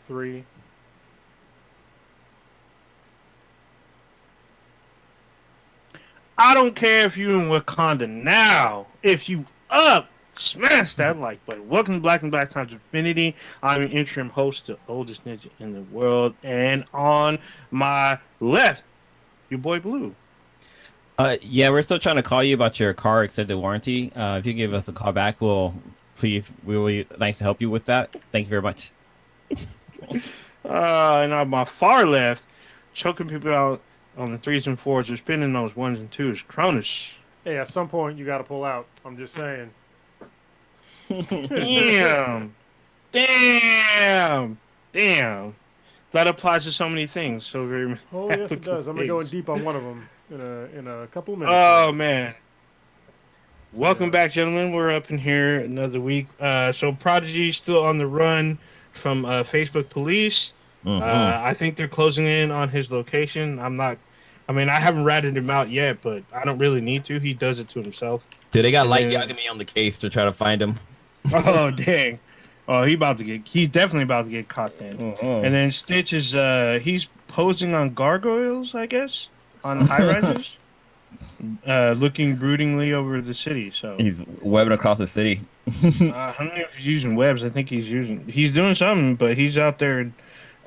3. I don't care if you in Wakanda now. If you up, smash that like button. Welcome to Black and Black Times Infinity. I'm your interim host, the oldest ninja in the world. And on my left, your boy Blue. Yeah, we're still trying to call you about your car extended warranty. If you give us a call back, we'll be nice to help you with that. Thank you very much. And on my far left, choking people out on the threes and fours or spinning those ones and twos. Cronus. Hey, at some point you got to pull out. I'm just saying. Damn. Damn. Damn. That applies to so many things. So very Oh yes, it does. I'm gonna go in things. deep on one of them in a couple of minutes Oh here. man. So Welcome yeah. back, gentlemen. We're up in here another week. So Prodigy's still on the run from Facebook police. Hmm. I think they're closing in on his location. I'm not. I mean, I haven't ratted him out yet, but I don't really need to. He does it to himself. Dude, they got And light then, yagging me on the case to try to find him. oh dang, oh he about to get. He's definitely about to get caught then. Uh-uh. And then Stitch is he's posing on gargoyles, I guess, on high rises, looking broodingly over the city. So. He's webbing across the city. I don't know if he's using webs. I think he's doing something, but he's out there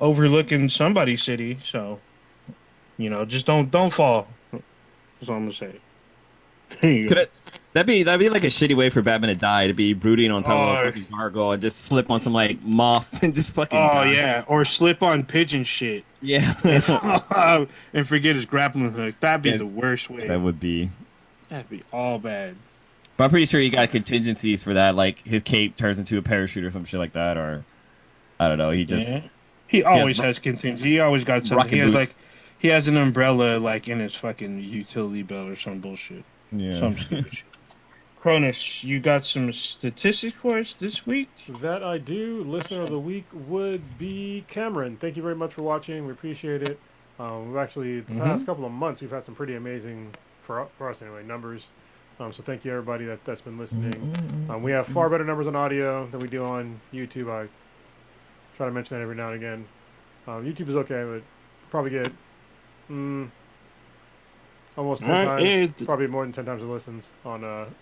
overlooking somebody's city. So just don't fall. That's all I'm gonna say. There you Could go. it? That'd be like a shitty way for Batman to die, to be brooding on top of a Oh, fucking gargoyle and just slip on some like moss and just fucking oh die. yeah, or slip on pigeon shit Yeah. and forget his grappling hook. That'd be Yeah, the worst way. that would be. That'd be all bad. But I'm pretty sure you got contingencies for that, like his cape turns into a parachute or some shit like that, or I don't know. Yeah, he He has always has contingency. He always got something. rocket boots. He has an umbrella like in his fucking utility belt or some bullshit. Yeah. Some stupid shit. Cronus, you got some statistics for us this week? That I do. Listener of the week would be Cameron. Thank you very much for watching. We appreciate it. We've actually the Mm-hmm. past couple of months we've had some pretty amazing for us anyway numbers. So thank you everybody that's been listening. We have far better numbers on audio than we do on YouTube. I try to mention that every now and again. YouTube is okay, but probably get almost 10 times, probably more than 10 times the listens on on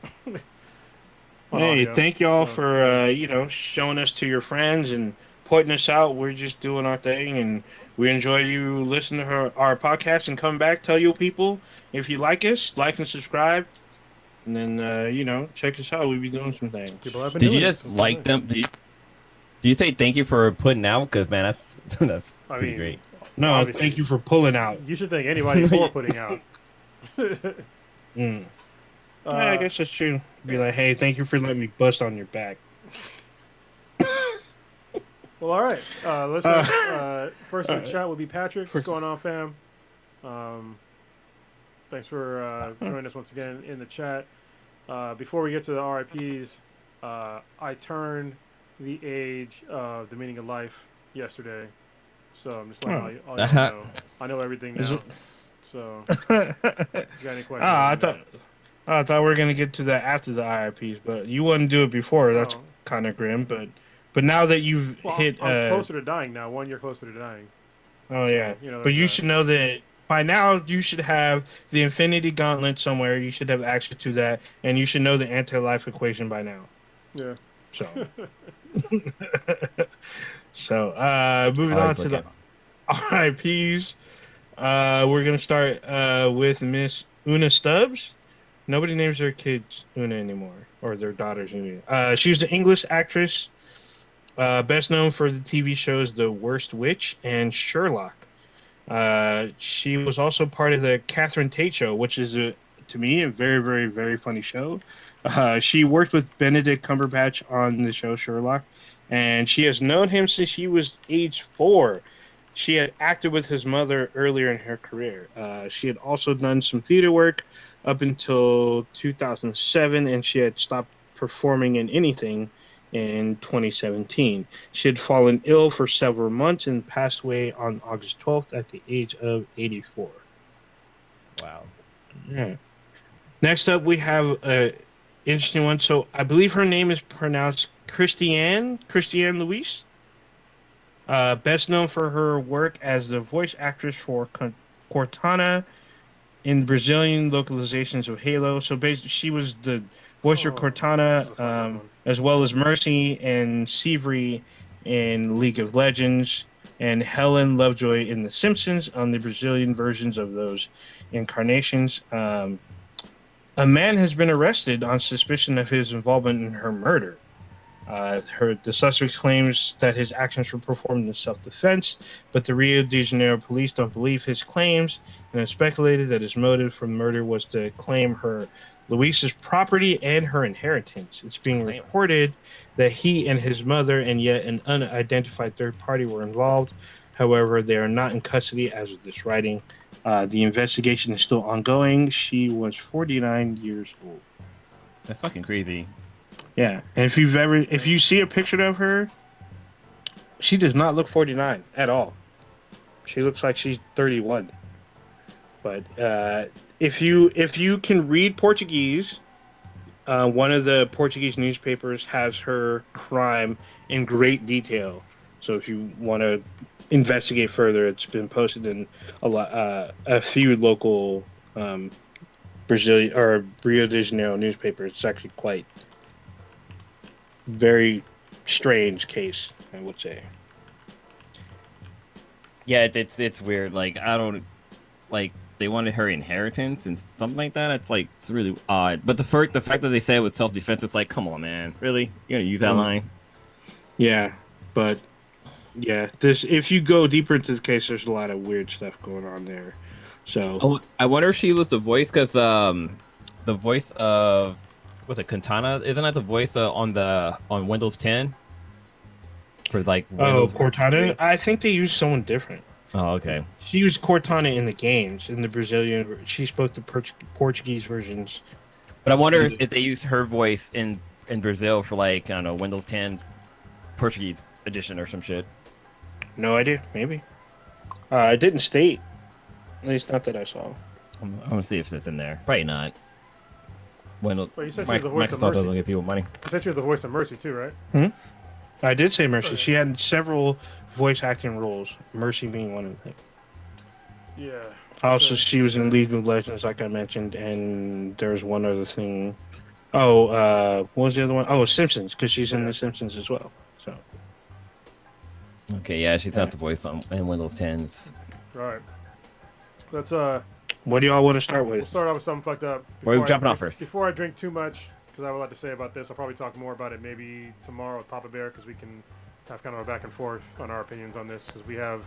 Hey, audio. thank y'all So for showing us to your friends and pointing us out. We're just doing our thing, and we enjoy you listening to our podcast and come back. Tell your people if you like us, like and subscribe, and then check us out. We'll be doing some things. people have been Did you doing it. just So it's like nice. them? Do you say thank you for putting out? Because man, that's that's I pretty mean, great. No, obviously, thank you for pulling out. you should thank anybody for putting out. Mm. Yeah, I uh, guess that's true. Be like, hey, thank you for letting me bust on your back. well, all right. Let's first in the Uh, chat will be Patrick. What's going on, fam? Um, thanks for joining us once again in the chat. Before we get to the RIPS, I turned the age of the meaning of life yesterday, so I'm just letting all y'all know. I know everything Is now. it? So, Ah, got any questions? I Let me thought I thought we were gonna get to that after the IRPs, but you wouldn't do it before. know. That's Oh, kind of grim. But now that you've well, hit, I'm closer to dying now. 1 year closer to dying. oh yeah, So, but there's you that. should know that by now you should have the Infinity Gauntlet somewhere. You should have access to that, and you should know the anti-life equation by now. Yeah. So, so moving on Always to the looking. RIPs. We're gonna start with Miss Una Stubbs. Nobody names their kids Una anymore, or their daughters Una. She was an English actress, best known for the TV shows The Worst Witch and Sherlock. She was also part of the Catherine Tate Show, which is to me a very, very, very funny show. She worked with Benedict Cumberbatch on the show Sherlock, and she has known him since she was age 4. She had acted with his mother earlier in her career. She had also done some theater work up until 2007, and she had stopped performing in anything in 2017. She had fallen ill for several months and passed away on August 12th at the age of 84. Wow. Yeah. Next up, we have a interesting one. So I believe her name is pronounced Christiane Louise. Best known for her work as the voice actress for Cortana in Brazilian localizations of Halo. So basically, she was the voice of Oh, this is a Cortana, fucked up one. as well as Mercy and Sivri in League of Legends, and Helen Lovejoy in The Simpsons on the Brazilian versions of those incarnations. A man has been arrested on suspicion of his involvement in her murder. The suspect claims that his actions were performed in self-defense, but the Rio de Janeiro police don't believe his claims and have speculated that his motive for the murder was to claim her Luisa's property and her inheritance. It's being Claim. reported that he and his mother and yet an unidentified third party were involved. However, they are not in custody as of this writing. The investigation is still ongoing. She was 49 years old. That's fucking crazy. Yeah, and if you see a picture of her, she does not look 49 at all. She looks like she's 31. But if you can read Portuguese, one of the Portuguese newspapers has her crime in great detail. So if you want to investigate further, it's been posted in a few local Brazilian or Rio de Janeiro newspapers. It's actually quite very strange case, I would say. Yeah, it's weird. Like I don't like they wanted her inheritance and something like that. It's really odd. But the fact that they said it was self defense, it's like, come on, man, really? You gonna use that line? Yeah, but yeah, this if you go deeper into the case, there's a lot of weird stuff going on there. So Oh, I wonder if she was the voice because the voice of what's it, Quintana? Isn't that the voice on Windows 10 for like Windows 1 to Cortana, 3? I think they used someone different. Oh, okay. She used Cortana in the games in the Brazilian. She spoke the Portuguese versions. But I wonder if they use her voice in Brazil for like I don't know Windows 10 Portuguese edition or some shit. No idea. Maybe. It didn't state. At least not that I saw. I'm gonna see if it's in there. Probably not. Windows, Well, you said she was the voice of Microsoft Mercy. doesn't give people money. You said she was the voice of Mercy too, right? I did say Mercy. Okay. She had several voice acting roles. Mercy being one of them. Yeah. Also, So- she was in League of Legends, like I mentioned, and there's one other thing. Oh, what was the other one? Oh, Simpsons, because she's in The Simpsons as well. So. Okay, yeah, she's not the voice in Windows 10s. All right. Let's What do y'all want to start we'll with? start off with something fucked up. Where are we jumping off first? Before I drink too much, because I have a lot to say about this. I'll probably talk more about it maybe tomorrow with Papa Bear, because we can have kind of a back and forth on our opinions on this, because we have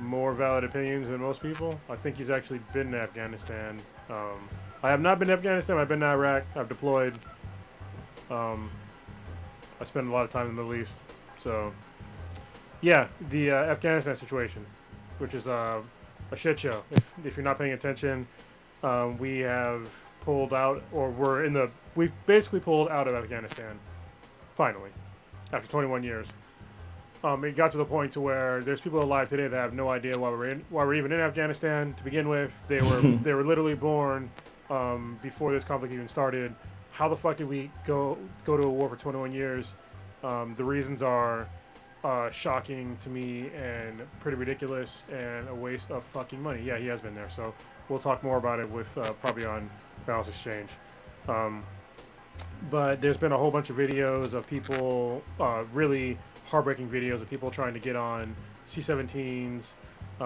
more valid opinions than most people. I think he's actually been to Afghanistan. I have not been to Afghanistan. I've been to Iraq. I've deployed. I spent a lot of time in the Middle East. So, yeah, the Afghanistan situation, which is a shit show. If you're not paying attention, we have pulled out, or we've basically pulled out of Afghanistan, finally, after 21 years. It got to the point to where there's people alive today that have no idea why we're even in Afghanistan to begin with. They were literally born before this conflict even started. How the fuck did we go to a war for 21 years? The reasons are shocking to me and pretty ridiculous and a waste of fucking money. Yeah, he has been there, so we'll talk more about it with probably on Balance Exchange. But there's been a whole bunch of videos of people, really heartbreaking videos of people trying to get on C-17s,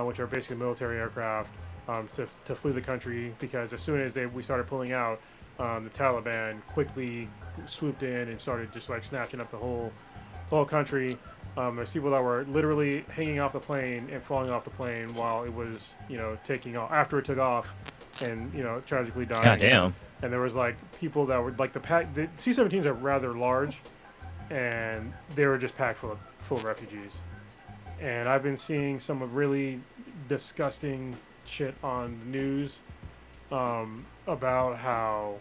which are basically military aircraft, to flee the country, because as soon as we started pulling out, the Taliban quickly swooped in and started just like snatching up the whole country. There's people that were literally hanging off the plane and falling off the plane while it was, taking off, after it took off, and, tragically dying. God damn. And there was like people that were like the C-17s are rather large, and they were just packed full of refugees. And I've been seeing some really disgusting shit on the news about how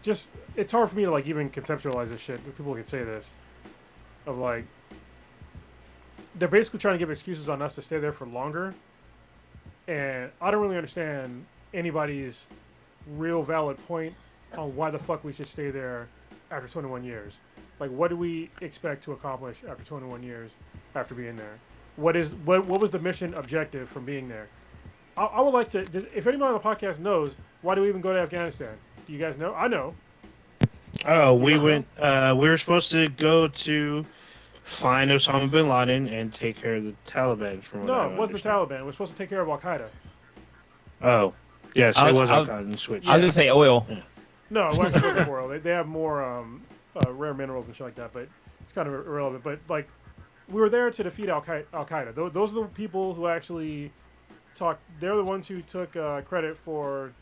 just it's hard for me to like even conceptualize this shit. People can say this of like they're basically trying to give excuses on us to stay there for longer, and I don't really understand anybody's real valid point on why the fuck we should stay there after 21 years. Like, what do we expect to accomplish after 21 years after being there? What was the mission objective from being there? I would like to. If anyone on the podcast knows, why do we even go to Afghanistan? Do you guys know? I know. Oh, You we guys know? went. We were supposed to go to find Osama bin Laden and take care of the Taliban, from what I No, it wasn't the understand. Taliban. We're supposed to take care of Al Qaeda. Oh, yes, it I, was I, Al was, Qaeda switch. I was Yeah. gonna say oil. Yeah. No, it wasn't for oil. They have more rare minerals and shit like that, but it's kind of irrelevant. But like, we were there to defeat Al Qaeda. Those are the people who actually talked. They're the ones who took credit for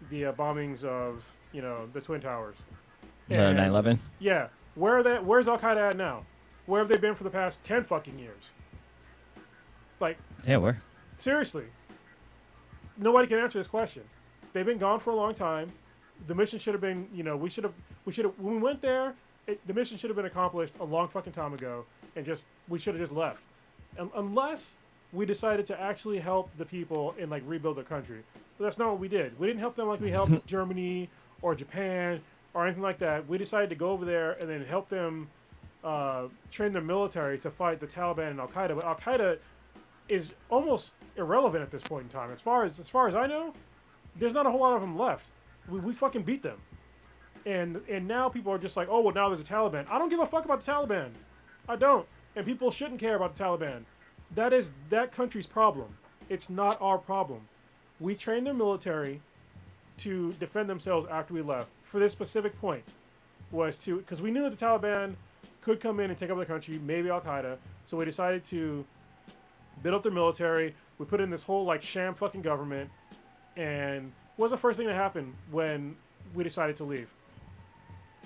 the bombings of the Twin Towers. The And 9/11. yeah, where's Al Qaeda at now? Where have they been for the past 10 fucking years? Like, Yeah, where? seriously, nobody can answer this question. They've been gone for a long time. The mission should have been, we should have, when we went there, the mission should have been accomplished a long fucking time ago, and we should have just left. Unless we decided to actually help the people and like rebuild their country. But that's not what we did. We didn't help them like we helped Germany or Japan or anything like that. We decided to go over there and then help them train their military to fight the Taliban and Al Qaeda. But Al Qaeda is almost irrelevant at this point in time. As far as I know, there's not a whole lot of them left. We fucking beat them, and now people are just like, oh well, now there's a Taliban. I don't give a fuck about the Taliban. I don't, and people shouldn't care about the Taliban. That is that country's problem. It's not our problem. We trained their military to defend themselves after we left. For this specific point, was because we knew that the Taliban could come in and take over the country, maybe Al Qaeda. So we decided to build up their military. We put in this whole like sham fucking government. And what was the first thing that happened when we decided to leave?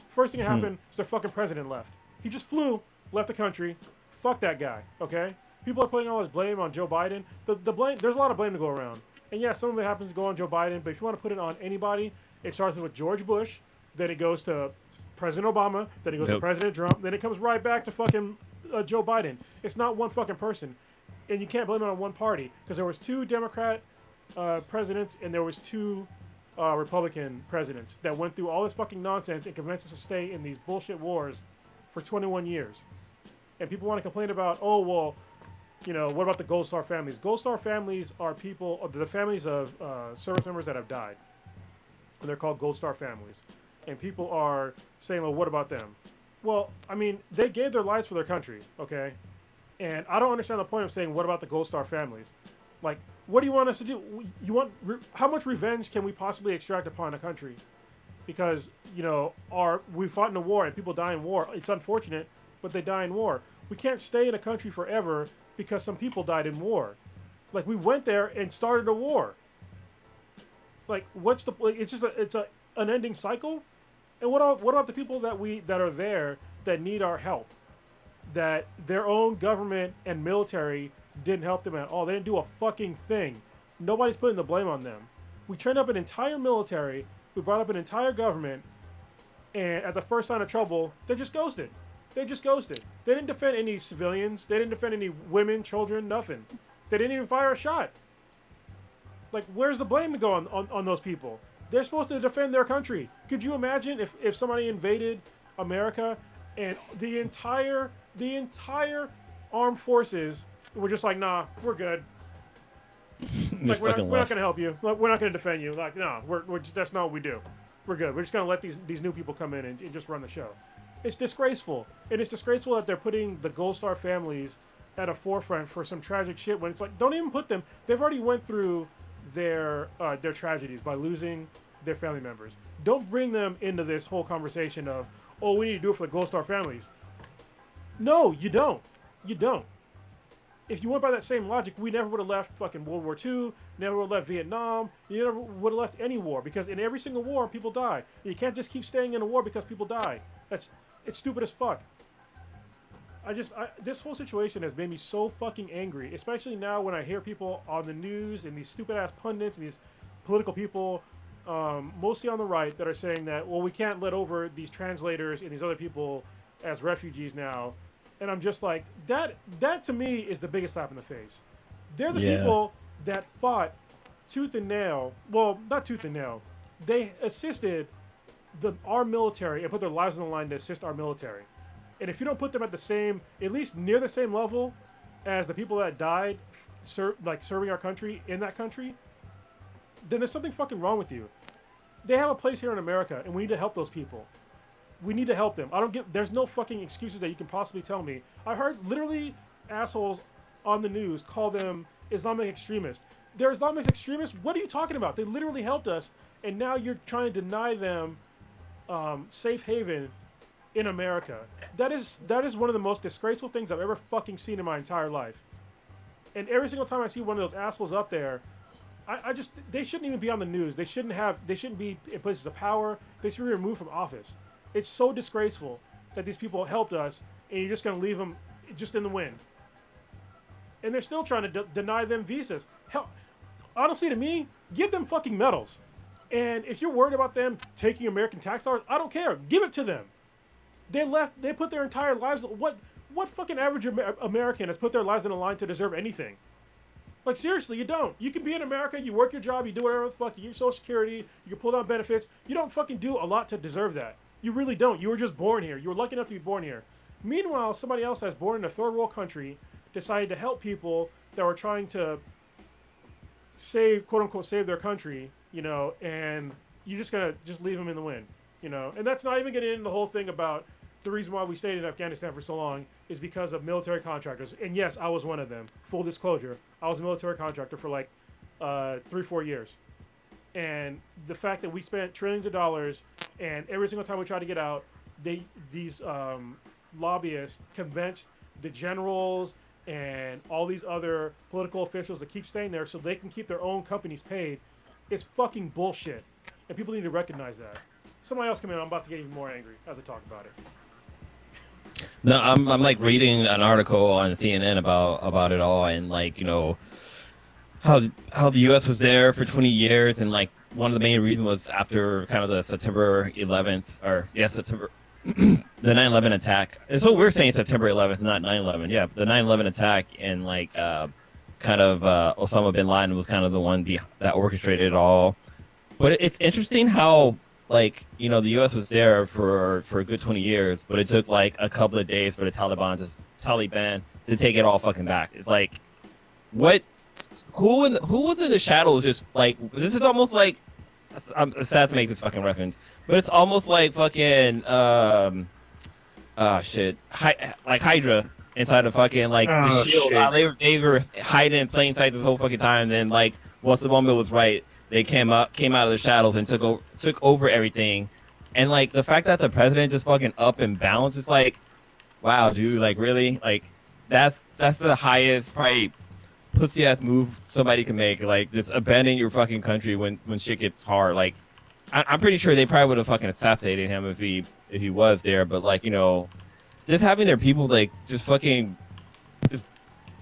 First thing that happened is their fucking president left. He just flew, left the country. Fuck that guy, okay? People are putting all this blame on Joe Biden. The blame, there's a lot of blame to go around. And yeah, some of it happens to go on Joe Biden, but if you want to put it on anybody, it starts with George Bush, then it goes to President Obama, then it goes to President Trump, then it comes right back to fucking Joe Biden. It's not one fucking person. And you can't blame it on one party, because there was 2 Democrat presidents and there was 2 Republican presidents that went through all this fucking nonsense and convinced us to stay in these bullshit wars for 21 years. And people want to complain about, oh, well, what about the Gold Star families? Gold Star families are people, the families of service members that have died. And they're called Gold Star families. And people are saying, well, what about them? Well, I mean, they gave their lives for their country, okay? And I don't understand the point of saying, what about the Gold Star families? Like, what do you want us to do? How much revenge can we possibly extract upon a country? Because, we fought in a war and people die in war. It's unfortunate, but they die in war. We can't stay in a country forever because some people died in war. Like, we went there and started a war. Like, it's just it's a unending cycle. And what about the people that are there that need our help? That their own government and military didn't help them at all. They didn't do a fucking thing. Nobody's putting the blame on them. We trained up an entire military. We brought up an entire government. And at the first sign of trouble, they just ghosted. They didn't defend any civilians. They didn't defend any women, children, nothing. They didn't even fire a shot. Like, where's the blame to go on those people? They're supposed to defend their country. Could you imagine if somebody invaded America and the entire armed forces were just like, nah, we're good. Like, we're not going to help you. We're not going to defend you. Like, no, that's not what we do. We're good. We're just going to let these new people come in and just run the show. It's disgraceful. And it's disgraceful that they're putting the Gold Star families at a forefront for some tragic shit when it's like, don't even put them. They've already went through their tragedies by losing their family members. Don't bring them into this whole conversation of, oh, we need to do it for the Gold Star families. No, you don't. You don't. If you went by that same logic, we never would have left fucking World War II, never would have left Vietnam, you never would have left any war, because in every single war, people die. You can't just keep staying in a war because people die. It's stupid as fuck. This whole situation has made me so fucking angry, especially now when I hear people on the news and these stupid ass pundits and these political people, mostly on the right, that are saying that, well, we can't let over these translators and these other people as refugees now. And I'm just like, that to me is the biggest slap in the face. They're the people that fought tooth and nail. Well, not tooth and nail. They assisted our military and put their lives on the line to assist our military. And if you don't put them at the same, at least near the same level as the people that died, serving our country in that country, then there's something fucking wrong with you. They have a place here in America, and we need to help those people. We need to help them. There's no fucking excuses that you can possibly tell me. I heard literally assholes on the news call them Islamic extremists. They're Islamic extremists? What are you talking about? They literally helped us, and now you're trying to deny them safe haven in America. That is one of the most disgraceful things I've ever fucking seen in my entire life. And every single time I see one of those assholes up there, they shouldn't even be on the news. They shouldn't be in places of power. They should be removed from office. It's so disgraceful that these people helped us, and you're just gonna leave them just in the wind. And they're still trying to deny them visas. Hell, honestly, to me, give them fucking medals. And if you're worried about them taking American tax dollars, I don't care. Give it to them. They put their entire lives. What fucking average American has put their lives on the line to deserve anything? Like, seriously, you don't. You can be in America, you work your job, you do whatever the fuck, you get Social Security, you can pull down benefits. You don't fucking do a lot to deserve that. You really don't. You were just born here. You were lucky enough to be born here. Meanwhile, somebody else that's born in a third world country decided to help people that were trying to quote unquote, save their country, and you're just gonna leave them in the wind, And that's not even getting into the whole thing about the reason why we stayed in Afghanistan for so long is because of military contractors. And yes, I was one of them. Full disclosure, I was a military contractor for like 3-4 years. And the fact that we spent trillions of dollars, and every single time we tried to get out, these lobbyists convinced the generals and all these other political officials to keep staying there so they can keep their own companies paid. It's fucking bullshit. And people need to recognize that. Somebody else come in, I'm about to get even more angry as I talk about it. No, I'm like reading an article on CNN about it all, and how the U.S. was there for 20 years, and like one of the main reasons was after kind of the September 11th, the 9/11 attack. And so we're saying September 11th, not 9/11. Yeah, the 9/11 attack, and Osama bin Laden was kind of the one that orchestrated it all. But it's interesting how the U.S. was there for a good 20 years, but it took like a couple of days for the Taliban to take it all fucking back. It's like, what? Who was in the shadows? Just like, this is almost like, I'm sad to make this fucking reference, but it's almost like fucking like Hydra inside of fucking the shield. They were hiding in plain sight this whole fucking time. And then like once the moment was right, they came out of the shadows and took over everything. And like the fact that the president just fucking up and bounced, it's like, wow, dude, like really, like that's the highest probably pussy ass move somebody can make. Like just abandon your fucking country when shit gets hard. Like I'm pretty sure they probably would have fucking assassinated him if he was there. But like just having their people like just fucking just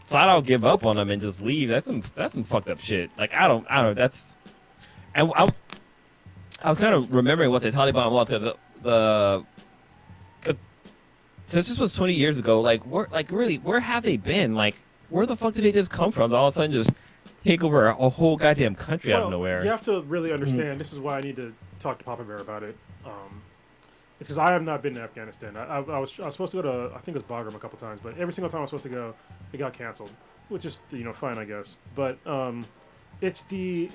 flat out give up on them and just leave. That's some fucked up shit. Like I don't know. That's, and I was kind of remembering what the Taliban was, because since this was 20 years ago, like where have they been? Like where the fuck did they just come from? All of a sudden just take over a whole goddamn country out of nowhere. You have to really understand. This is why I need to talk to Papa Bear about it. It's because I have not been to Afghanistan. I was supposed to go to, I think it was Bagram a couple times, but every single time I was supposed to go, it got canceled, which is fine, I guess. But it's the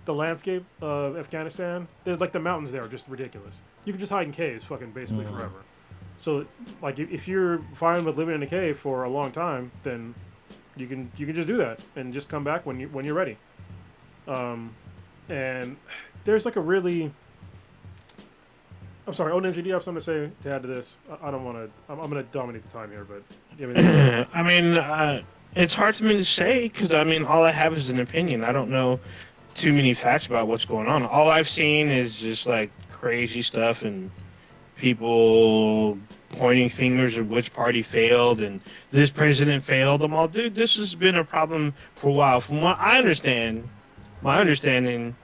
landscape of Afghanistan. There's like the mountains there are just ridiculous. You can just hide in caves, fucking basically forever. So like if you're fine with living in a cave for a long time, then you can just do that and just come back when you're ready. And there's like a really, I'm sorry, Ninja, do you have something to add to this? I don't want to. I'm going to dominate the time here, but I mean, it's hard for me to say because I mean, all I have is an opinion. I don't know too many facts about what's going on. All I've seen is just like crazy stuff and people pointing fingers at which party failed and this president failed. I'm all, dude, this has been a problem for a while. From what I understand, my understanding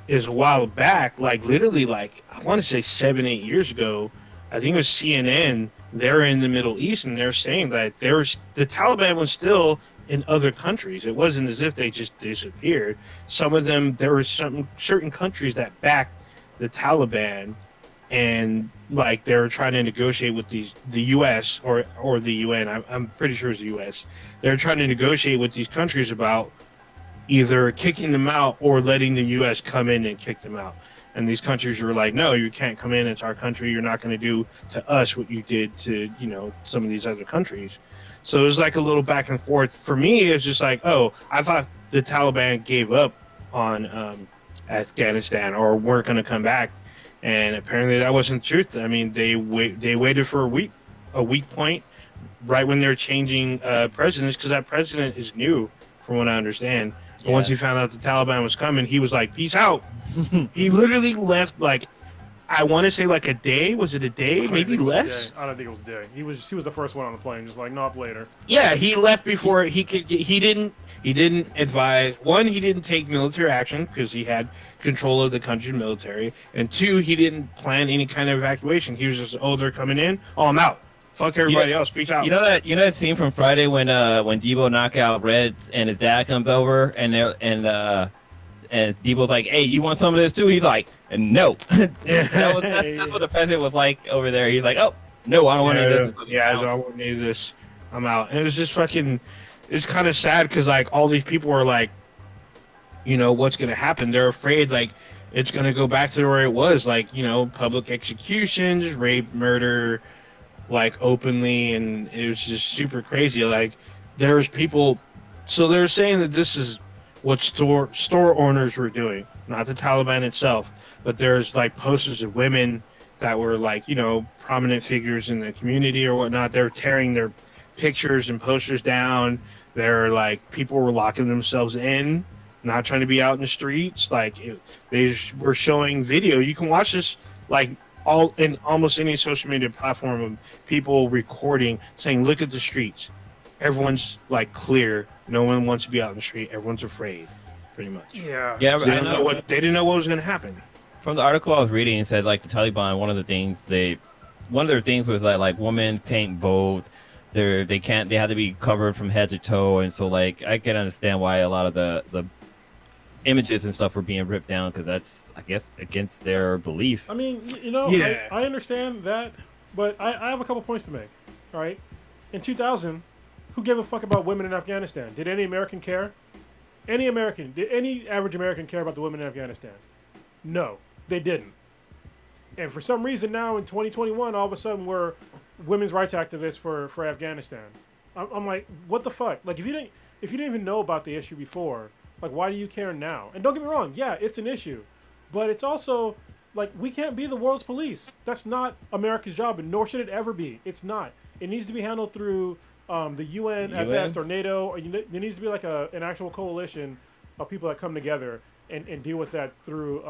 is a while back, like literally like I want to say 7-8 years ago, I think it was CNN, they're in the Middle East and they're saying that the Taliban was still in other countries. It wasn't as if they just disappeared. Some of them, there were some certain countries that backed the Taliban and like they were trying to negotiate with the U.S. or the UN. I'm pretty sure it's the U.S. They're trying to negotiate with these countries about either kicking them out or letting the U.S. come in and kick them out. And these countries were like, no, you can't come in. It's our country. You're not going to do to us what you did to, some of these other countries. So it was like a little back and forth. For me, it's just like, oh, I thought the Taliban gave up on Afghanistan or weren't going to come back. And apparently that wasn't the truth. I mean, they waited for a weak point, right when they're changing presidents, because that president is new, from what I understand. Yeah. Once he found out the Taliban was coming, he was like, "Peace out." He literally left like, I want to say like a day. Was it a day? Maybe less. I don't think it was a day. He was the first one on the plane. Just like, not later. Yeah, he left before he could. He didn't advise. One, he didn't take military action because he had control of the country's military, and two, he didn't plan any kind of evacuation. He was just, oh, they're coming in. Oh, I'm out. Fuck everybody else. Peace out. You know that scene from Friday when Debo knocked out Reds and his dad comes over and Debo's like, "Hey, you want some of this too?" He's like, "No." That's what the president was like over there. He's like, "Oh, no, I don't want any of this." Yeah, I don't want any of this. I'm out. And it was just fucking. It's kind of sad because like all these people are like, what's gonna happen? They're afraid like it's gonna go back to where it was, like public executions, rape, murder, like openly, and it was just super crazy. Like there's people. So they're saying that this is what store owners were doing, not the Taliban itself, but there's like posters of women that were like, prominent figures in the community or whatnot. They're tearing their pictures and posters down. They're like, people were locking themselves in, not trying to be out in the streets. Like they were showing video. You can watch this like all in almost any social media platform of people recording saying, look at the streets. Everyone's like clear. No one wants to be out in the street. Everyone's afraid, pretty much. Yeah. Yeah, they didn't know what was going to happen. From the article I was reading, it said like the Taliban. One of their things was like women can't vote. They have to be covered from head to toe, and so like I can understand why a lot of the images and stuff were being ripped down, because that's, I guess, against their beliefs. I mean, yeah. I understand that, but I have a couple points to make. All right, in 2000. Who gave a fuck about women in Afghanistan? Did any American care? Did any average American care about the women in Afghanistan? No, they didn't. And for some reason now in 2021, all of a sudden we're women's rights activists for Afghanistan. I'm like, what the fuck? Like, if you didn't even know about the issue before, like, why do you care now? And don't get me wrong, yeah, it's an issue, but it's also like, we can't be the world's police. That's not America's job, and nor should it ever be. It's not. It needs to be handled through the UN at best, or NATO, or there needs to be like an actual coalition of people that come together and deal with that through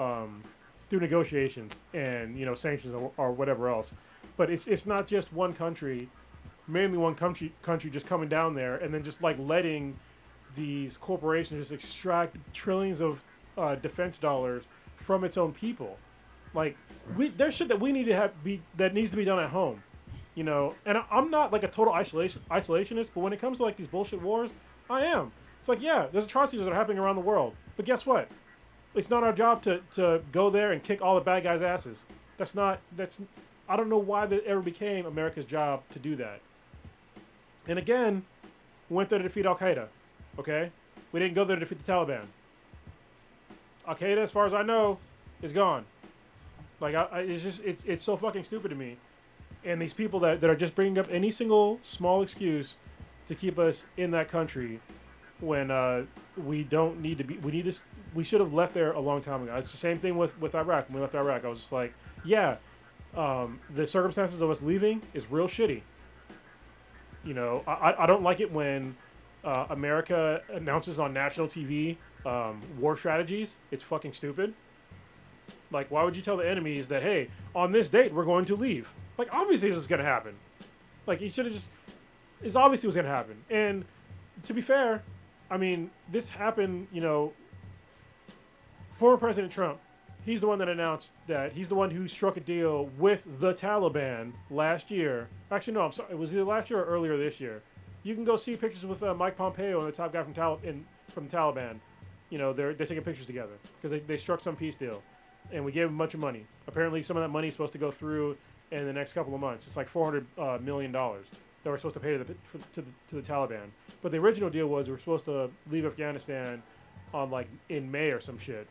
negotiations and sanctions or whatever else. But it's not just one country, mainly one country just coming down there and then just like letting these corporations just extract trillions of defense dollars from its own people. Like there's shit that we need to that needs to be done at home. And I'm not like a total isolationist, but when it comes to like these bullshit wars, I am. It's like, yeah, there's atrocities that are happening around the world, but guess what? It's not our job to go there and kick all the bad guys' asses. I don't know why that ever became America's job to do that. And again, we went there to defeat Al Qaeda, okay? We didn't go there to defeat the Taliban. Al Qaeda, as far as I know, is gone. Like it's so fucking stupid to me. And these people that are just bringing up any single small excuse to keep us in that country when we don't need to be. We should have left there a long time ago. It's the same thing with Iraq. When we left Iraq, I was just like, yeah, the circumstances of us leaving is real shitty. I don't like it when America announces on national TV war strategies. It's fucking stupid. Like, why would you tell the enemies that, hey, on this date we're going to leave? Like, obviously this is going to happen. Like, you should have just... It's obviously what's going to happen. And to be fair, I mean, this happened, former President Trump, he's the one that announced that he's the one who struck a deal with the Taliban last year. Actually, no, I'm sorry. It was either last year or earlier this year. You can go see pictures with Mike Pompeo and the top guy from the Taliban. They're taking pictures together because they struck some peace deal. and we gave them a bunch of money. Apparently, some of that money is supposed to go through in the next couple of months. It's like $400 million that we're supposed to pay to the Taliban. But the original deal was we were supposed to leave Afghanistan on like in May or some shit,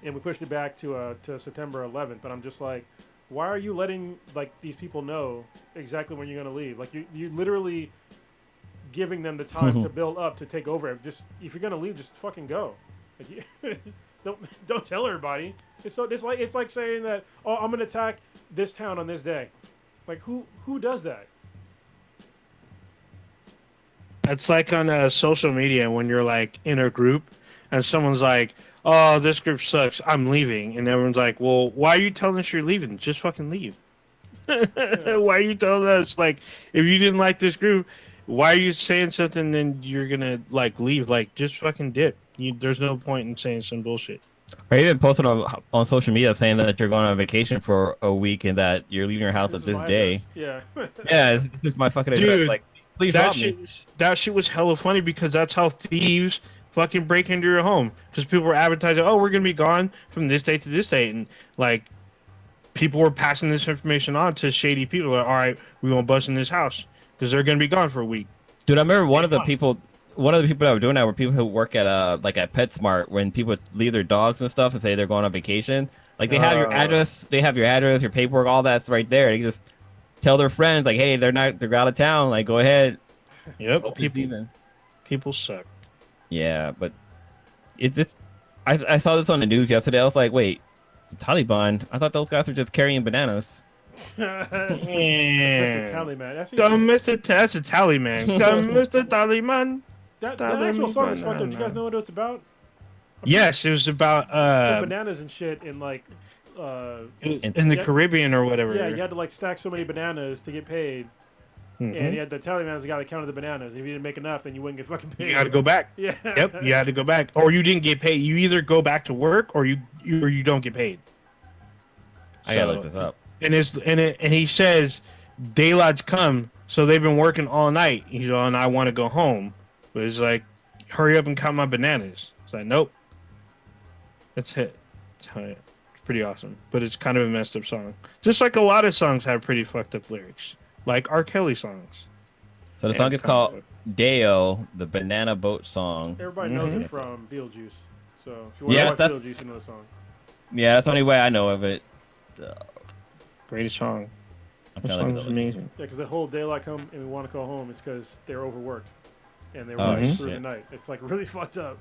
and we pushed it back to September 11th. But I'm just like, why are you letting like these people know exactly when you're gonna leave? Like you literally giving them the time to build up to take over. Just if you're gonna leave, just fucking go. Like, don't tell everybody. It's like saying that, oh, I'm gonna attack this town on this day. Like who does that? It's like on social media when you're like in a group and someone's like, "Oh, this group sucks. I'm leaving," and everyone's like, "Well, why are you telling us you're leaving? Just fucking leave." Yeah. Why are you telling us like if you didn't like this group? Why are you saying something and you're gonna like leave? Like just fucking dip. There's no point in saying some bullshit. Or even posted on social media saying that you're going on vacation for a week and that you're leaving your house This at is this my day. address. Yeah. Yeah, this is my fucking address. Dude, Like, please rob me. That shit was hella funny because that's how thieves fucking break into your home. Because people were advertising, "Oh, we're gonna be gone from this date to this date," and like people were passing this information on to shady people. Like, all right, we won't bust in this house because they're gonna be gone for a week. Dude, I remember one of the people that were doing that were people who work at like at PetSmart when people leave their dogs and stuff and say they're going on vacation. Like they have your address, your paperwork, all that's right there. They can just tell their friends like, hey, they're out of town. Like, go ahead. Yep, people suck. Yeah, but it's I saw this on the news yesterday. I was like, wait, the Taliban? I thought those guys were just carrying bananas. That's Mr. Tallyman. That's a tally man. Come, Mr. Tallyman. That actual song is fucked up. Do you guys know what it's about? Yes, it was about some bananas and shit in like in the Caribbean or whatever. Yeah, you had to like stack so many bananas to get paid. Mm-hmm. And you had the Tallyman was the guy that counted the bananas. If you didn't make enough, then you wouldn't get fucking paid. You had to go back. Yeah. Yep, you had to go back, or you didn't get paid. You either go back to work, or you don't get paid. I gotta look this up. And he says, daylight's come, so they've been working all night. He's like, and I want to go home, but it's like, hurry up and count my bananas. It's like, nope. That's it. It's pretty awesome, but it's kind of a messed up song. Just like a lot of songs have pretty fucked up lyrics. Like R. Kelly songs. So the song is called Deo, the Banana Boat Song. Everybody knows it from Beetlejuice. So if you want to watch Beetlejuice, you know the song. Yeah, that's the only way I know of it. Greatest song. I'm That trying song's to amazing. Yeah, because the whole daylight come and we want to go home is because they're overworked. And they were Oh, running through shit. the night. It's like really fucked up.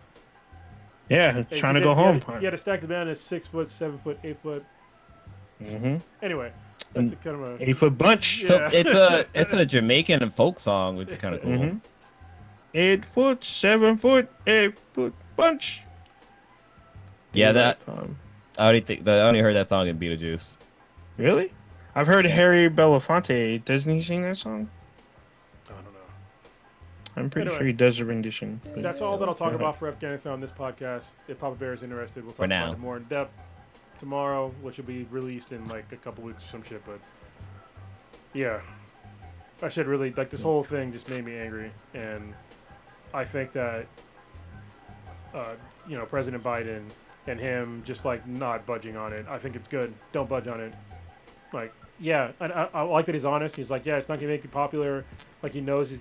Yeah, Hey, trying to you go home. You had to stack the bananas 6 foot, 7 foot, 8 foot. Mm-hmm. Anyway, that's a kind of a 8-foot bunch. So Yeah. it's a Jamaican folk song, which is kind of cool. Mm-hmm. 8 foot, 7 foot, 8 foot bunch. Yeah, that I only heard that song in Beetlejuice. Really? I've heard Harry Belafonte. Doesn't he sing that song? I don't know. I'm pretty Anyway. sure he does a rendition. But That's all that I'll talk about for Afghanistan on this podcast. If Papa Bear is interested, we'll talk about it more in depth tomorrow, which will be released in like a couple weeks or some shit. But yeah, I should really like this whole thing just made me angry, and I think that President Biden and him just like not budging on it. I think it's good. Don't budge on it. Like, yeah, and I like that he's honest. He's like, yeah, it's not gonna make you popular. Like he knows it's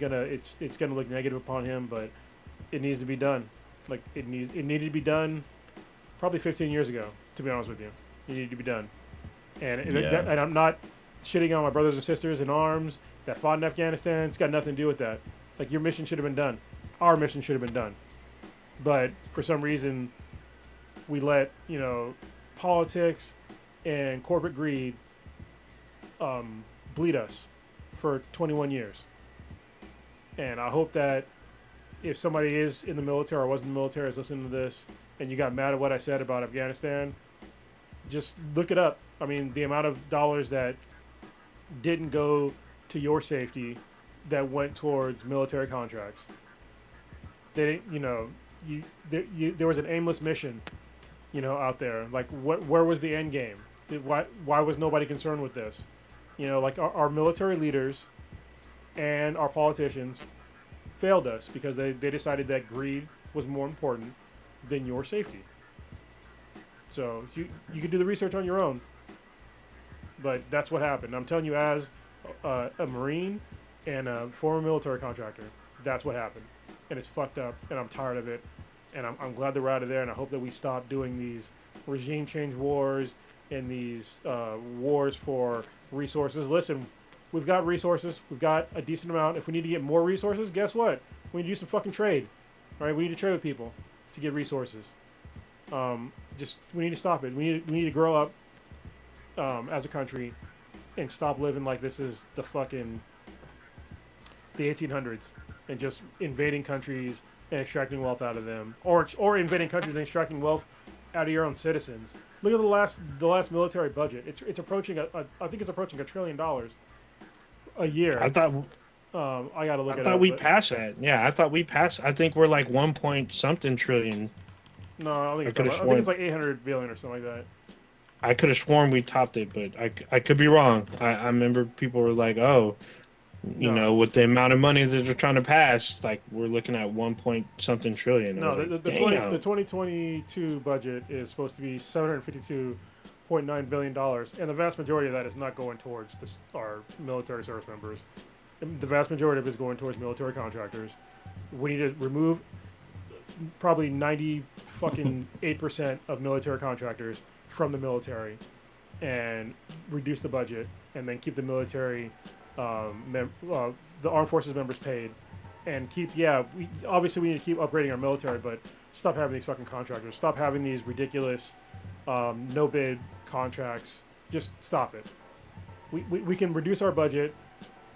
gonna look negative upon him, but it needs to be done. Like it needed to be done probably 15 years ago. To be honest with you, it needed to be done. And and I'm not shitting on my brothers and sisters in arms that fought in Afghanistan. It's got nothing to do with that. Like your mission should have been done. Our mission should have been done. But for some reason, we let politics and corporate greed bleed us for 21 years. And I hope that if somebody is in the military or was in the military is listening to this and you got mad at what I said about Afghanistan, just look it up. I mean, the amount of dollars that didn't go to your safety that went towards military contracts. They didn't, there was an aimless mission, out there. Like, where was the end game? Why was nobody concerned with this? Like our military leaders and our politicians failed us because they decided that greed was more important than your safety. So you can do the research on your own. But that's what happened. I'm telling you, as a Marine and a former military contractor, that's what happened. And it's fucked up, and I'm tired of it. And I'm glad that we're out of there, and I hope that we stop doing these regime change wars and these wars for resources. Listen, we've got resources. We've got a decent amount. If we need to get more resources, guess what? We need to do some fucking trade. All right? We need to trade with people to get resources. We need to stop it. We need to grow up as a country and stop living like this is the 1800s and just invading countries and extracting wealth out of them, or invading countries and extracting wealth out of your own citizens. Look at the last military budget. It's approaching I think it's approaching $1 trillion a year. I thought I gotta look I it thought up. we passed that. Yeah, I thought we passed. I think we're like 1 point something trillion. No, I think it's like 800 billion or something like that. I could have sworn we topped it, but I could be wrong. I remember people were like, oh, you know, with the amount of money that they're trying to pass, like we're looking at 1 point something trillion. No, like, the 2022 budget is supposed to be $752.9 billion, and the vast majority of that is not going towards our military service members. The vast majority of it is going towards military contractors. We need to remove probably 8% of military contractors from the military and reduce the budget, and then keep the military, the armed forces members paid, and keep, we need to keep upgrading our military, but stop having these fucking contractors. Stop having these ridiculous no bid contracts. Just stop it. We can reduce our budget,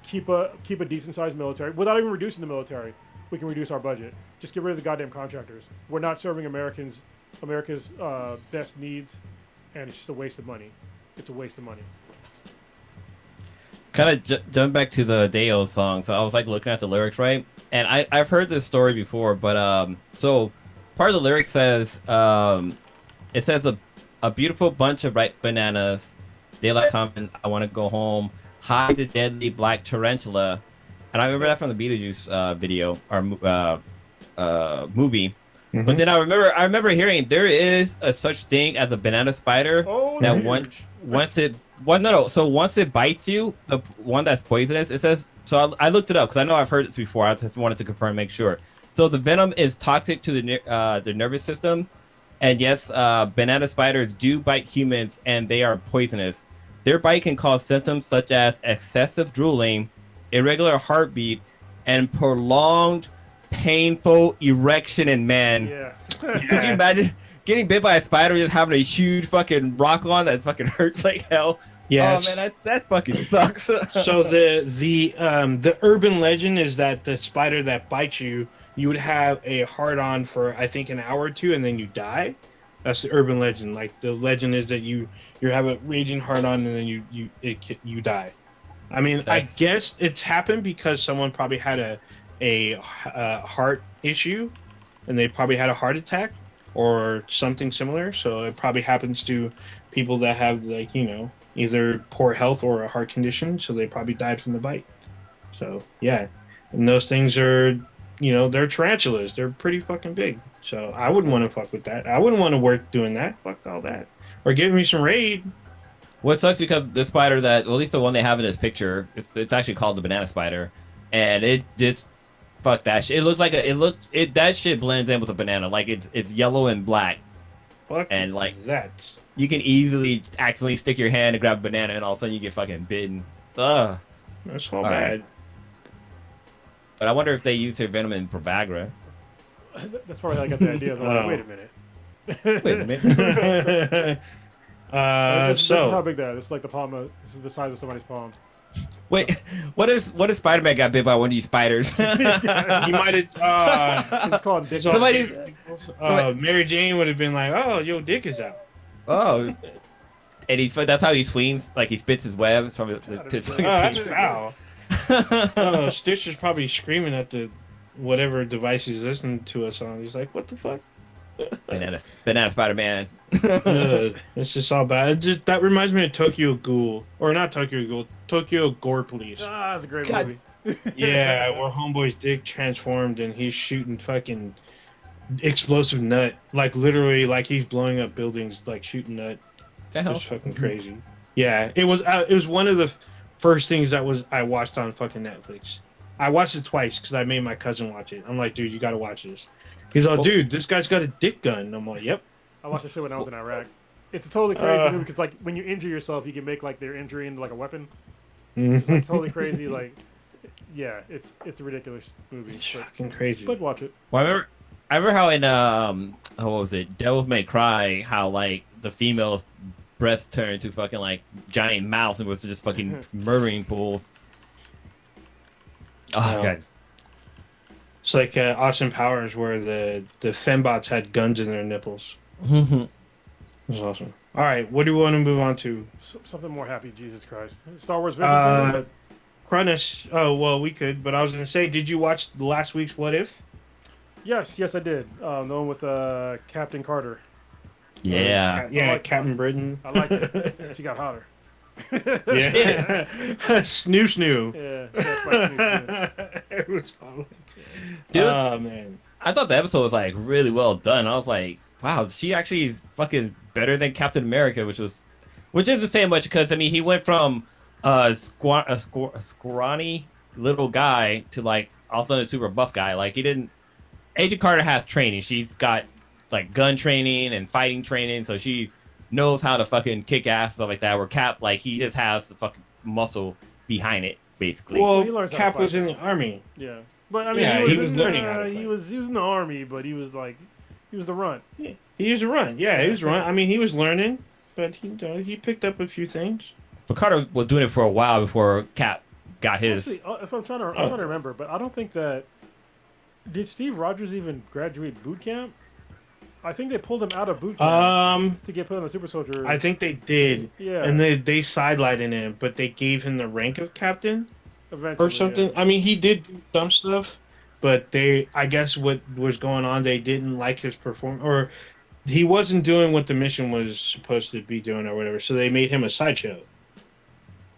keep a decent sized military without even reducing the military. We can reduce our budget. Just get rid of the goddamn contractors. We're not serving America's best needs, and it's just a waste of money. It's a waste of money. Kind of jump back to the Deo song. So I was like looking at the lyrics, right? And I've heard this story before, but so part of the lyric says it says a beautiful bunch of ripe bananas. Daylight coming. I want to go home. Hide the deadly black tarantula. And I remember that from the Beetlejuice video or movie. Mm-hmm. But then I remember hearing there is a such thing as a banana spider that once it bites you, the one that's poisonous, it says. So I looked it up because I know I've heard this before. I just wanted to confirm, make sure. So the venom is toxic to the nervous system, and yes, banana spiders do bite humans, and they are poisonous. Their bite can cause symptoms such as excessive drooling, irregular heartbeat, and prolonged painful erection in men. Yeah. Could you imagine getting bit by a spider just having a huge fucking rock on that fucking hurts like hell? Yeah. Oh man, that fucking sucks. So the urban legend is that the spider that bites you, you would have a hard on for I think an hour or two, and then you die. That's the urban legend. Like the legend is that you have a raging hard on, and then you die. I mean, I guess it's happened because someone probably had a heart issue, and they probably had a heart attack or something similar. So it probably happens to people that have either poor health or a heart condition. So they probably died from the bite. So yeah, and those things are, they're tarantulas. They're pretty fucking big. So I wouldn't want to fuck with that. I wouldn't want to work doing that. Fuck all that. Or give me some raid. What sucks because the spider at least the one they have in this picture, it's actually called the banana spider, and it just fuck that shit. It looks like that shit blends in with a banana, like it's yellow and black, and like that you can easily accidentally stick your hand and grab a banana, and all of a sudden you get fucking bitten. Ugh, that's all bad. Right. But I wonder if they use their venom in Provagra. That's probably how I got the idea. Like, wait a minute. This is how big they are. This is like the palm. This is the size of somebody's palm. Wait, what if Spider-Man got bit by one of these spiders? He might have. It's called dick. Mary Jane would have been like, "Oh, your dick is out." Oh, and that's how he swings. Like he spits his webs from that's foul. Stitch is probably screaming at the whatever device he's listening to us on. He's like, "What the fuck?" Banana Spider-Man. It's just all bad. That reminds me of Tokyo Ghoul, or not Tokyo Ghoul, Tokyo Gore Police. That's a great movie. Yeah, where homeboy's dick transformed and he's shooting fucking explosive nut, like literally, like he's blowing up buildings, like shooting nut. The It hell? was fucking crazy. Yeah, it was one of the first things that was I watched on fucking Netflix. I watched it twice because I made my cousin watch it. I'm like, dude, you got to watch this. He's like, Well, dude, this guy's got a dick gun. I'm like, yep. I watched the shit when I was in Iraq. It's a totally crazy movie because like when you injure yourself, you can make like their injury into like a weapon. It's like totally crazy. Like, yeah, it's a ridiculous movie. It's fucking crazy. But watch it. well, I remember how in what was it, Devil May Cry, how like the female's breast turned to fucking like giant mouse and was just fucking murdering bulls. Oh No. god. It's like Austin Powers, where the fembots had guns in their nipples. It was awesome. All right, what do we want to move on to? Something more happy. Jesus Christ. Star Wars Visions. Cronus. Oh well, we could, but I was gonna say, did you watch last week's What If? Yes, I did. The one with Captain Carter. Yeah. Captain Britain. I liked it. She got hotter. Yeah. Snoo snoo. Yeah, that's my snoo. It was fun. Dude. Oh man. I thought the episode was like really well done. I was like, wow, she actually is fucking better than Captain America, which isn't saying much because I mean he went from a scrawny little guy to like also a super buff guy. Like he didn't. Agent Carter has training. She's got like gun training and fighting training, so she knows how to fucking kick ass, stuff like that. Where Cap, like he just has the fucking muscle behind it, basically. he Well, learns how to Cap fight. was in the army. Yeah, but I mean, Yeah, he was learning how to he fight. was in the army, but he was the runt. He used to run. Yeah, he was run. I mean, he was learning, but he picked up a few things. But Carter was doing it for a while before Cap got his. Actually, if I'm trying to remember, but I don't think that did Steve Rogers even graduate boot camp? I think they pulled him out of boot camp to get put on the Super Soldier. I think they did. Yeah. And they sidelighted him, but they gave him the rank of captain Eventually, or something. Yeah. I mean, he did do some stuff, but I guess what was going on, they didn't like his performance, or he wasn't doing what the mission was supposed to be doing or whatever. So they made him a sideshow.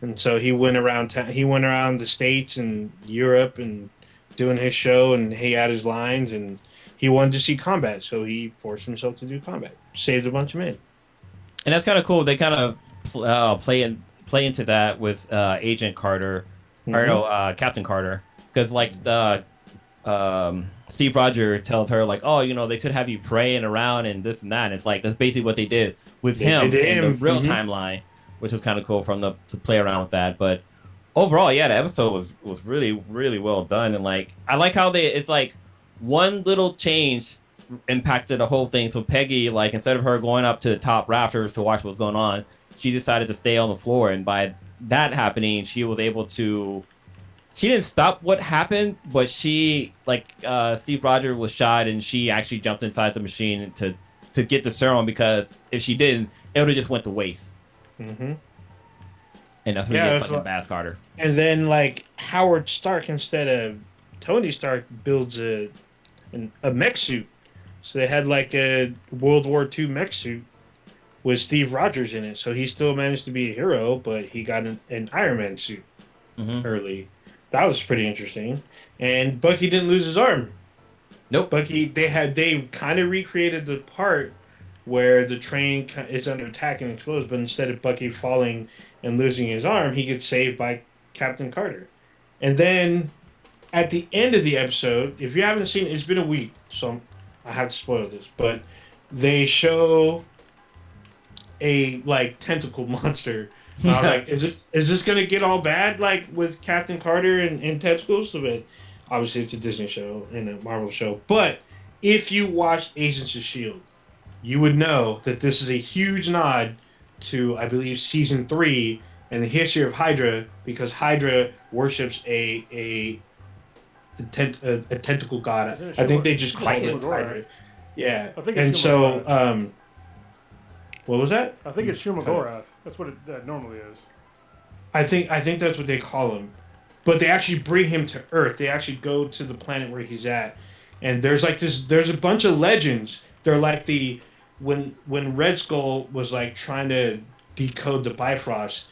And so he went around the States and Europe and doing his show, and he had his lines, and he wanted to see combat, so he forced himself to do combat. Saved a bunch of men. And that's kind of cool. They kind of play into that with Agent Carter, or no, Captain Carter, because like the Steve Rogers tells her like, oh, you know, they could have you praying around and this and that. And it's like that's basically what they did with him in the real timeline, which was kind of cool to play around with that. But overall, yeah, the episode was really really well done, and like I like how it's like one little change impacted the whole thing. So Peggy, like instead of her going up to the top rafters to watch what's going on, she decided to stay on the floor, and by that happening, she was able to. She didn't stop what happened, but she Steve Rogers was shot, and she actually jumped inside the machine to get the serum, because if she didn't, it would have just went to waste. Mm-hmm. And that's when you get fucking Bass Carter. And then like Howard Stark, instead of Tony Stark, builds a mech suit. So they had like a World War II mech suit with Steve Rogers in it. So he still managed to be a hero, but he got an Iron Man suit early. That was pretty interesting. And Bucky didn't lose his arm. Nope. Bucky, they kind of recreated the part where the train is under attack and explodes, but instead of Bucky falling and losing his arm, he gets saved by Captain Carter. And then at the end of the episode, if you haven't seen it, it's been a week, so I have to spoil this, but they show a like tentacle monster. I was like, is this gonna get all bad like with Captain Carter and tentacles? But obviously it's a Disney show and a Marvel show. But if you watched Agents of S.H.I.E.L.D., you would know that this is a huge nod to, I believe, season 3 and the history of Hydra, because Hydra worships a tentacle god. I think they just call it Hydra. Yeah. I think and so, what was that? I think it's Shumagorath. That's what it normally is. I think that's what they call him. But they actually bring him to Earth. They actually go to the planet where he's at. And there's a bunch of legends. They're like when Red Skull was like trying to decode the Bifrost,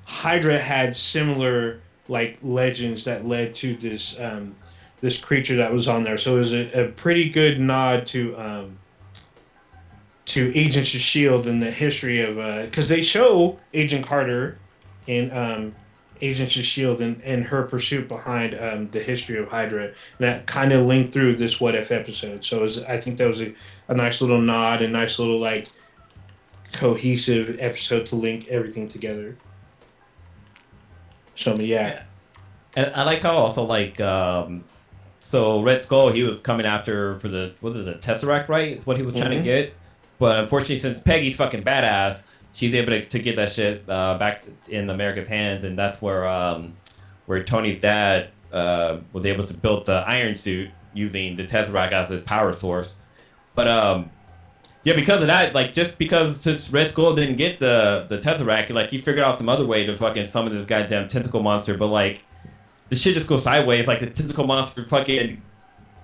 Hydra had similar like legends that led to this this creature that was on there. So it was a pretty good nod to Agents of Shield and the history of because they show Agent Carter in Agents of Shield and her pursuit behind the history of Hydra. And that kind of linked through this What If episode. So I think that was a nice little nod, a nice little like cohesive episode to link everything together. So yeah. And I like how also like so Red Skull, he was coming after for the Tesseract, right? It's what he was trying to get. But unfortunately, since Peggy's fucking badass, she's able to get that shit back in America's hands, and that's where Tony's dad was able to build the Iron Suit using the Tesseract as his power source. But yeah, because of that, like just because since Red Skull didn't get the Tesseract, like he figured out some other way to fucking summon this goddamn tentacle monster, but like the shit just goes sideways. Like the tentacle monster fucking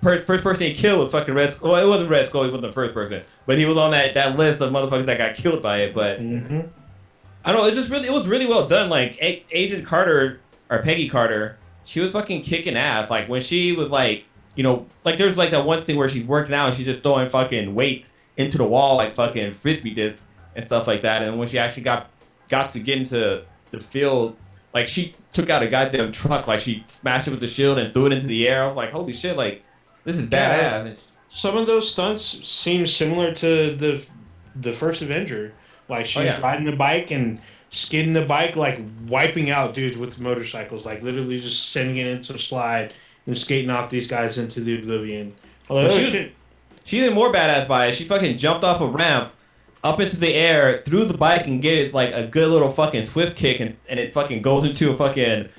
first person he killed was fucking Red Skull. Well, it wasn't Red Skull, he wasn't the first person, but he was on that list of motherfuckers that got killed by it. But I don't know, it was really well done. Like Agent Carter or Peggy Carter, she was fucking kicking ass. Like when she was like, you know, like there's like that one scene where she's working out and she's just throwing fucking weights into the wall like fucking frisbee discs and stuff like that. And when she actually got to get into the field, like she took out a goddamn truck, like she smashed it with the shield and threw it into the air. I was like, holy shit, like this is badass. Some of those stunts seem similar to the first Avenger. Like she's riding the bike and skidding the bike, like wiping out dudes with motorcycles, like literally just sending it into a slide and skating off these guys into the oblivion. Like, shit. She's even more badass by it. She fucking jumped off a ramp up into the air, threw the bike, and gave it like a good little fucking swift kick, and it fucking goes into a fucking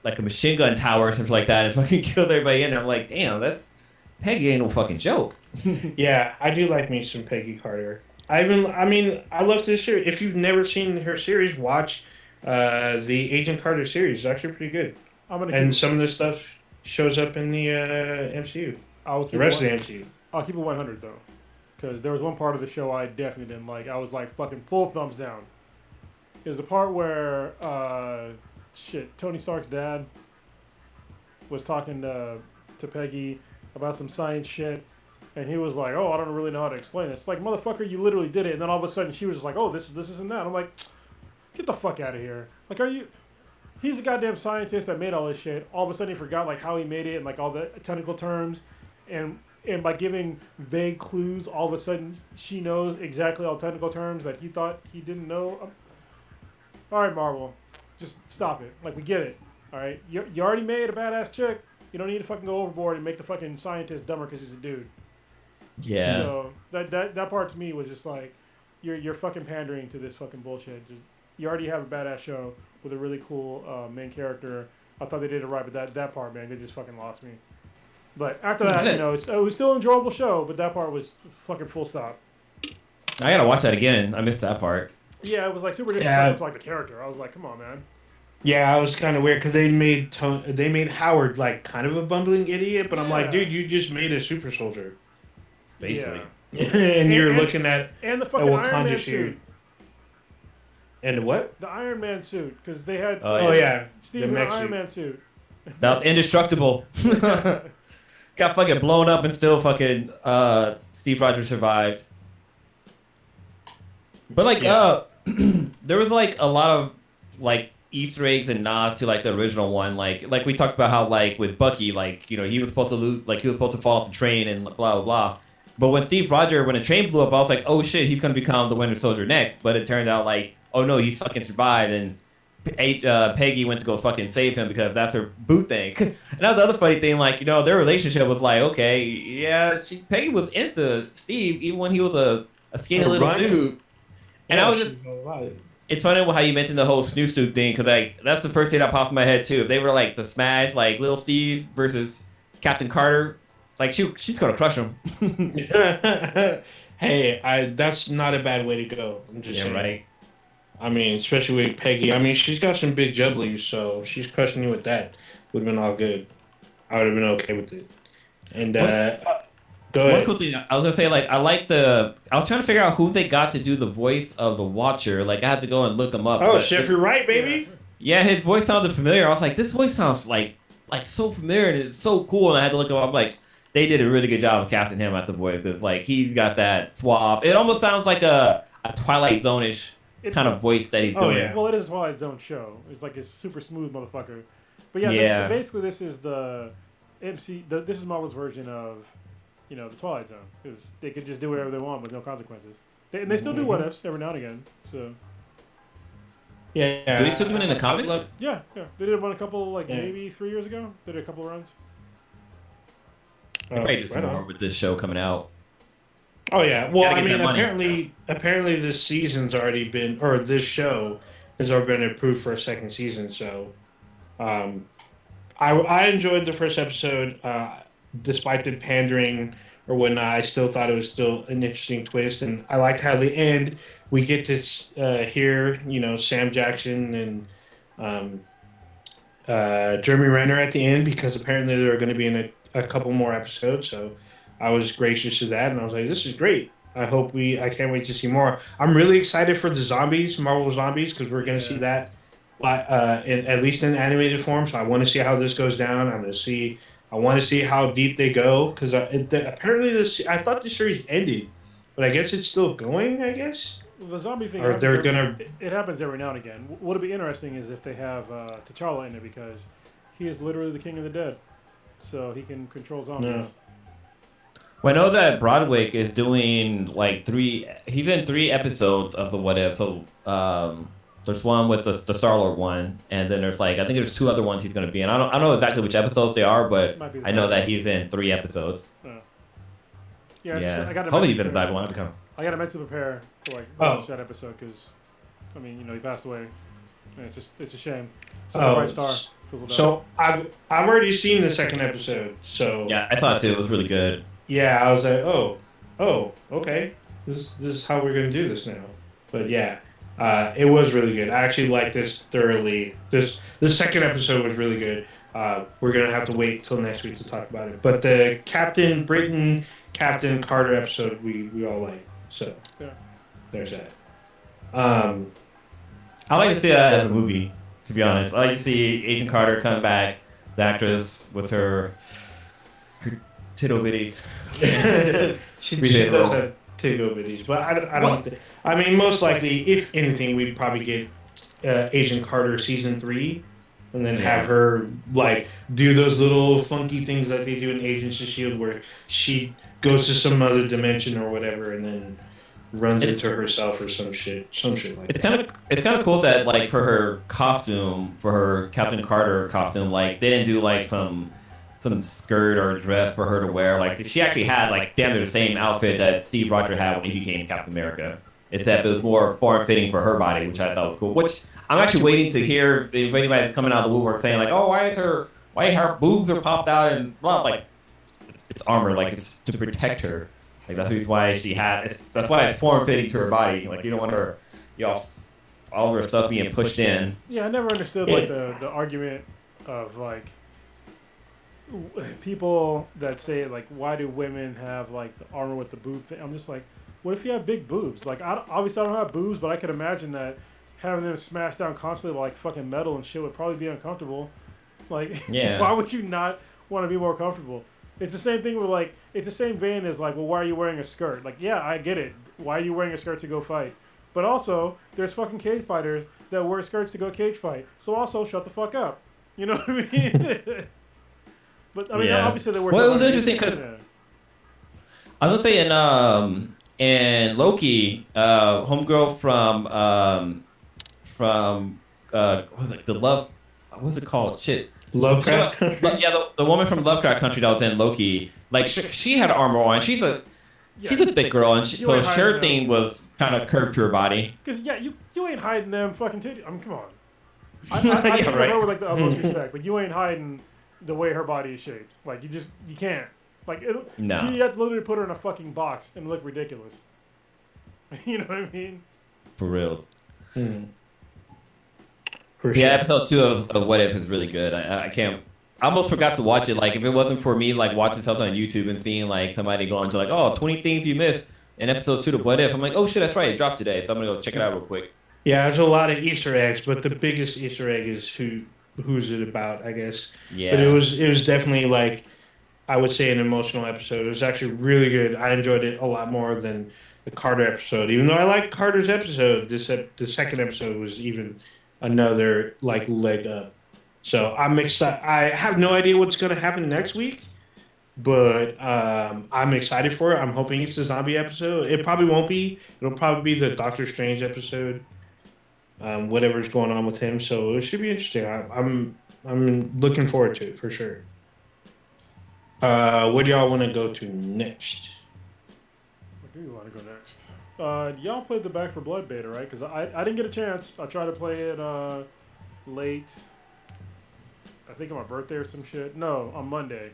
like a machine gun tower or something like that, and fucking killed everybody in there. I'm like, damn, that's Peggy ain't no fucking joke. Yeah, I do like me some Peggy Carter. I love this series. If you've never seen her series, watch the Agent Carter series. It's actually pretty good. And some of this stuff shows up in the MCU. The rest of the MCU. I'll keep it 100 though, because there was one part of the show I definitely didn't like. I was like fucking full thumbs down. It was the part where Tony Stark's dad was talking to Peggy about some science shit, and he was like, "Oh, I don't really know how to explain this." Like, motherfucker, you literally did it, and then all of a sudden she was just like, "Oh, this isn't that." I'm like, get the fuck out of here. Like, are you? He's a goddamn scientist that made all this shit. All of a sudden he forgot like how he made it and like all the technical terms. And by giving vague clues, all of a sudden she knows exactly all technical terms that he thought he didn't know. All right, Marvel, just stop it. Like, we get it. All right, you already made a badass chick. You don't need to fucking go overboard and make the fucking scientist dumber because he's a dude. Yeah. So that part to me was just like, you're fucking pandering to this fucking bullshit. You already have a badass show with a really cool main character. I thought they did it right, but that part, man, they just fucking lost me. But after that, it was still an enjoyable show, but that part was fucking full stop. I gotta watch that again. I missed that part. Yeah, it was like super disrespectful to like the character. I was like, come on, man. Yeah, I was kind of weird because they made Howard like kind of a bumbling idiot, but I'm like, dude, you just made a super soldier, basically. Yeah. and you're looking at the fucking Iron Man suit. And what? The Iron Man suit, because they had Steve in the Iron Man suit. That was indestructible. Got fucking blown up and still fucking Steve Rogers survived. But like there was like a lot of like Easter eggs and nods to like the original one. Like we talked about how like with Bucky, like, you know, he was supposed to lose, like he was supposed to fall off the train and blah blah blah. But when Steve Rogers, when the train blew up, I was like, oh shit, he's gonna become the Winter Soldier next. But it turned out like, oh no, he's fucking survived, and Peggy went to go fucking save him because that's her boo thing. And that was the other funny thing, like, you know, their relationship was like, okay, yeah, Peggy was into Steve even when he was a skinny little dude. And I was just, it's funny how you mentioned the whole Snoo Snoop thing, because like that's the first thing that popped in my head too. If they were like the Smash, like Little Steve versus Captain Carter, like she's gonna crush him. Hey, that's not a bad way to go. I'm just saying. Right. I mean, especially with Peggy. I mean, she's got some big jubblies, so she's crushing you with that. Would have been all good. I would have been okay with it. And go ahead. One cool thing I was gonna say, like, I was trying to figure out who they got to do the voice of the Watcher. Like, I had to go and look him up. Oh, Chef, you're right, baby. Yeah, his voice sounded familiar. I was like, this voice sounds like like so familiar and it's so cool. And I had to look him up. I'm like, they did a really good job of casting him as the voice because like he's got that suave. It almost sounds like a Twilight Zone-ish kind of voice that he's doing. Yeah. Well, it is a Twilight Zone show. It's like a super smooth motherfucker. But yeah, Yeah. basically this is the this is Marvel's version of, the Twilight Zone, because they could just do whatever they want with no consequences. And they still do what ifs every now and again. So Yeah. Do they still do it in the comics? yeah, they did one a couple maybe 3 years ago. They did a couple of runs. They probably do some more with this show coming out. Oh yeah. Well, Gotta I get mean, that money. apparently this season's already been, or this show has already been approved for a second season. So, I enjoyed the first episode, despite the pandering or whatnot. I still thought it was still an interesting twist, and I liked how the end we get to hear, Sam Jackson and Jeremy Renner at the end, because apparently they're going to be in a couple more episodes. So I was gracious to that, and I was like, this is great. I can't wait to see more. I'm really excited for the zombies, Marvel Zombies, because we're going to see that at least in animated form. So I want to see how this goes down. I want to see how deep they go, because apparently I thought the series ended, but I guess it's still going, I guess. Well, the zombie thing, it happens every now and again. What'll be interesting is if they have T'Challa in it, because he is literally the king of the dead. So he can control zombies. Yeah. Well, I know that Broadwick is doing he's in 3 episodes of the What If. So there's one with the Star-Lord one, and then there's I think there's 2 other ones he's going to be in. I don't know exactly which episodes they are, but I know that he's in 3 episodes. Yeah. I got Hopefully he's in the Dive one. I got to mentally prepare to watch that episode, because I mean, he passed away, and it's a shame. So Bright Star. So I've already seen the second episode. So yeah, I thought too. It was really good. Yeah, I was like, oh, okay. This is how we're gonna do this now. But yeah, it was really good. I actually liked this thoroughly. The second episode was really good. We're gonna have to wait till next week to talk about it. But the Captain Britain, Captain Carter episode, we all like. So yeah, there's that. I like to see that as a movie. To be honest, I like to see Agent Carter come back, the actress with her tittle bitties. she does have tittle bitties, but I don't. I mean, most likely, if anything, we'd probably get Agent Carter season 3, and then have her do those little funky things that they do in Agents of S.H.I.E.L.D., where she goes to some other dimension or whatever, and then runs into herself or some shit like that. It's kind of cool that for her costume, for her Captain Carter costume, they didn't do some skirt or dress for her to wear. She actually had damn near the same outfit that Steve Rogers had when he became Captain America, except it was more form-fitting for her body, which I thought was cool. Which I'm actually waiting to hear if anybody coming out of the woodwork saying why her boobs are popped out and it's armor, it's to protect her. That's the reason why that's why it's form-fitting to her body. You don't want her, all of her stuff being pushed in. Yeah, I never understood the argument of people that say why do women have the armor with the boob thing? I'm just what if you have big boobs? Obviously I don't have boobs, but I could imagine that having them smashed down constantly by fucking metal and shit would probably be uncomfortable. Why would you not want to be more comfortable? It's the same thing with it's the same vein as well, why are you wearing a skirt? Yeah, I get it. Why are you wearing a skirt to go fight? But also, there's fucking cage fighters that wear skirts to go cage fight. So also, shut the fuck up. You know what I mean? But I mean, obviously they wear. Well, it was interesting because I was gonna say in Loki, homegirl from what was it, the love? What's it called? Shit. Lovecraft Country? Yeah, the woman from Lovecraft Country that was in Loki, she had armor on. She's a thick girl, and so her shirt thing was kind of curved to her body. Because you ain't hiding them fucking titties. I mean, come on. I think of her with the utmost respect, but you ain't hiding the way her body is shaped. You can't. No. You have to literally put her in a fucking box and look ridiculous. You know what I mean? For real. Mm-hmm. Yeah, episode 2 of What If is really good. I can't. I almost forgot to watch it. If it wasn't for me, watching something on YouTube and seeing somebody going to 20 things you missed in episode 2 of What If. I'm oh shit, that's right, it dropped today. So I'm gonna go check it out real quick. Yeah, there's a lot of Easter eggs, but the biggest Easter egg is who who's it about, I guess. Yeah. But it was definitely like I would say an emotional episode. It was actually really good. I enjoyed it a lot more than the Carter episode. Even though I liked Carter's episode, the second episode was even another like leg up. So I'm excited. I have no idea what's going to happen next week, but I'm excited for it. I'm hoping it's a zombie episode. It probably won't be. It'll probably be the Doctor Strange episode. Whatever's going on with him. So it should be interesting. I'm looking forward to it for sure. What do y'all want to go to next? Where do you want to go next? Y'all played the Back for Blood beta, right? Because I didn't get a chance. I tried to play it late. I think on my birthday or some shit. No, on Monday,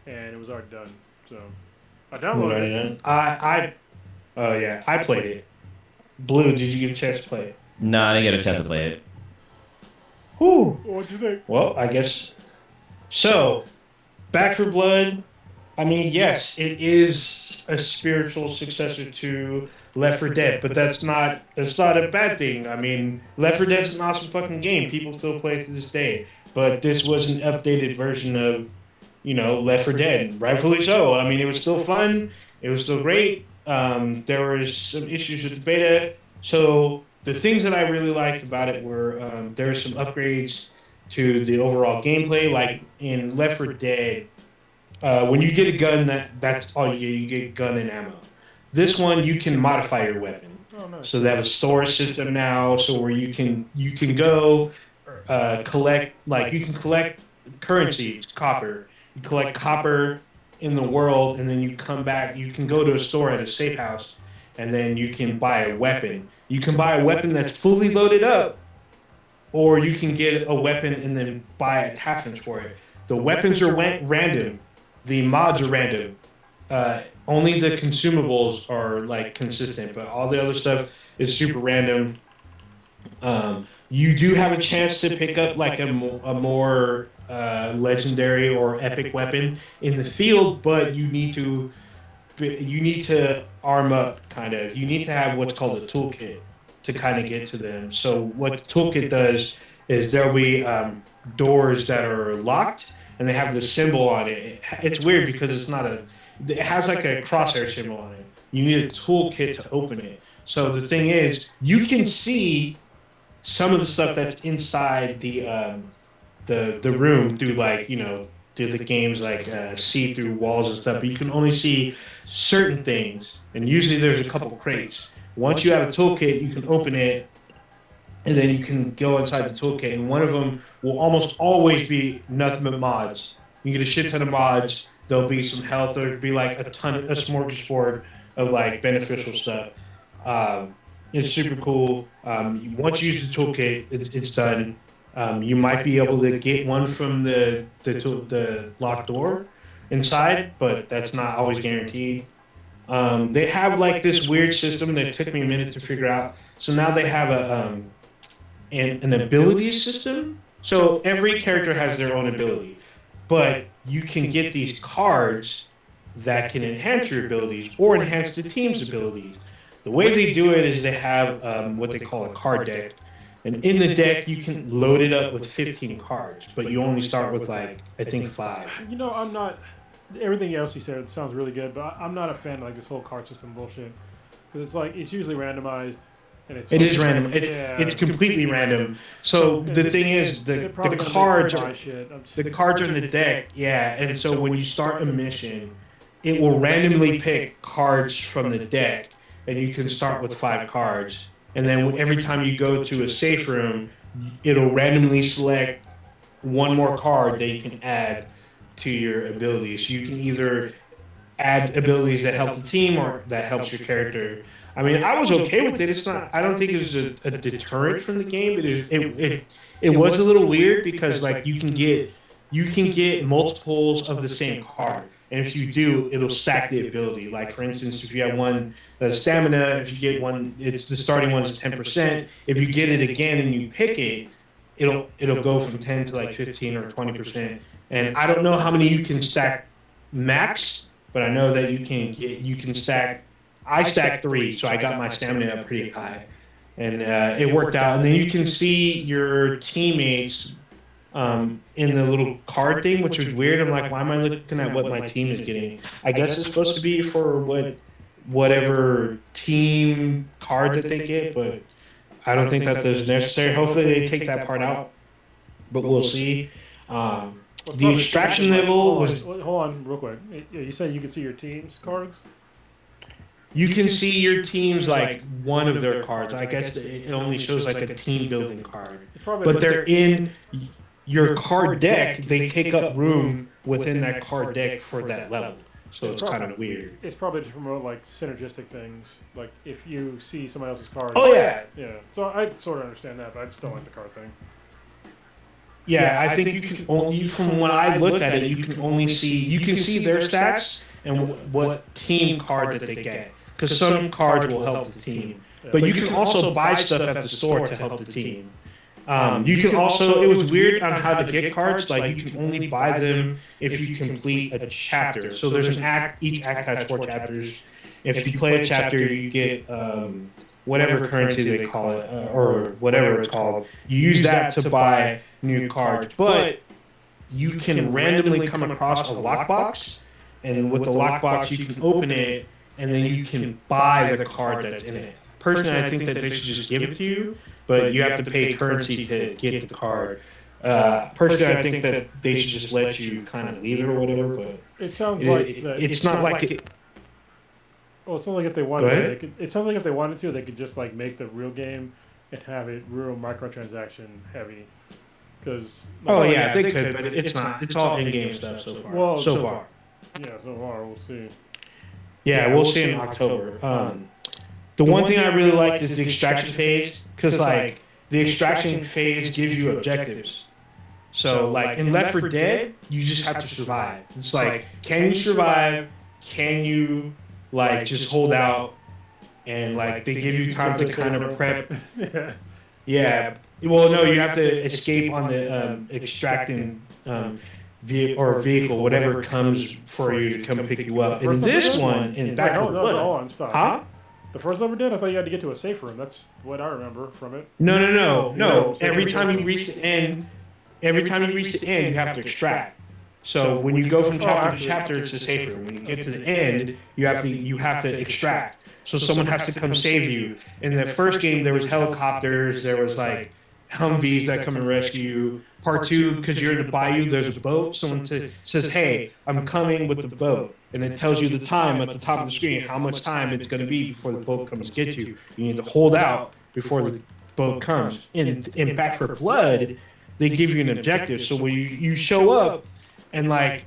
and it was already done. So I downloaded it. I played it. Blue, did you get a chance to play it? No, I didn't get a chance to play it. Whew. What'd you think? Well, I guess so. Back for Blood. I mean, yes, it is a spiritual successor to Left 4 Dead, but that's not a bad thing. I mean, Left 4 Dead's an awesome fucking game. People still play it to this day. But this was an updated version of, Left 4 Dead. Rightfully so. I mean, it was still fun. It was still great. There was some issues with the beta. So the things that I really liked about it were there were some upgrades to the overall gameplay. Like in Left 4 Dead, when you get a gun, that's all you get. You get gun and ammo. This one, you can modify your weapon. Oh, nice. So they have a storage system now, so where you can go collect, like you can collect currency, copper. You collect copper in the world, and then you come back. You can go to a store at a safe house, and then you can buy a weapon. You can buy a weapon that's fully loaded up, or you can get a weapon and then buy attachments for it. The weapons are random. The mods are random. Only the consumables are like consistent, but all the other stuff is super random. You do have a chance to pick up like a more legendary or epic weapon in the field, but you need to arm up, kind of. You need to have what's called a toolkit to kind of get to them. So what the toolkit does is there'll be doors that are locked, and they have the symbol on it. It's weird because it has like a crosshair symbol on it. You need a toolkit to open it. So the thing is, you can see some of the stuff that's inside the room through through the game's see through walls and stuff, but you can only see certain things, and usually there's a couple crates. Once you have a toolkit, you can open it, and then you can go inside the toolkit, and one of them will almost always be nothing but mods. You get a shit ton of mods. There'll be some health. There'll be like a smorgasbord of like beneficial stuff. It's super cool. Once you use the toolkit, it's done. You might be able to get one from the locked door inside, but that's not always guaranteed. They have like this weird system that took me a minute to figure out. So now they have an ability system. So every character has their own ability, but you can get these cards that can enhance your abilities or enhance the team's abilities. The way they do it is they have what they call a card deck. And in the deck, you can load it up with 15 cards, but you only start with, I think 5. I'm not... Everything else you said sounds really good, but I'm not a fan of, this whole card system bullshit. Because it's usually randomized. And it is random. It's completely random. So the thing is, the cards are in the deck, yeah. And so when you start a mission, it will randomly pick cards from the deck, and you can start with 5 cards. And then every time you go to a safe room, it'll randomly select one more card that you can add to your abilities. So you can either add abilities that help the team or that helps your character. I mean, I was okay with it. It's not. I don't think it was a deterrent from the game. It was a little weird because you can get multiples of the same card. And if you do, it'll stack the ability. Like, for instance, if you have one stamina, if you get one, the starting one is 10%. If you get it again and you pick it, it'll go from 10 to 15 or 20%. And I don't know how many you can stack max, but I know that you can stack. I stacked 3, so I got my stamina up pretty high, and it worked out. And then you can see your teammates in the little card thing, which was weird. I'm like, why am I looking at what my team is getting? I guess it's supposed to be for whatever team card that they get, but I don't think that is necessary. Hopefully they take that part out, but we'll see. The extraction level was. Hold on, real quick. You said you could see your team's cards. You can see your team's like one of their cards. I guess it only shows like a team building card, but they're in your card deck. They take up room within that card deck for that level. So it's kind of weird. It's probably to promote like synergistic things. Like if you see somebody else's card. Oh yeah. Yeah. So I sort of understand that, but I just don't like the card thing. Yeah, I think you can only, from when I looked at it, you can see their stats and what team card that they get. Because some cards will help the team, but you can also buy stuff at the store to help the team. You can also, it was weird on how to get cards. Like you can only buy them if you complete a chapter. So there's an act. Each act has 4 chapters. If you play a chapter, you get whatever currency they call it, or whatever it's called. You use that to buy new cards. But you can randomly come across a lockbox, and with the lockbox, you can open it, and then you can buy the card that's in it. Personally, I think that they should just give it to you, but you have to pay currency to get the card. Personally, I think that they should just let you kind of leave it or whatever. But it sounds like it's not like it. Well, it sounds like if they wanted to, it sounds like if they wanted to, they could just like make the real game and have it real microtransaction heavy. Because yeah, they could, but it's not. It's all in-game stuff so far. Well, so far. Yeah, so far we'll see. Yeah, we'll see in October. The one thing I really liked is the extraction phase, because like the extraction phase gives you objectives. So like in Left 4 Dead, you just have to survive. It's like, can you survive? Can you like just hold out? And like they give you time to kind of prep. Yeah. Well, no, you have to escape on the extracting vehicle, whatever comes for you to come pick you up. In this one, in Back 4 Blood, hold on, stop. Huh? The first Left 4 Dead, I thought you had to get to a safe room. That's what I remember from it. No. Every time you reach the end, you have to extract. So when you go from chapter to chapter, it's a safe room. When you get to the end, you have to extract. So someone has to come save you. In the first game, there was helicopters. There was like Humvees that come and rescue you. Part 2, because you're in the bayou, there's a boat. Someone says, "Hey, I'm coming with the boat," and it tells you the time at the top of the screen, how much time it's going to be before the boat comes to get you. You need to hold out before the boat comes. In Back 4 Blood, they give you an objective. So when you show up, and like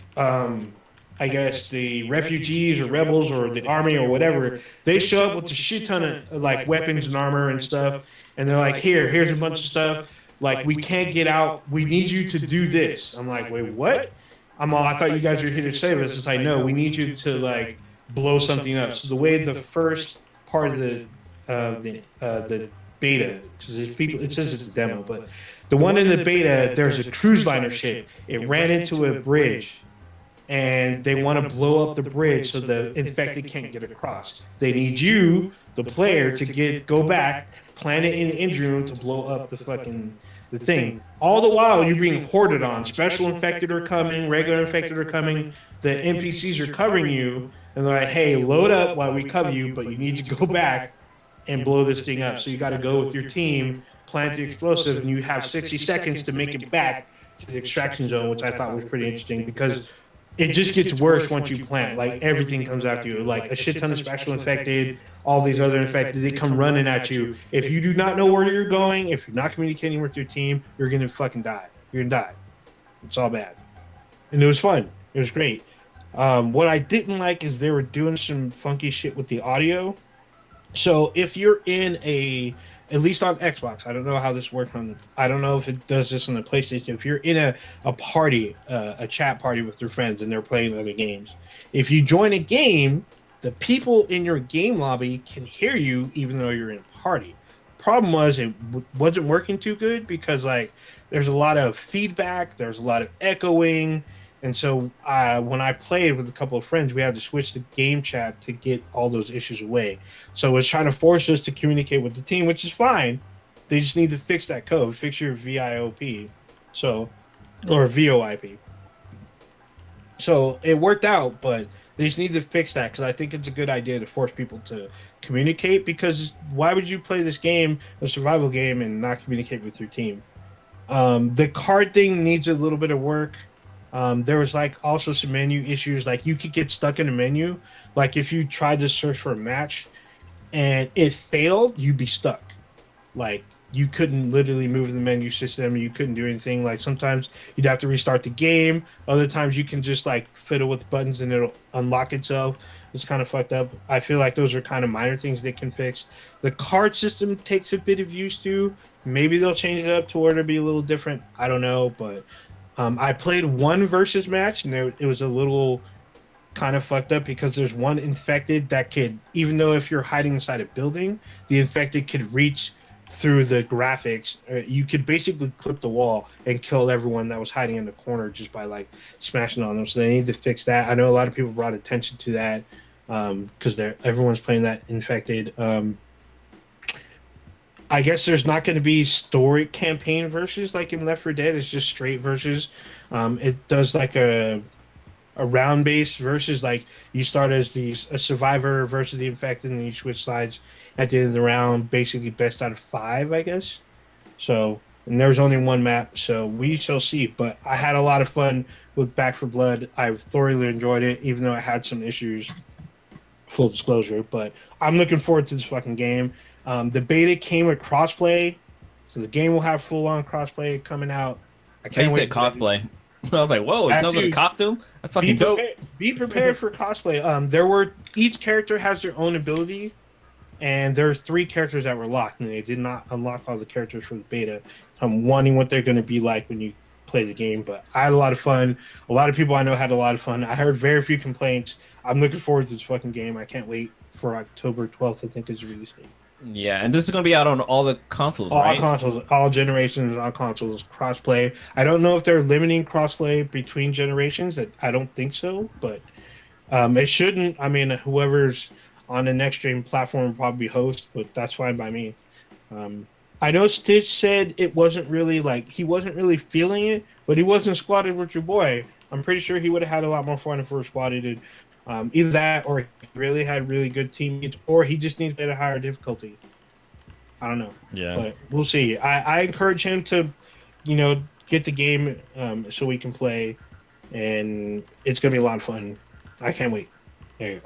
I guess the refugees or rebels or the army or whatever, they show up with a shit ton of like weapons and armor and stuff, and they're like, here's a bunch of stuff. Like, we can't get out. We need you to do this. I'm like, wait, what? I thought you guys were here to save us. It's like, no, we need you to like blow something up. So the way the first part of the beta, it says it's a demo, but the one in the beta, there's a cruise liner ship. It ran into a bridge, and they want to blow up the bridge so the infected can't get across. They need you, the player, to go back, plant it in the engine room to blow up the thing. All the while, you're being hoarded on. Special infected are coming, regular infected are coming. The NPCs are covering you, and they're like, hey, load up while we cover you, but you need to go back and blow this thing up. So you got to go with your team, plant the explosive, and you have 60 seconds to make it back to the extraction zone, which I thought was pretty interesting because it just gets worse once you plant. Like, everything comes after you. Like, a shit ton of special infected, all these other infected, they come running at you. If you do not know where you're going, if you're not communicating with your team, you're going to fucking die. You're going to die. It's all bad. And it was fun. It was great. What I didn't like is they were doing some funky shit with the audio. So if you're in at least on Xbox, I don't know how this works I don't know if it does this on the PlayStation. If you're in a party, a chat party with your friends and they're playing other games, if you join a game, the people in your game lobby can hear you even though you're in a party. Problem was it wasn't working too good because like there's a lot of feedback, there's a lot of echoing. And so when I played with a couple of friends, we had to switch the game chat to get all those issues away. So it was trying to force us to communicate with the team, which is fine. They just need to fix that code, fix your VIOP. So or VoIP. So it worked out, but they just need to fix that because I think it's a good idea to force people to communicate. Because why would you play this game, a survival game, and not communicate with your team? The card thing needs a little bit of work. There was like also some menu issues. Like you could get stuck in a menu. Like if you tried to search for a match and it failed, you'd be stuck. Like you couldn't literally move the menu system. You couldn't do anything. Like sometimes you'd have to restart the game. Other times you can just like fiddle with buttons and it'll unlock itself. It's kind of fucked up. I feel like those are kind of minor things they can fix. The card system takes a bit of use to. Maybe they'll change it up to where it'll be a little different. I don't know, but I played one versus match and it was a little kind of fucked up because there's one infected that could, even though if you're hiding inside a building, the infected could reach through the graphics. You could basically clip the wall and kill everyone that was hiding in the corner just by like smashing on them. So they need to fix that. I know a lot of people brought attention to that because everyone's playing that infected. I guess there's not going to be story campaign versus like in Left 4 Dead. It's just straight versus. It does like a round base versus like you start as a survivor versus the infected, and then you switch sides at the end of the round. Basically, best out of 5, I guess. So, and there's only one map, so we shall see. But I had a lot of fun with Back for Blood. I thoroughly enjoyed it, even though it had some issues. Full disclosure, but I'm looking forward to this fucking game. The beta came with crossplay, so the game will have full-on crossplay coming out. I can't wait. Cosplay. I was like, whoa, it comes with a costume? That's fucking dope. Be prepared for cosplay. Each character has their own ability, and there's 3 characters that were locked, and they did not unlock all the characters for the beta. I'm wondering what they're going to be like when you play the game, but I had a lot of fun. A lot of people I know had a lot of fun. I heard very few complaints. I'm looking forward to this fucking game. I can't wait for October 12th, I think is the release date. Yeah, and this is going to be out on all the consoles, all right? All consoles, all generations, all consoles, crossplay. I don't know if they're limiting crossplay between generations. I don't think so, but it shouldn't. I mean, whoever's on the next stream platform will probably host, but that's fine by me. I know Stitch said it wasn't really like he wasn't really feeling it, but he wasn't squatted with your boy. I'm pretty sure he would have had a lot more fun if we were squatted. Either that, or he really had really good teammates, or he just needs at a higher difficulty. I don't know. Yeah, but we'll see. I encourage him to, get the game so we can play, and it's gonna be a lot of fun. I can't wait. There you go.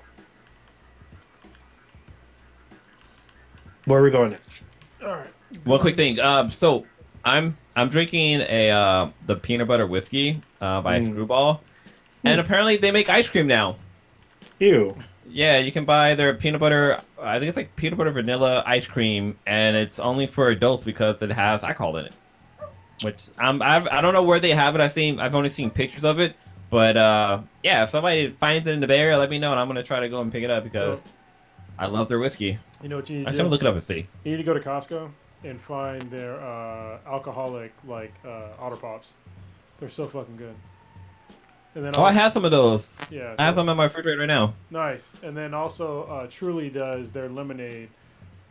Where are we going next? All right. One quick thing. So I'm drinking the peanut butter whiskey by Screwball, and apparently they make ice cream now. Ew. Yeah, you can buy their peanut butter. I think it's like peanut butter vanilla ice cream, and it's only for adults because it has alcohol in it. Which I don't know where they have it. I've only seen pictures of it, but yeah, if somebody finds it in the Bay Area, let me know, and I'm gonna try to go and pick it up because I love their whiskey. You know what you need to I'm do? gonna look it up and see. You need to go to Costco and find their alcoholic Otter Pops. They're so fucking good. And then I have some of those. Yeah, I have them in my refrigerator right now. Nice. And then also Truly does their lemonade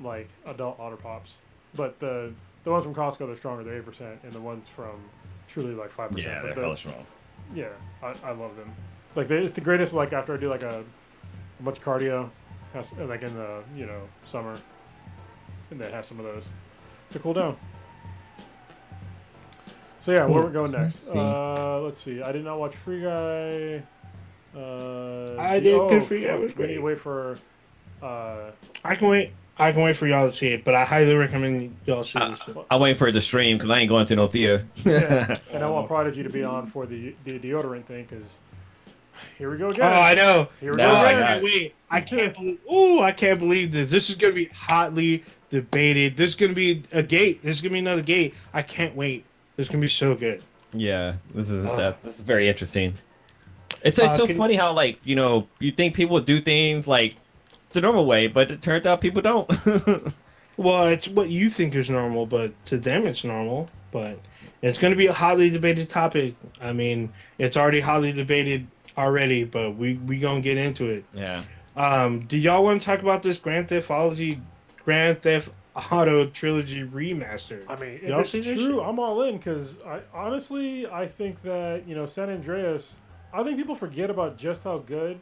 like adult Otter Pops, but the ones from Costco they're stronger, they're 8%, and the ones from Truly like 5%. Yeah, but they're hella strong. Yeah, I love them. Like it's the greatest. Like after I do like a bunch of cardio, like in the summer, and they have some of those to cool down. So yeah, where we're going next? Let's see. I did not watch Free Guy. I did good Free Guy. We need to wait for. I can wait. I can wait for y'all to see it, but I highly recommend y'all see this. I'm waiting for it to stream because I ain't going to no theater. Yeah, and I want Prodigy to be on for the deodorant thing because here we go again. Oh, I know. Here we go again. Wait, I can't believe. Ooh, I can't believe this. This is gonna be hotly debated. This is gonna be a gate. This is gonna be another gate. I can't wait. This is gonna be so good. Yeah, this is very interesting. It's so funny how you think people do things like the normal way, but it turns out people don't. Well, it's what you think is normal, but to them it's normal. But it's going to be a hotly debated topic. I mean, it's already hotly debated already, but we gonna get into it. Yeah. Do y'all want to talk about this Grand Theft Auto Trilogy Remastered. I mean, if Y'all it's see this true, shit? I'm all in because I think that San Andreas. I think people forget about just how good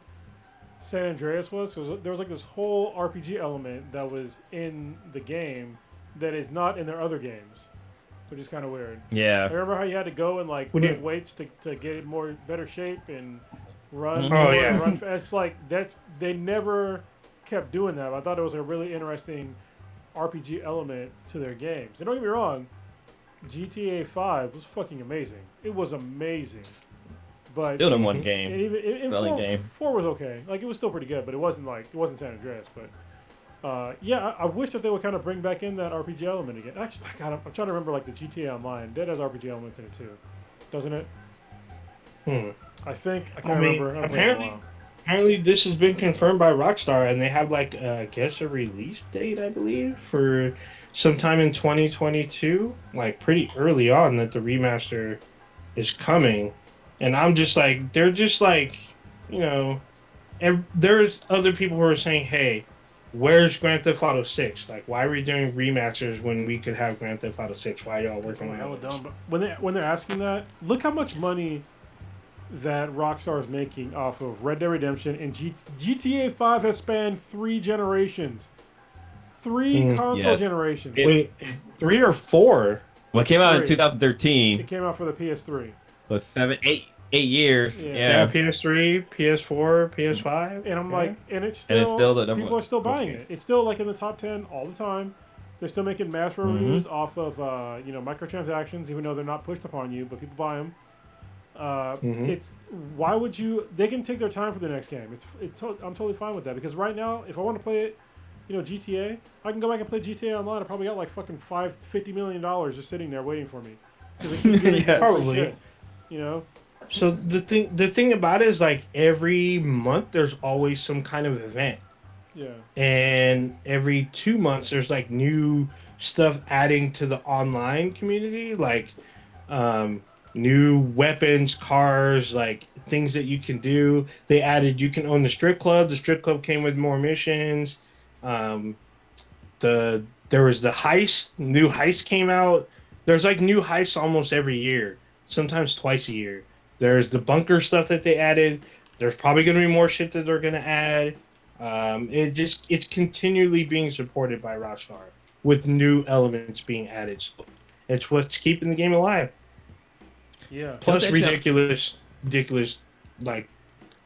San Andreas was because there was like this whole RPG element that was in the game that is not in their other games, which is kind of weird. Yeah. I remember how you had to go and like What do lift you- weights to get in more better shape and run Mhm. more, Oh, yeah. run fast. It's like they never kept doing that. I thought it was a really interesting RPG element to their games. And don't get me wrong, GTA 5 was fucking amazing. It was amazing. But Still in one game. and even Selling 4, game. 4 was okay. Like it was still pretty good, but it wasn't San Andreas. But yeah, I wish that they would kind of bring back in that RPG element again. Actually, I'm trying to remember like the GTA Online. That has RPG elements in it too, doesn't it? I think I can't remember. I've played it in a apparently, while. apparently this has been confirmed by Rockstar, and they have like I guess a release date, I believe, for sometime in 2022, like pretty early on that the remaster is coming. And I'm just like, they're just like, you know, there's other people who are saying, hey, where's Grand Theft Auto 6? Like, why are we doing remasters when we could have Grand Theft Auto 6? Why y'all working Oh, on hella it? dumb. But when they're asking that, look how much money that Rockstar is making off of Red Dead Redemption and GTA 5 has spanned 3 generations, 3 console Yes. generations. Wait, 3 or 4? Well, it came out in 3. 2013. It came out for the PS3. Was 8 years. Yeah. Yeah, Yeah. PS3, PS4, PS5. And I'm yeah. like, and it's it's still the number people one. are still buying it. It's still like in the top 10 all the time. They're still making mass reviews off of microtransactions, even though they're not pushed upon you, but people buy them. It's why would you? They can take their time for the next game. I'm totally fine with that because right now, if I want to play it, GTA, I can go back and play GTA Online. I probably got like fucking $50 million just sitting there waiting for me because they keep giving me Yeah. free Probably. shit, So the thing about it is like every month there's always some kind of event. Yeah. And every 2 months there's like new stuff adding to the online community, like new weapons, cars, like things that you can do. They added you can own the strip club. The strip club came with more missions. There was the heist. New heist came out. There's like new heists almost every year, sometimes twice a year. There's the bunker stuff that they added. There's probably going to be more shit that they're going to add. It's continually being supported by Rockstar with new elements being added. So it's what's keeping the game alive. Yeah. Plus That's actually- ridiculous like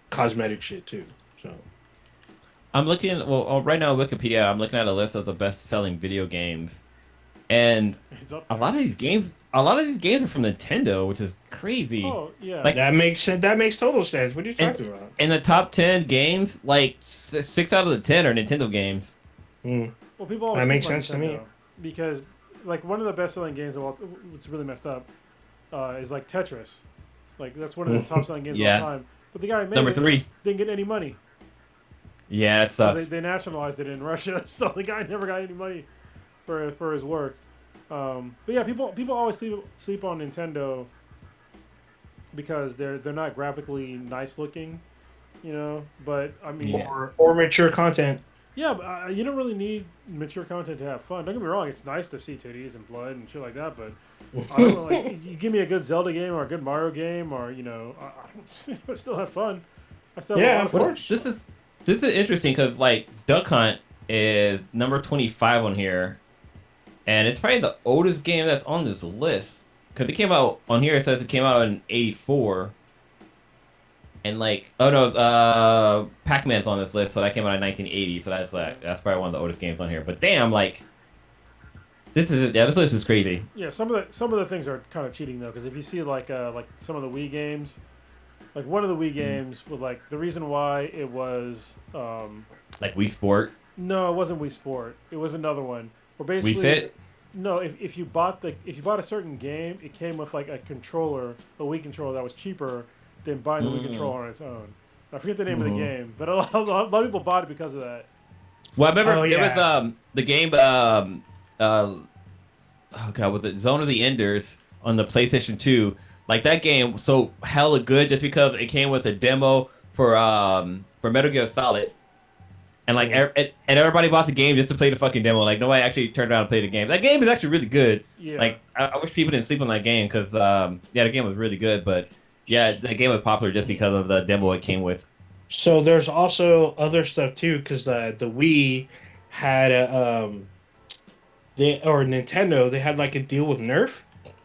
cosmetic shit too. So I'm looking. Well, right now on Wikipedia, I'm looking at a list of the best-selling video games, and It's up a there. lot of these games are from Nintendo, which is crazy. Oh yeah. Like- that makes sense. That makes total sense. What are you And- talking about? In the top 10 games, like 6 out of the 10 are Nintendo games. Mm. Well, people always That makes sleep on sense to me. Nintendo because like one of the best-selling games of all, it's really messed up, is like Tetris. Like that's one of the top-selling games Yeah. of all time. But the guy who made Number it 3. didn't get any money. Yeah, it 'Cause sucks. They nationalized it in Russia, so the guy never got any money for his work. But yeah, people always sleep on Nintendo because they're not graphically nice looking, But I mean, Yeah. Or mature content. yeah, but you don't really need mature content to have fun. Don't get me wrong; it's nice to see titties and blood and shit like that. But I don't know, like you give me a good Zelda game or a good Mario game, or I still have fun. I still have a Yeah, lot of fun. course. This is interesting because like Duck Hunt is number 25 on here, and it's probably the oldest game that's on this list because it came out on here. It says it came out in '84, and like Pac-Man's on this list, so that came out in 1980. So that's probably one of the oldest games on here. But damn, like this list is crazy. Yeah, some of the things are kind of cheating though, because if you see like some of the Wii games, like one of the Wii games with like the reason why it was Like Wii Sport, no, it wasn't Wii Sport. It was another one. Where basically Wii Fit. No, if you bought a certain game, it came with like a Wii controller that was cheaper than buying the Wii controller on its own. I forget the name of the game, but a lot of people bought it because of that. Well, I remember Oh, it yeah. was the game oh god, was it Zone of the Enders on the PlayStation 2? Like that game was so hella good just because it came with a demo for Metal Gear Solid. And like and everybody bought the game just to play the fucking demo. Like nobody actually turned around and played the game. That game is actually really good. Yeah. Like I wish people didn't sleep on that game because yeah, the game was really good. But yeah, the game was popular just because of the demo it came with. So there's also other stuff too, because the Wii had Nintendo, they had like a deal with Nerf.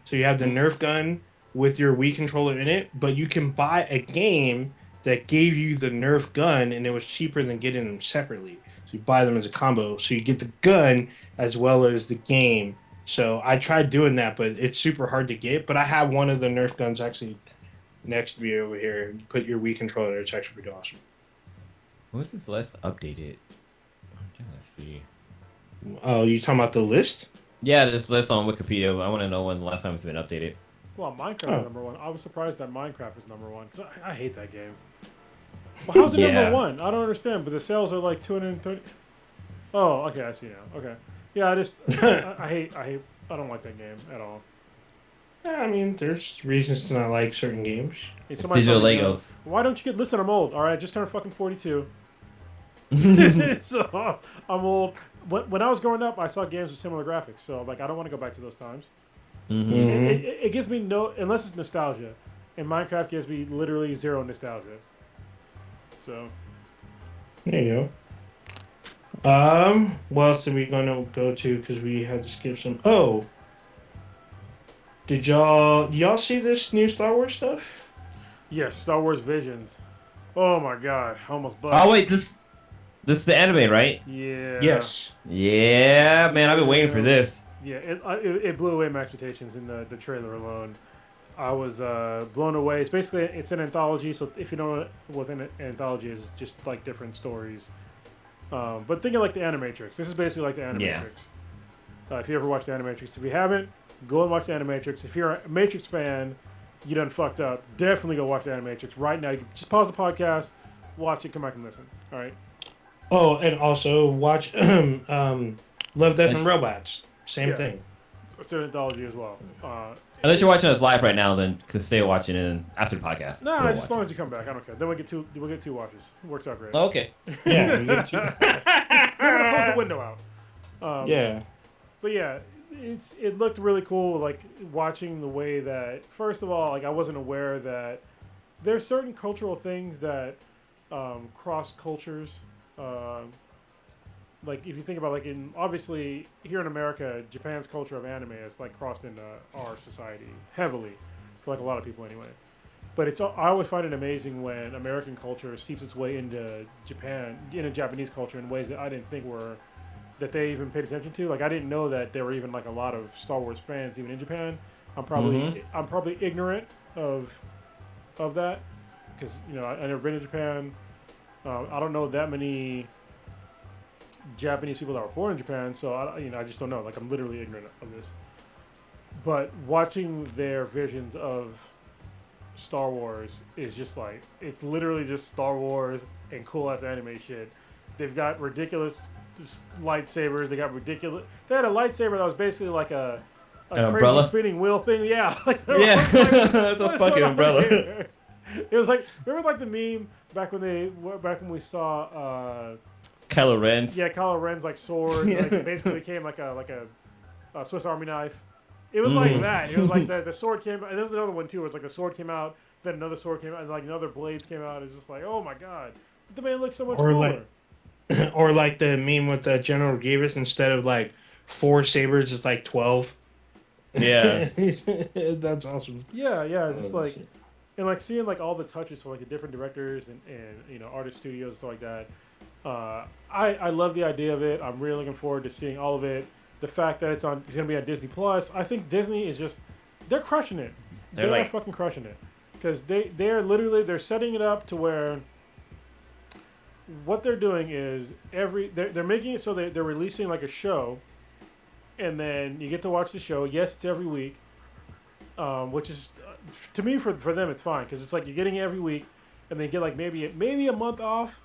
So you have the Nerf gun with your Wii controller in it, but you can buy a game that gave you the Nerf gun, and it was cheaper than getting them separately. So you buy them as a combo, so you get the gun as well as the game. So I tried doing that, but it's super hard to get. But I have one of the Nerf guns actually next to me over here. You put your Wii controller, it's actually pretty awesome. What's this list updated? I'm trying to see. Oh, you talking about the list? Yeah, this list on Wikipedia. I want to know when the last time it's been updated. Well, Minecraft is number one. I was surprised that Minecraft was number one because I hate that game. Well, how's it number one? I don't understand. But the sales are like 230. Oh, okay, I see now. Okay, yeah, I hate. I don't like that game at all. Yeah, I mean, there's reasons to not like certain games. Hey, Digital Legos. Why don't you get? Listen, I'm old. All right, I just turned fucking 42. So I'm old. When I was growing up, I saw games with similar graphics. So like, I don't want to go back to those times. Mm-hmm. It gives me no, unless it's nostalgia, and Minecraft gives me literally zero nostalgia. So there you go. What else are we gonna go to? Because we had to skip some. Oh, did y'all see this new Star Wars stuff? Yes, Star Wars Visions. Oh my god, I almost buzzed. Oh wait, this is the anime, right? Yeah. Yes. Yeah, man, I've been waiting for this. Yeah, it blew away my expectations in the trailer alone. I was blown away. It's an anthology, so if you know what an anthology is, it's just like different stories. But think of like the Animatrix. This is basically like the Animatrix. Yeah. If you ever watched the Animatrix, if you haven't, go and watch the Animatrix. If you're a Matrix fan, you done fucked up. Definitely go watch the Animatrix right now. You can just pause the podcast, watch it, come back and listen. All right. Oh, and also watch Love, Death, and Robots. Same thing. It's an anthology as well. Unless you're watching us live right now, then stay watching it after the podcast. No, just as long as you come back, I don't care. Then we'll get two watches. It works out great. Oh, okay. Yeah, we get two. We're gonna close the window out. Yeah. But yeah, it looked really cool. Like watching the way that, first of all, like I wasn't aware that there's certain cultural things that cross cultures. Like if you think about obviously here in America, Japan's culture of anime is like crossed into our society heavily, for like a lot of people anyway. But I always find it amazing when American culture seeps its way into Japanese culture in ways that I didn't think that they even paid attention to. Like I didn't know that there were even like a lot of Star Wars fans even in Japan. I'm probably ignorant of that because I've never been to Japan. I don't know that many Japanese people that were born in Japan, so I just don't know. Like I'm literally ignorant of this. But watching their visions of Star Wars is just like it's literally just Star Wars and cool ass anime shit. They've got ridiculous lightsabers. They had a lightsaber that was basically like a crazy umbrella? spinning wheel thing. Yeah, That's a fucking umbrella. It was like remember like the meme back when we saw Kylo Ren's. Yeah, Kylo Ren's like sword like, basically became like a Swiss Army knife. It was like that. It was like the sword came out. And there's another one too where it's like the sword came out, then another sword came out, and like another blades came out. It's just like, oh my god. But the man looks so much cooler. Or like the meme with the General Grievous, instead of like 4 sabers, it's like 12. Yeah. That's awesome. Yeah, just like and like seeing like all the touches for like the different directors and artist studios and stuff like that. I love the idea of it. I'm really looking forward to seeing all of it. The fact that it's going to be on Disney Plus. I think Disney is they're crushing it. They're fucking crushing it because they're setting it up to where what they're doing is they're making it so they're releasing like a show, and then you get to watch the show. Yes, it's every week, which is to me for them it's fine because it's like you're getting it every week, and then you get like maybe a month off.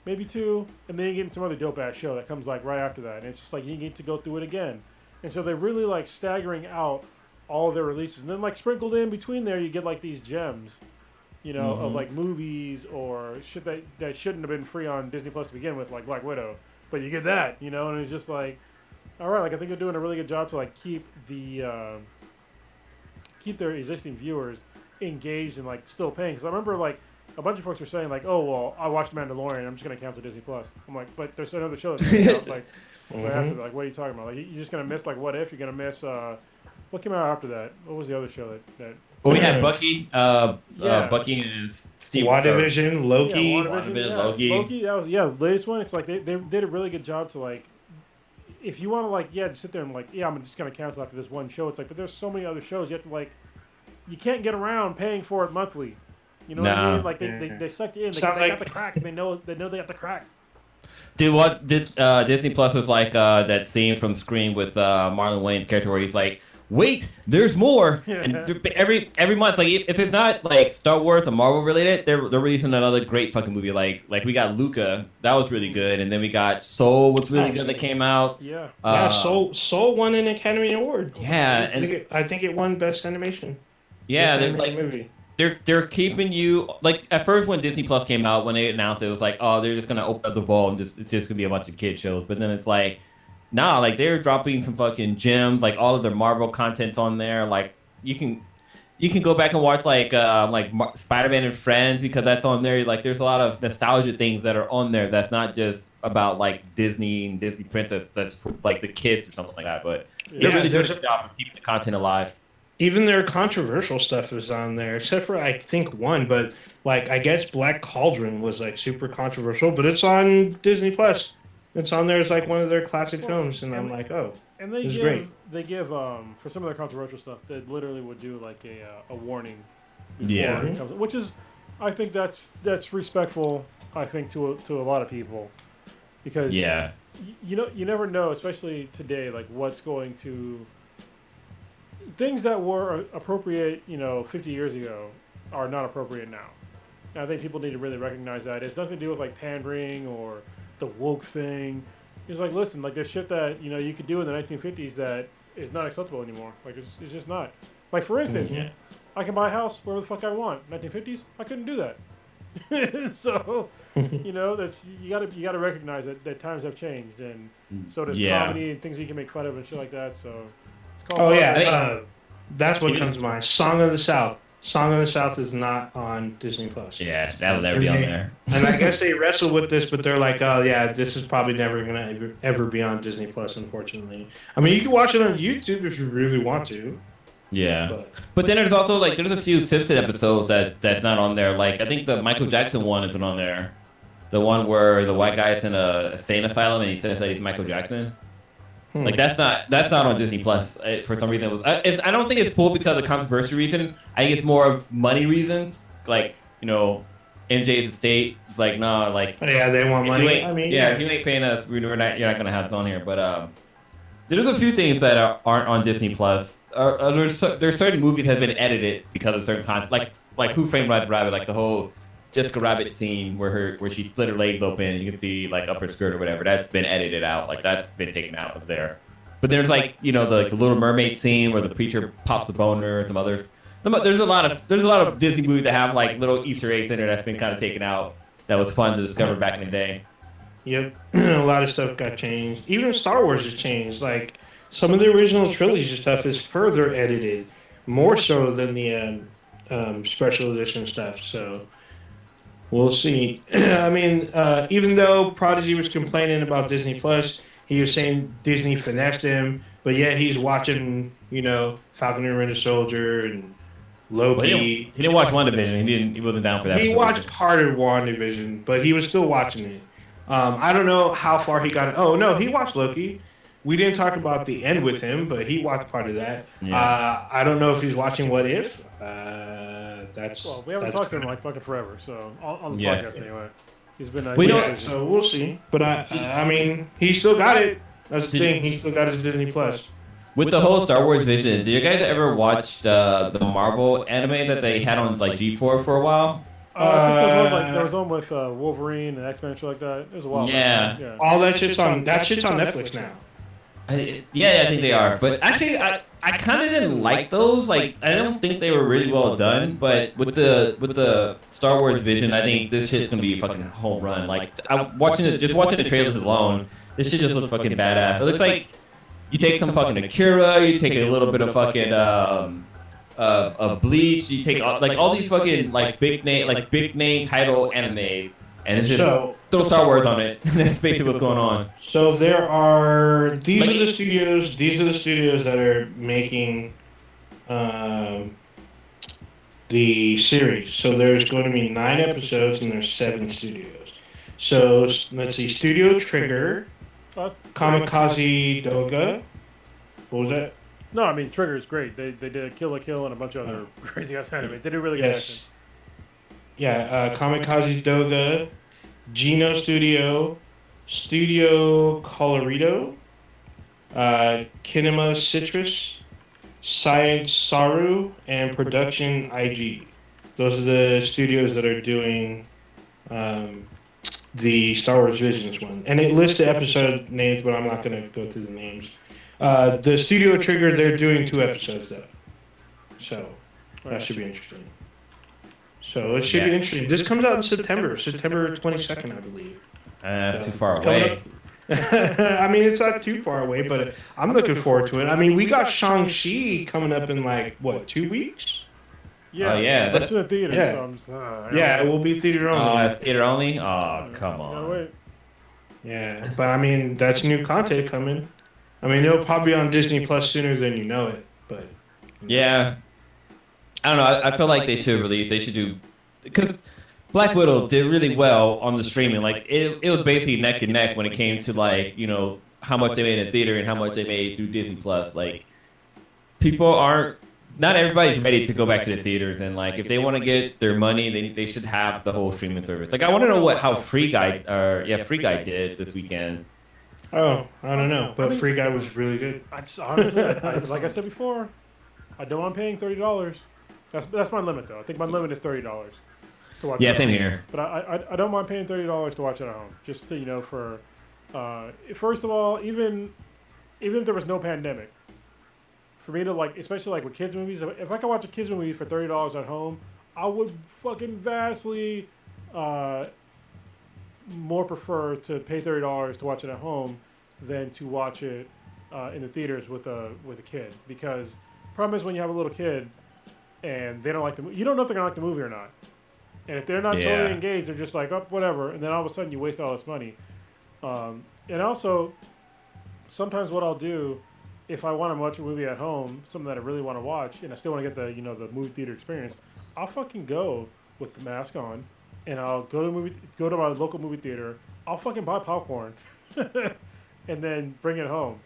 Maybe 2, and then you get some other dope ass show that comes like right after that, and it's just like you need to go through it again, and so they're really like staggering out all of their releases, and then like sprinkled in between there you get like these gems of like movies or shit that shouldn't have been free on Disney Plus to begin with, like Black Widow. But you get that, and it's just like, all right, like I think they're doing a really good job to like keep their existing viewers engaged and like still paying. Because I remember like a bunch of folks were saying like, oh well, I watched Mandalorian, I'm just gonna cancel Disney Plus. I'm like, but there's another show that's coming out like right after that. Like, what are you talking about? Like, you're just gonna miss like What If? You're gonna miss what came out after that? What was the other show that Well, we had Bucky, Bucky and Steve. WandaVision, Loki. Yeah, WandaVision, Loki. That was the latest one. It's like they did a really good job to like, if you want to like just sit there and like I'm just gonna cancel after this one show. It's like, but there's so many other shows you have to like, you can't get around paying for it monthly. You know what I mean? Like they sucked you in. They got the crack. They know they got the crack. Dude, what did Disney Plus was like that scene from Scream with Marlon Wayne's character where he's like, wait, there's more. And every month, like if it's not like Star Wars or Marvel related, they're releasing another great fucking movie. Like we got Luca, that was really good, and then we got Soul was really good that came out. Soul won an Academy Award. Yeah, and I think it won Best Animation. Yeah, they're like movie. They're keeping you like at first when Disney Plus came out, when they announced it was like, oh, they're just gonna open up the vault and it's just gonna be a bunch of kid shows. But then it's like, nah, like they're dropping some fucking gems, like all of their Marvel content's on there. Like you can go back and watch like Spider-Man and Friends because that's on there. Like there's a lot of nostalgia things that are on there that's not just about like Disney and Disney Princess. That's for, like the kids or something like that. But they're really doing a good job of keeping the content alive. Even their controversial stuff is on there, except for I think one. But like I guess Black Cauldron was like super controversial, but it's on Disney Plus. It's on there as like one of their classic films, and I'm like, oh, and this is great. They give for some of their controversial stuff, they literally would do like a warning. Yeah, it comes, which is, I think that's respectful. I think to a lot of people, because you never know, especially today, like what's going to. Things that were appropriate, 50 years ago are not appropriate now. And I think people need to really recognize that. It's nothing to do with like pandering or the woke thing. It's like, listen, like there's shit that, you could do in the 1950s that is not acceptable anymore. Like it's just not. Like for instance, I can buy a house wherever the fuck I want. 1950s, I couldn't do that. So, that's you gotta recognize that times have changed, and so does comedy and things you can make fun of and shit like that. So. That's what comes to mind. Song of the South. Song of the South is not on Disney Plus. Yeah, that will never be on there. And I guess they wrestle with this, but they're like, oh yeah, this is probably never gonna ever be on Disney Plus, unfortunately. I mean, you can watch it on YouTube if you really want to. Yeah, but then there's also like there's a few Simpson episodes that's not on there. Like I think the Michael Jackson one isn't on there. The one where the white guy is in a insane asylum and he says that he's Michael Jackson. Like that's not on Disney Plus for some reason. I don't think it's pulled because of controversy reason. I think it's more of money reasons. Like MJ's estate. It's like no, like they want money. If you ain't paying us, you're not gonna have it on here. But there's a few things that aren't on Disney Plus. There's certain movies that have been edited because of certain content, like Who Framed Roger Rabbit, like the whole Jessica Rabbit scene where she split her legs open and you can see like upper skirt or whatever. That's been edited out. Like that's been taken out of there. But there's like the Little Mermaid scene where the preacher pops the boner and some others. There's a lot of Disney movies that have like little Easter eggs in there that's been kind of taken out. That was fun to discover back in the day. Yep, a lot of stuff got changed. Even Star Wars has changed. Like some of the original trilogy stuff is further edited, more so than the special edition stuff. So. We'll see. I mean, even though Prodigy was complaining about Disney Plus, he was saying Disney finessed him, but yet he's watching, Falcon and Winter Soldier and Loki. Well, he didn't watch WandaVision. He wasn't down for that. He watched part of WandaVision, but he was still watching it. I don't know how far he got. Oh no, he watched Loki. We didn't talk about the end with him, but he watched part of that. Yeah. I don't know if he's watching What If. We haven't talked to him like fucking forever, so on the podcast anyway. He's been so we'll see. But I mean, he still got it. That's the thing. He still got his Disney Plus. With the whole Star Wars vision, did you guys ever watch the Marvel anime that they had on like G4 for a while? I think there was one with Wolverine and X-Men and shit like that. It was a while back. Yeah. All that shit's on Netflix now. Yeah, I think they are. But actually, I kind of didn't like those. Like, I don't think they were really well done. But with the Star Wars vision, I think this shit's gonna be a fucking home run. Like, I'm watching the trailers alone. This shit just looks fucking badass. It looks like you take some fucking Akira, you take a little bit of fucking Bleach, you take like all these fucking like big name title animes, and it's just throw Star Wars on it. That's basically what's going on. So these are the studios. These are the studios that are making the series. So there's going to be 9 episodes, and there's 7 studios. So let's see, Studio Trigger, Kamikaze Doga. What was that? No, I mean Trigger is great. They did Kill la Kill and a bunch of other crazy ass anime. They do really good action. Yeah, Kamikaze Doga, Geno Studio, Studio Colorido, Kinema Citrus, Science Saru, and Production IG. Those are the studios that are doing the Star Wars Visions one. And it lists the episode names, but I'm not going to go through the names. The Studio Trigger, they're doing 2 episodes, though. So that should be interesting. So it should be interesting. This comes out in September 22nd, I believe. That's too far away. I mean, it's not too far away, but I'm looking forward to it. I mean, we got Shang-Chi coming up in like, what, 2 weeks? Yeah, that's in the theater. Yeah, so it will be theater only. Theater only? Oh, come on. wait. Yeah, but I mean, that's new content coming. I mean, it'll probably be on Disney Plus sooner than you know it, but... Yeah. I don't know. I feel like they should release. They should do... Because Black Widow did really well on the streaming. Like, it was basically neck and neck when it came to, like, you know, how much they made in theater and how much they made through Disney Plus. Like, people aren't... Not everybody's ready to go back to the theaters, and like if they want to get their money, they should have the whole streaming service. Like I want to know how Free Guy did this weekend. Oh, I don't know, but Free Guy was really good. Honestly, like I said before, I don't want paying $30. That's my limit though. I think my limit is $30 to watch. Yeah, same here. But I don't mind paying $30 to watch it at home. Just to, for first of all, even if there was no pandemic. For me to like, especially like with kids movies, if I could watch a kids movie for $30 at home, I would fucking vastly more prefer to pay $30 to watch it at home than to watch it in the theaters with a kid. Because the problem is when you have a little kid and they don't like the movie, you don't know if they're gonna like the movie or not. And if they're not totally engaged, they're just like, oh, whatever. And then all of a sudden you waste all this money. And also, sometimes what I'll do, if I want to watch a movie at home, something that I really want to watch, and I still want to get the the movie theater experience, I'll fucking go with the mask on, and I'll go to my local movie theater. I'll fucking buy popcorn, and then bring it home.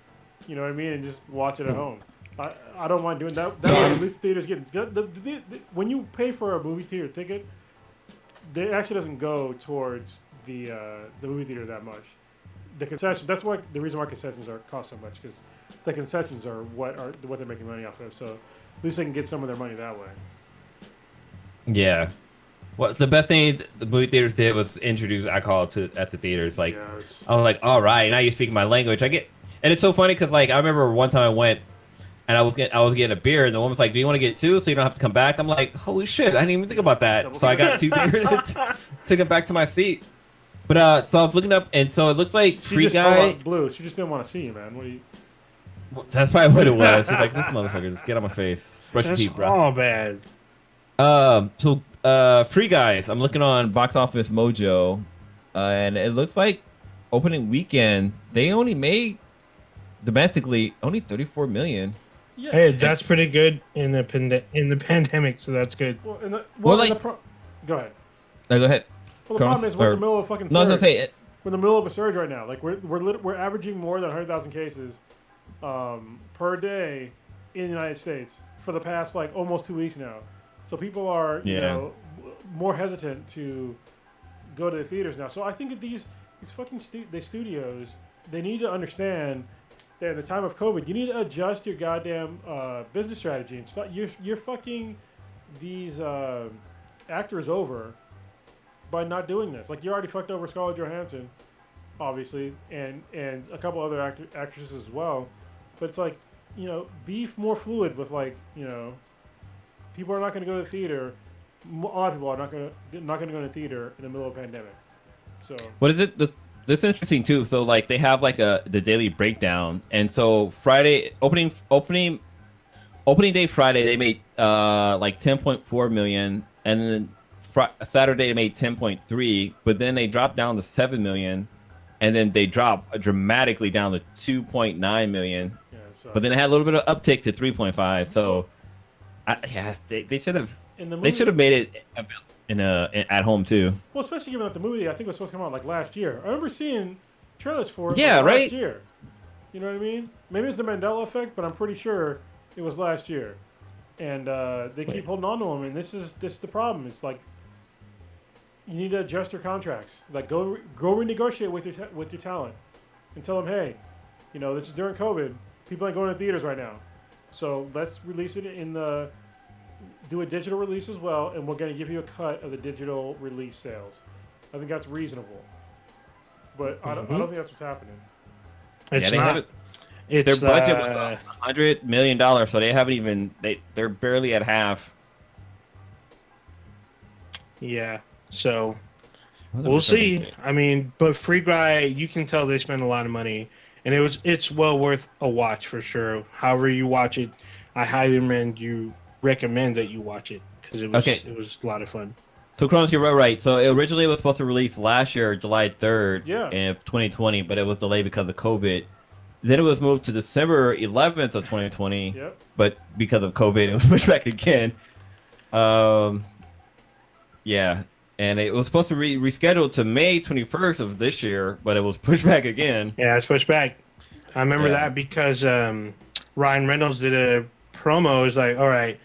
You know what I mean? And just watch it at home. I don't mind doing that. That way, at least theaters get when you pay for a movie theater ticket, it actually doesn't go towards the movie theater that much. The concession. That's why the reason why concessions cost so much, because the concessions are what they're making money off of. So at least they can get some of their money that way. Yeah. Well, the best thing the movie theaters did was introduce alcohol at the theaters. Like, yes. I was like, all right, now you're speaking my language. And it's so funny because like I remember one time I went and I was getting a beer, and the woman's like, "Do you want to get 2 so you don't have to come back?" I'm like, "Holy shit, I didn't even think about that." So I got 2 beers and took it back to my seat. But so I was looking up, and so it looks like Free Guy. Blue. She just didn't want to see you, man. What do you? Well, that's probably what it was. She's like, "This motherfucker, just get on my face, brush your teeth, bro." Oh, bad. So Free Guys. I'm looking on Box Office Mojo, and it looks like opening weekend they only made domestically only 34 million. Yeah. Hey, that's pretty good in the pandemic, so that's good. Well, go ahead. No, go ahead. Well, the problem is we're in the middle of fucking surge. No, I was gonna say it. We're in the middle of a surge right now. Like we're averaging more than 100,000 cases per day in the United States for the past like almost 2 weeks now. So people are more hesitant to go to the theaters now. So I think that these fucking studios, they need to understand that in the time of COVID, you need to adjust your goddamn business strategy and start. You're fucking these actors over by not doing this. Like you already fucked over Scarlett Johansson obviously, and a couple other actresses as well. But it's like, be more fluid with like, people are not going to go to the theater. A lot of people are not going to go to the theater in the middle of a pandemic. So What is it? That's interesting too. So like they have like the daily breakdown, and so Friday opening day Friday they made like 10.4 million, and then Saturday they made 10.3, but then they dropped down to 7 million, and then they dropped dramatically down to 2.9 million. yeah, But then they had a little bit of uptick to 3.5. So they should have made it at home too. Well, especially given that the movie I think was supposed to come out like last year. I remember seeing trailers for it Yeah, like, right? last year. You know what I mean? Maybe it's the Mandela effect, but I'm pretty sure it was last year. And they keep holding on to them, and this is the problem. It's like you need to adjust your contracts. Like go renegotiate with your talent, and tell them, hey, this is during COVID. People ain't going to theaters right now, so let's release it do a digital release as well, and we're going to give you a cut of the digital release sales. I think that's reasonable, but I don't think that's what's happening. It's they not. haven't. Their budget was $100 million, so they haven't even. They're barely at half. Yeah. So we'll see. I mean, but Free Guy, you can tell they spent a lot of money, and it's well worth a watch for sure. However you watch it, I highly recommend that you watch it because it was a lot of fun. So Kronos, you're right. So it originally was supposed to release last year, July 3rd, in 2020, but it was delayed because of COVID. Then it was moved to December 11th of 2020, Yep. but because of COVID, it was pushed back again. Yeah, and it was supposed to be rescheduled to May 21st of this year, but it was pushed back again. Yeah, it's pushed back. I remember that because Ryan Reynolds did a promo. It's like, all right,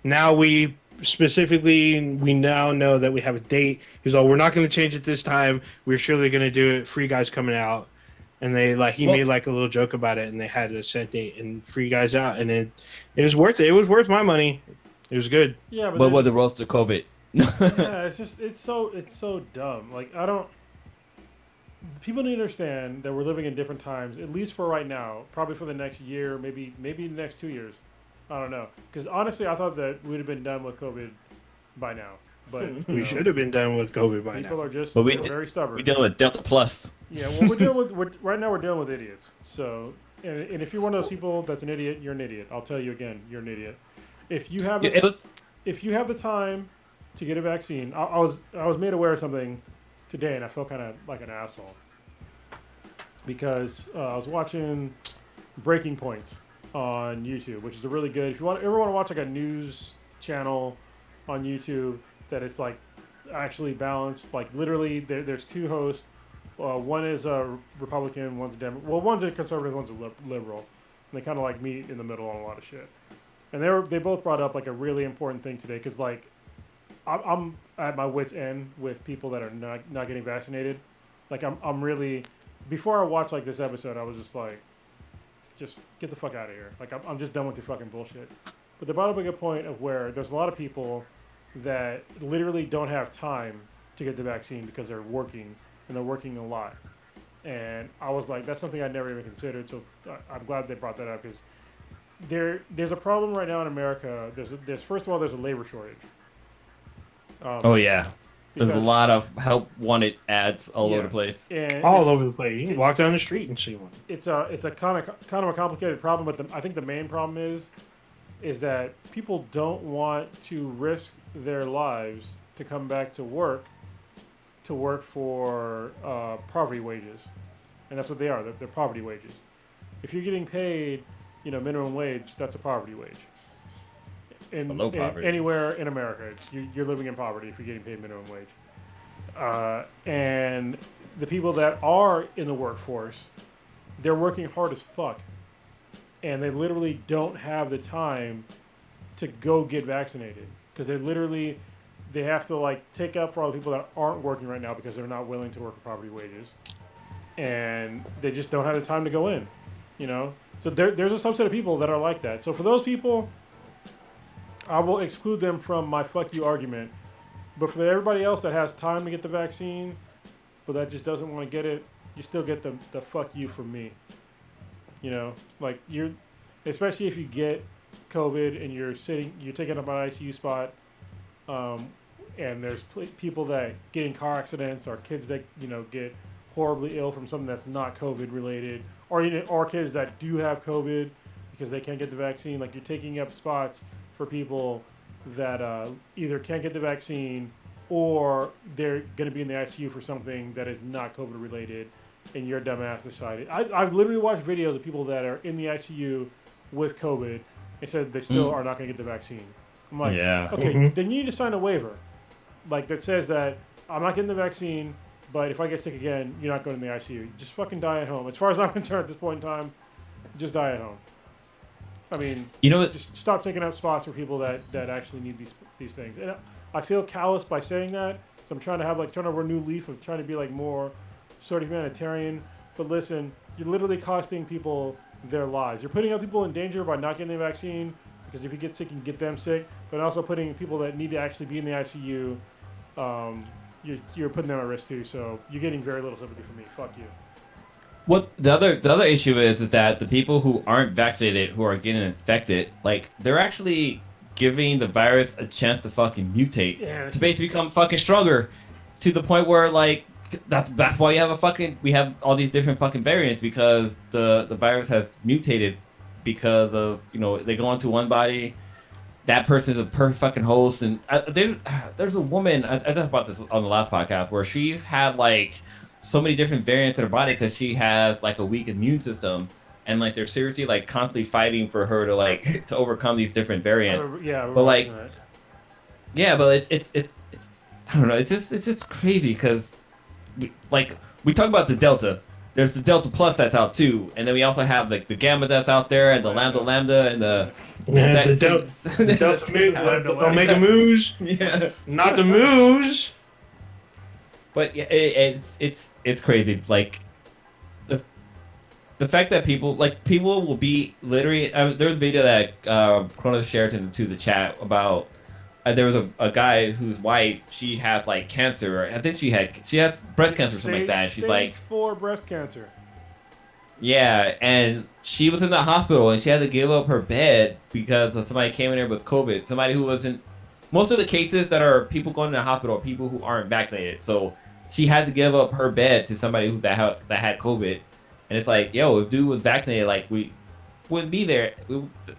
now we now know that we have a date. He's all, we're not going to change it this time. We're surely going to do it. Free Guy's coming out. And he made like a little joke about it, and they had a set date and Free Guy's out, and it was worth it. It was worth my money. It was good. Yeah, but was the roast of COVID? Yeah, it's so dumb. Like people need to understand that we're living in different times, at least for right now. Probably for the next year, maybe the next 2 years. I don't know. Because honestly, I thought that we'd have been done with COVID by now. But we should have been done with COVID by now. People are just very stubborn. We're dealing with Delta Plus. Yeah, well, we're dealing with idiots. So, and if you're one of those people that's an idiot, you're an idiot. I'll tell you again, you're an idiot. If you have the time to get a vaccine, I was made aware of something today, and I felt kind of like an asshole because I was watching Breaking Points on YouTube, which is a really good. If you ever want to watch like a news channel on YouTube that it's like actually balanced, like literally there's two hosts. One is a Republican, one's a Democrat. Well, one's a conservative, one's a liberal. And they kind of like meet in the middle on a lot of shit. And they both brought up like a really important thing today because like I'm at my wit's end with people that are not getting vaccinated. Like I'm really, before I watched like this episode, I was just like, just get the fuck out of here. Like I'm just done with your fucking bullshit. But they brought up a good point of where there's a lot of people that literally don't have time to get the vaccine because they're working, and they're working a lot. And I was like, that's something I never even considered. So I'm glad they brought that up because there's a problem right now in America. There's first of all, there's a labor shortage. There's a lot of help wanted ads all over the place. All over the place. You can walk down the street and see one. It's a kind of a complicated problem, but I think the main problem is that people don't want to risk their lives to come back to work for poverty wages, and that's what they are. They're poverty wages. If you're getting paid, minimum wage, that's a poverty wage. Below poverty. Anywhere in America, you're living in poverty if you're getting paid minimum wage. And the people that are in the workforce, they're working hard as fuck, and they literally don't have the time to go get vaccinated because they have to like take up for all the people that aren't working right now because they're not willing to work for poverty wages, and they just don't have the time to go in, So there's a subset of people that are like that. So for those people, I will exclude them from my fuck you argument. But for everybody else that has time to get the vaccine, but that just doesn't want to get it, you still get the fuck you from me. You know, like you're, especially if you get COVID and you're taking up an ICU spot, um, and there's people that get in car accidents or kids that get horribly ill from something that's not COVID related, or kids that do have COVID because they can't get the vaccine. Like you're taking up spots for people that either can't get the vaccine or they're going to be in the ICU for something that is not COVID related, and your dumbass decided. I've literally watched videos of people that are in the ICU with COVID and said they still are not going to get the vaccine. I'm like, okay, then you need to sign a waiver, like that says that I'm not getting the vaccine, but if I get sick again, you're not going to the ICU. Just fucking die at home. As far as I'm concerned at this point in time, just die at home. I mean, just stop taking up spots for people that actually need these things. And I feel callous by saying that, so I'm trying to turn over a new leaf of trying to be like more sort of humanitarian. But listen, you're literally costing people their lives. You're putting other people in danger by not getting the vaccine, because if you get sick, you can get them sick. But also putting people that need to actually be in the ICU, you're putting them at risk too. So you're getting very little sympathy from me. Fuck you. What the other issue is that the people who aren't vaccinated, who are getting infected, like they're actually giving the virus a chance to fucking mutate, to basically become fucking stronger, to the point where like that's why we have all these different fucking variants, because the virus has mutated because of they go into one body, that person's a perfect fucking host, and there's a woman I talked about this on the last podcast where she's had like so many different variants in her body because she has like a weak immune system, and like they're seriously like constantly fighting for her to like to overcome these different variants. But like, but it's I don't know. It's just crazy because we talk about the Delta. There's the Delta Plus that's out too, and then we also have like the Gamma that's out there, and the Lambda, and the Delta Omega Moos. Yeah, not the Moos. But yeah, it's crazy. Like the fact that people will be literally. There was a video that Kronos shared into the chat about. There was a guy whose wife, she has like cancer. I think she has breast cancer or something like that. She's like stage 4 breast cancer. Yeah, and she was in the hospital and she had to give up her bed because somebody came in there with COVID. Somebody who wasn't. Most of the cases that are people going to the hospital are people who aren't vaccinated. So she had to give up her bed to somebody that had COVID, and it's like, yo, if dude was vaccinated, like we wouldn't be there.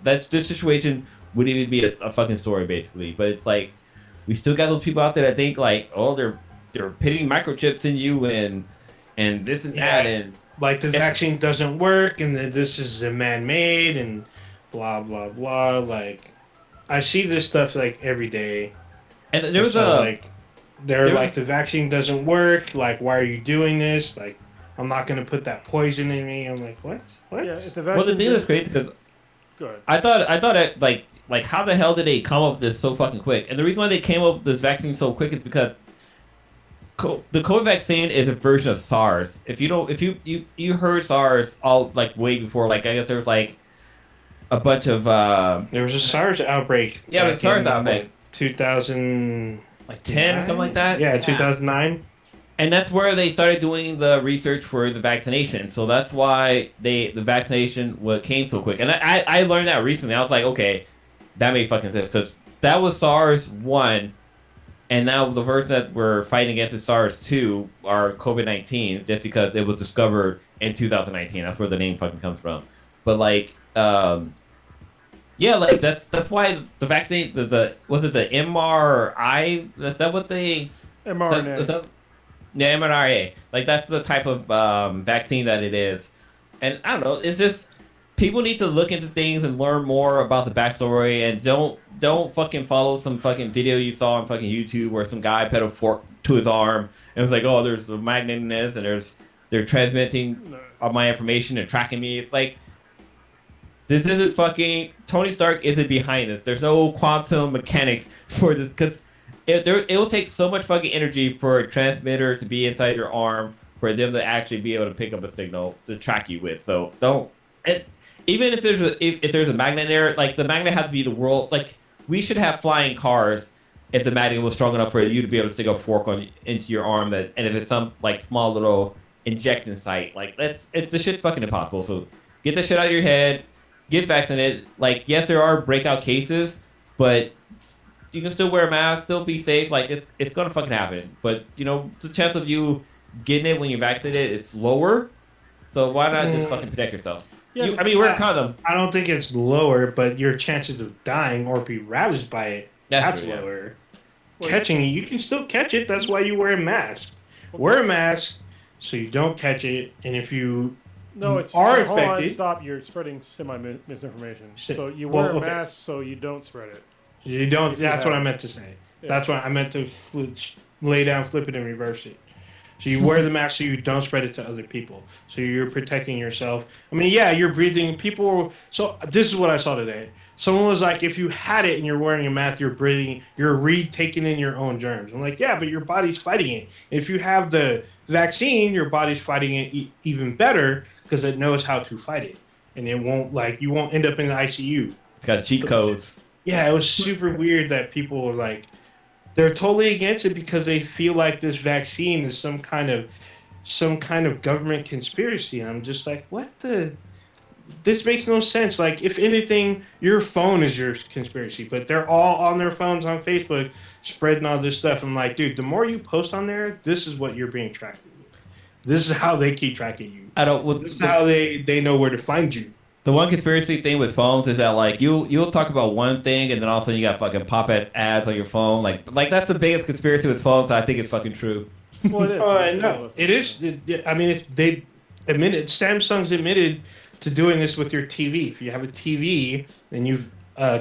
This situation wouldn't even be a fucking story, basically. But it's like we still got those people out there that think like, oh, they're putting microchips in you and this and that, and like the vaccine doesn't work, and that this is a man-made, and blah blah blah. Like I see this stuff like every day, and there was the vaccine doesn't work. Like, why are you doing this? Like, I'm not gonna put that poison in me. I'm like, what? Yeah, if the well, the thing that's crazy because I thought it like how the hell did they come up with this so fucking quick? And the reason why they came up with this vaccine so quick is because the COVID vaccine is a version of SARS. If you heard SARS all like way before, like I guess there was like a bunch of there was a SARS outbreak. Yeah, it was a SARS outbreak. 2010 or something like that. Yeah, 2009. And that's where they started doing the research for the vaccination. So that's why the vaccination came so quick. And I learned that recently. I was like, okay, that made fucking sense. Because that was SARS 1. And now the version that we're fighting against is SARS 2, or COVID-19, just because it was discovered in 2019. That's where the name fucking comes from. But like, yeah, like that's why the vaccine, was it the mRNA? Is that what they... mRNA. Yeah, mRNA. Like that's the type of vaccine that it is. And I don't know, it's just people need to look into things and learn more about the backstory, and don't fucking follow some fucking video you saw on fucking YouTube where some guy put a fork to his arm and was like, oh, there's a magnet in this, and they're transmitting all my information and tracking me. It's like, this isn't fucking Tony Stark isn't behind this. There's no quantum mechanics for this, because it will take so much fucking energy for a transmitter to be inside your arm for them to actually be able to pick up a signal to track you with. So don't. Even if there's a magnet there, like the magnet has to be the world. Like we should have flying cars if the magnet was strong enough for you to be able to stick a fork into your arm, and if it's some like small little injection site, like the shit's fucking impossible. So get the shit out of your head, get vaccinated. Like, yes, there are breakout cases, but you can still wear a mask, still be safe. Like, it's gonna fucking happen. But the chance of you getting it when you're vaccinated is lower. So why not just fucking protect yourself? Yeah, wear a condom. I don't think it's lower, but your chances of dying or be ravaged by it, that's true, lower. Well, Catching it, you can still catch it. That's why you wear a mask. Wear a mask so you don't catch it. And if you are infected... Hold on, stop. You're spreading misinformation. So you wear a mask so you don't spread it. You don't. That's what I meant to say. Yeah. That's what I meant to lay down, flip it, and reverse it. So you wear the mask so you don't spread it to other people. So you're protecting yourself. I mean, yeah, you're breathing. So this is what I saw today. Someone was like, if you had it and you're wearing a mask, you're breathing, you're taking in your own germs. I'm like, yeah, but your body's fighting it. If you have the vaccine, your body's fighting it even better because it knows how to fight it. And it won't, you won't end up in the ICU. It's got cheat codes. Yeah, it was super weird that people were like, they're totally against it because they feel like this vaccine is some kind of government conspiracy. And I'm just like, this makes no sense. Like, if anything, your phone is your conspiracy, but they're all on their phones on Facebook spreading all this stuff. I'm like, dude, the more you post on there, this is what you're being tracked with. This is how they keep tracking you. This is how they know where to find you. The one conspiracy thing with phones is that like you'll talk about one thing and then all of a sudden you got fucking pop-up ads on your phone. Like that's the biggest conspiracy with phones. I think it's fucking true. Well, it is. No, it is. I mean, they admitted. Samsung's admitted to doing this with your TV. If you have a TV and you've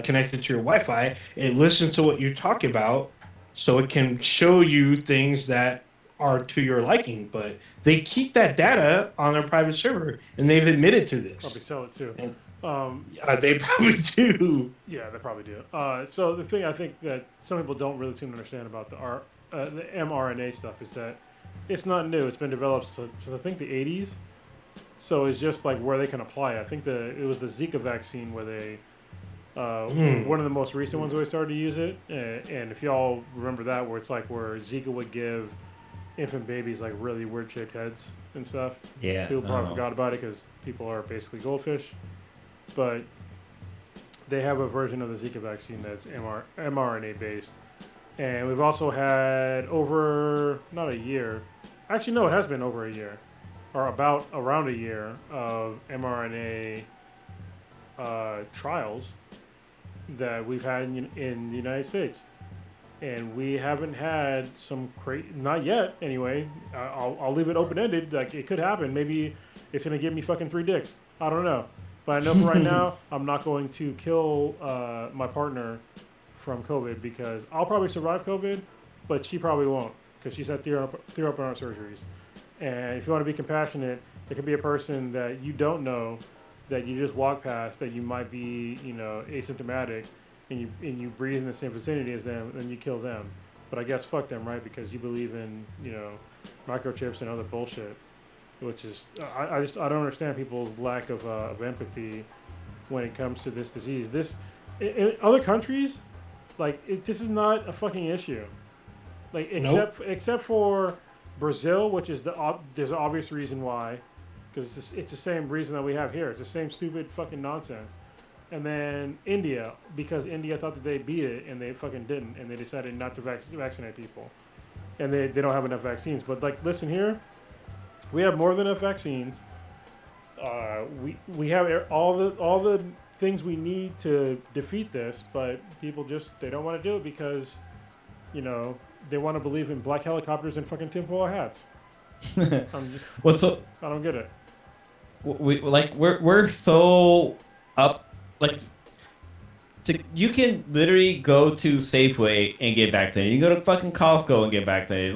connected to your Wi-Fi, it listens to what you talk about, so it can show you things that are to your liking. But they keep that data on their private server, and they've admitted to this. Probably sell it too. They probably do. Yeah, they probably do. So the thing I think that some people don't really seem to understand about the mRNA stuff is that it's not new. It's been developed since I think the 80s. So it's just like where they can apply it. I think it was the Zika vaccine where they one of the most recent ones where they started to use it. And if y'all remember that, where it's like where Zika would give infant babies like really weird shaped heads and stuff. Yeah. People probably forgot about it because people are basically goldfish. But they have a version of the Zika vaccine that's mRNA based. And we've also had not a year. Actually, no, it has been over a year. Or around a year of mRNA trials that we've had in the United States. And we haven't had not yet anyway. I'll leave it open-ended. Like, it could happen. Maybe it's going to give me fucking 3 dicks. I don't know. But I know for right now, I'm not going to kill my partner from COVID because I'll probably survive COVID, but she probably won't because she's had 3 open heart surgeries. And if you want to be compassionate, there could be a person that you don't know that you just walk past that you might be, asymptomatic, and you breathe in the same vicinity as them, and you kill them. But I guess fuck them, right? Because you believe in, microchips and other bullshit, which is I don't understand people's lack of empathy when it comes to this disease. In other countries, this is not a fucking issue. Like except for Brazil, which is there's an obvious reason why, because it's the same reason that we have here. It's the same stupid fucking nonsense. And then India, because India thought that they beat it and they fucking didn't, and they decided not to vaccinate people, and they don't have enough vaccines. But listen here, we have more than enough vaccines. We have all the things we need to defeat this, but people they don't want to do it because, they want to believe in black helicopters and fucking tinfoil hats. I don't get it. We're so up. You can literally go to Safeway and get vaccinated. You can go to fucking Costco and get vaccinated.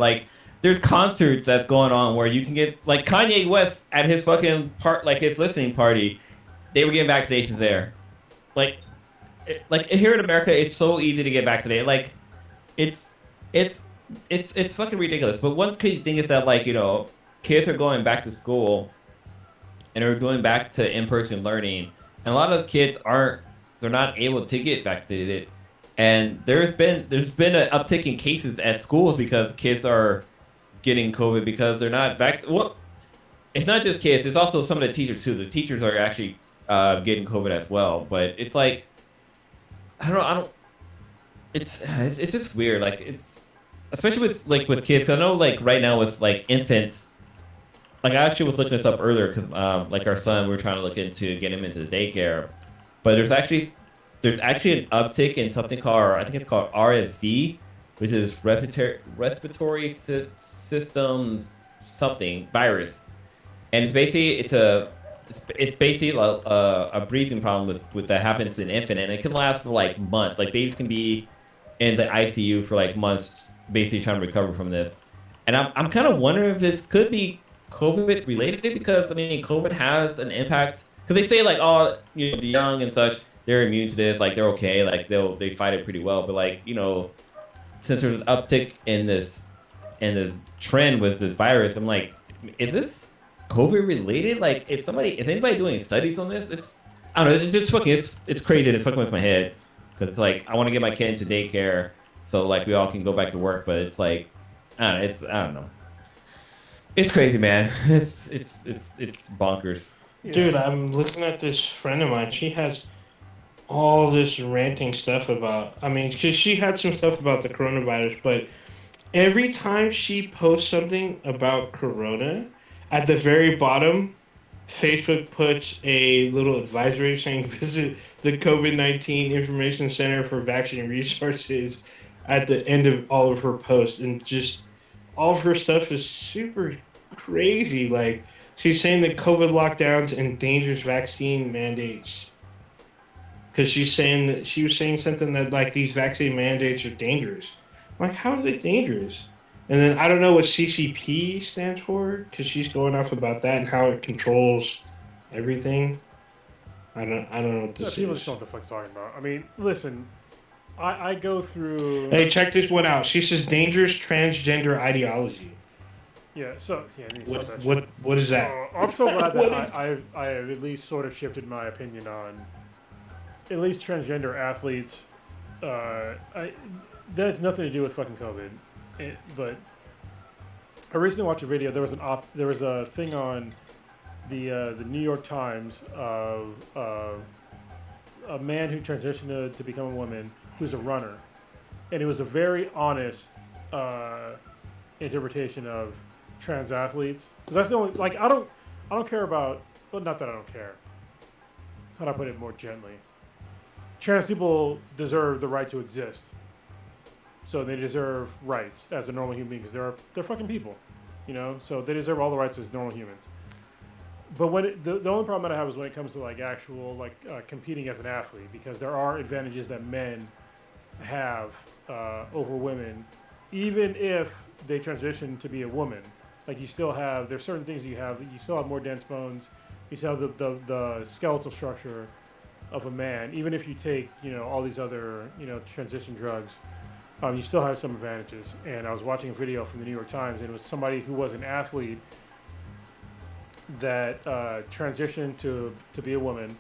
There's concerts that's going on where you can get, Kanye West at his fucking his listening party, they were getting vaccinations there. Here in America, it's so easy to get vaccinated. It's fucking ridiculous. But one crazy thing is that kids are going back to school and are going back to in-person learning, and a lot of kids they're not able to get vaccinated, and there's been an uptick in cases at schools because kids are getting COVID because they're not vaccinated. Well, it's not just kids; it's also some of the teachers too. The teachers are actually getting COVID as well. But it's like I don't. It's just weird. Like it's especially with kids. Cause I know like right now with like infants. Like I actually was looking this up earlier because like our son, we were trying to look into get him into the daycare, but there's actually an uptick in something called I think it's called RSV, which is respiratory system something virus, and it's basically a breathing problem with that happens in an infant, and it can last for like months. Like babies can be in the ICU for like months, basically trying to recover from this. And I'm kind of wondering if this could be COVID related because I mean COVID has an impact because they say like oh the young and such they're immune to this, like they're okay, like they fight it pretty well, but like since there's an uptick in this trend with this virus, I'm like, is this COVID related? Like, is anybody doing studies on this? I don't know. It's just fucking. It's crazy. It's fucking with my head because it's like I want to get my kid into daycare so like we all can go back to work, but it's like, I don't know. It's crazy, man. It's bonkers. Dude, I'm looking at this friend of mine. She has all this ranting stuff about. I mean, because she had some stuff about the coronavirus, but every time she posts something about corona, at the very bottom, Facebook puts a little advisory saying visit the COVID-19 Information Center for Vaccine Resources at the end of all of her posts. And just all of her stuff is super crazy. Like, she's saying that COVID lockdowns endangers vaccine mandates. Because she was saying something that, like, these vaccine mandates are dangerous. I'm like, how are they dangerous? And then I don't know what CCP stands for because she's going off about that and how it controls everything. I don't know what this people is. just know what the fuck's talking about. I mean, listen, I go through. Hey, check this one out. She says dangerous transgender ideology. Yeah. So yeah. I need to stop that shit. What is that? I'm so glad that I have at least sort of shifted my opinion on at least transgender athletes. That has nothing to do with fucking COVID. But I recently watched a video. There was a thing on the New York Times of a man who transitioned to become a woman who's a runner, and it was a very honest interpretation of trans athletes. Because that's the only I don't care about. Well, not that I don't care. How do I put it more gently? Trans people deserve the right to exist. So they deserve rights as a normal human being because they're fucking people, So they deserve all the rights as normal humans. But the only problem that I have is when it comes to actual competing as an athlete, because there are advantages that men have over women, even if they transition to be a woman. Like there's certain things you still have more dense bones, you still have the skeletal structure of a man, even if you take all these other transition drugs. You still have some advantages. And I was watching a video from the New York Times, and it was somebody who was an athlete that transitioned to be a woman,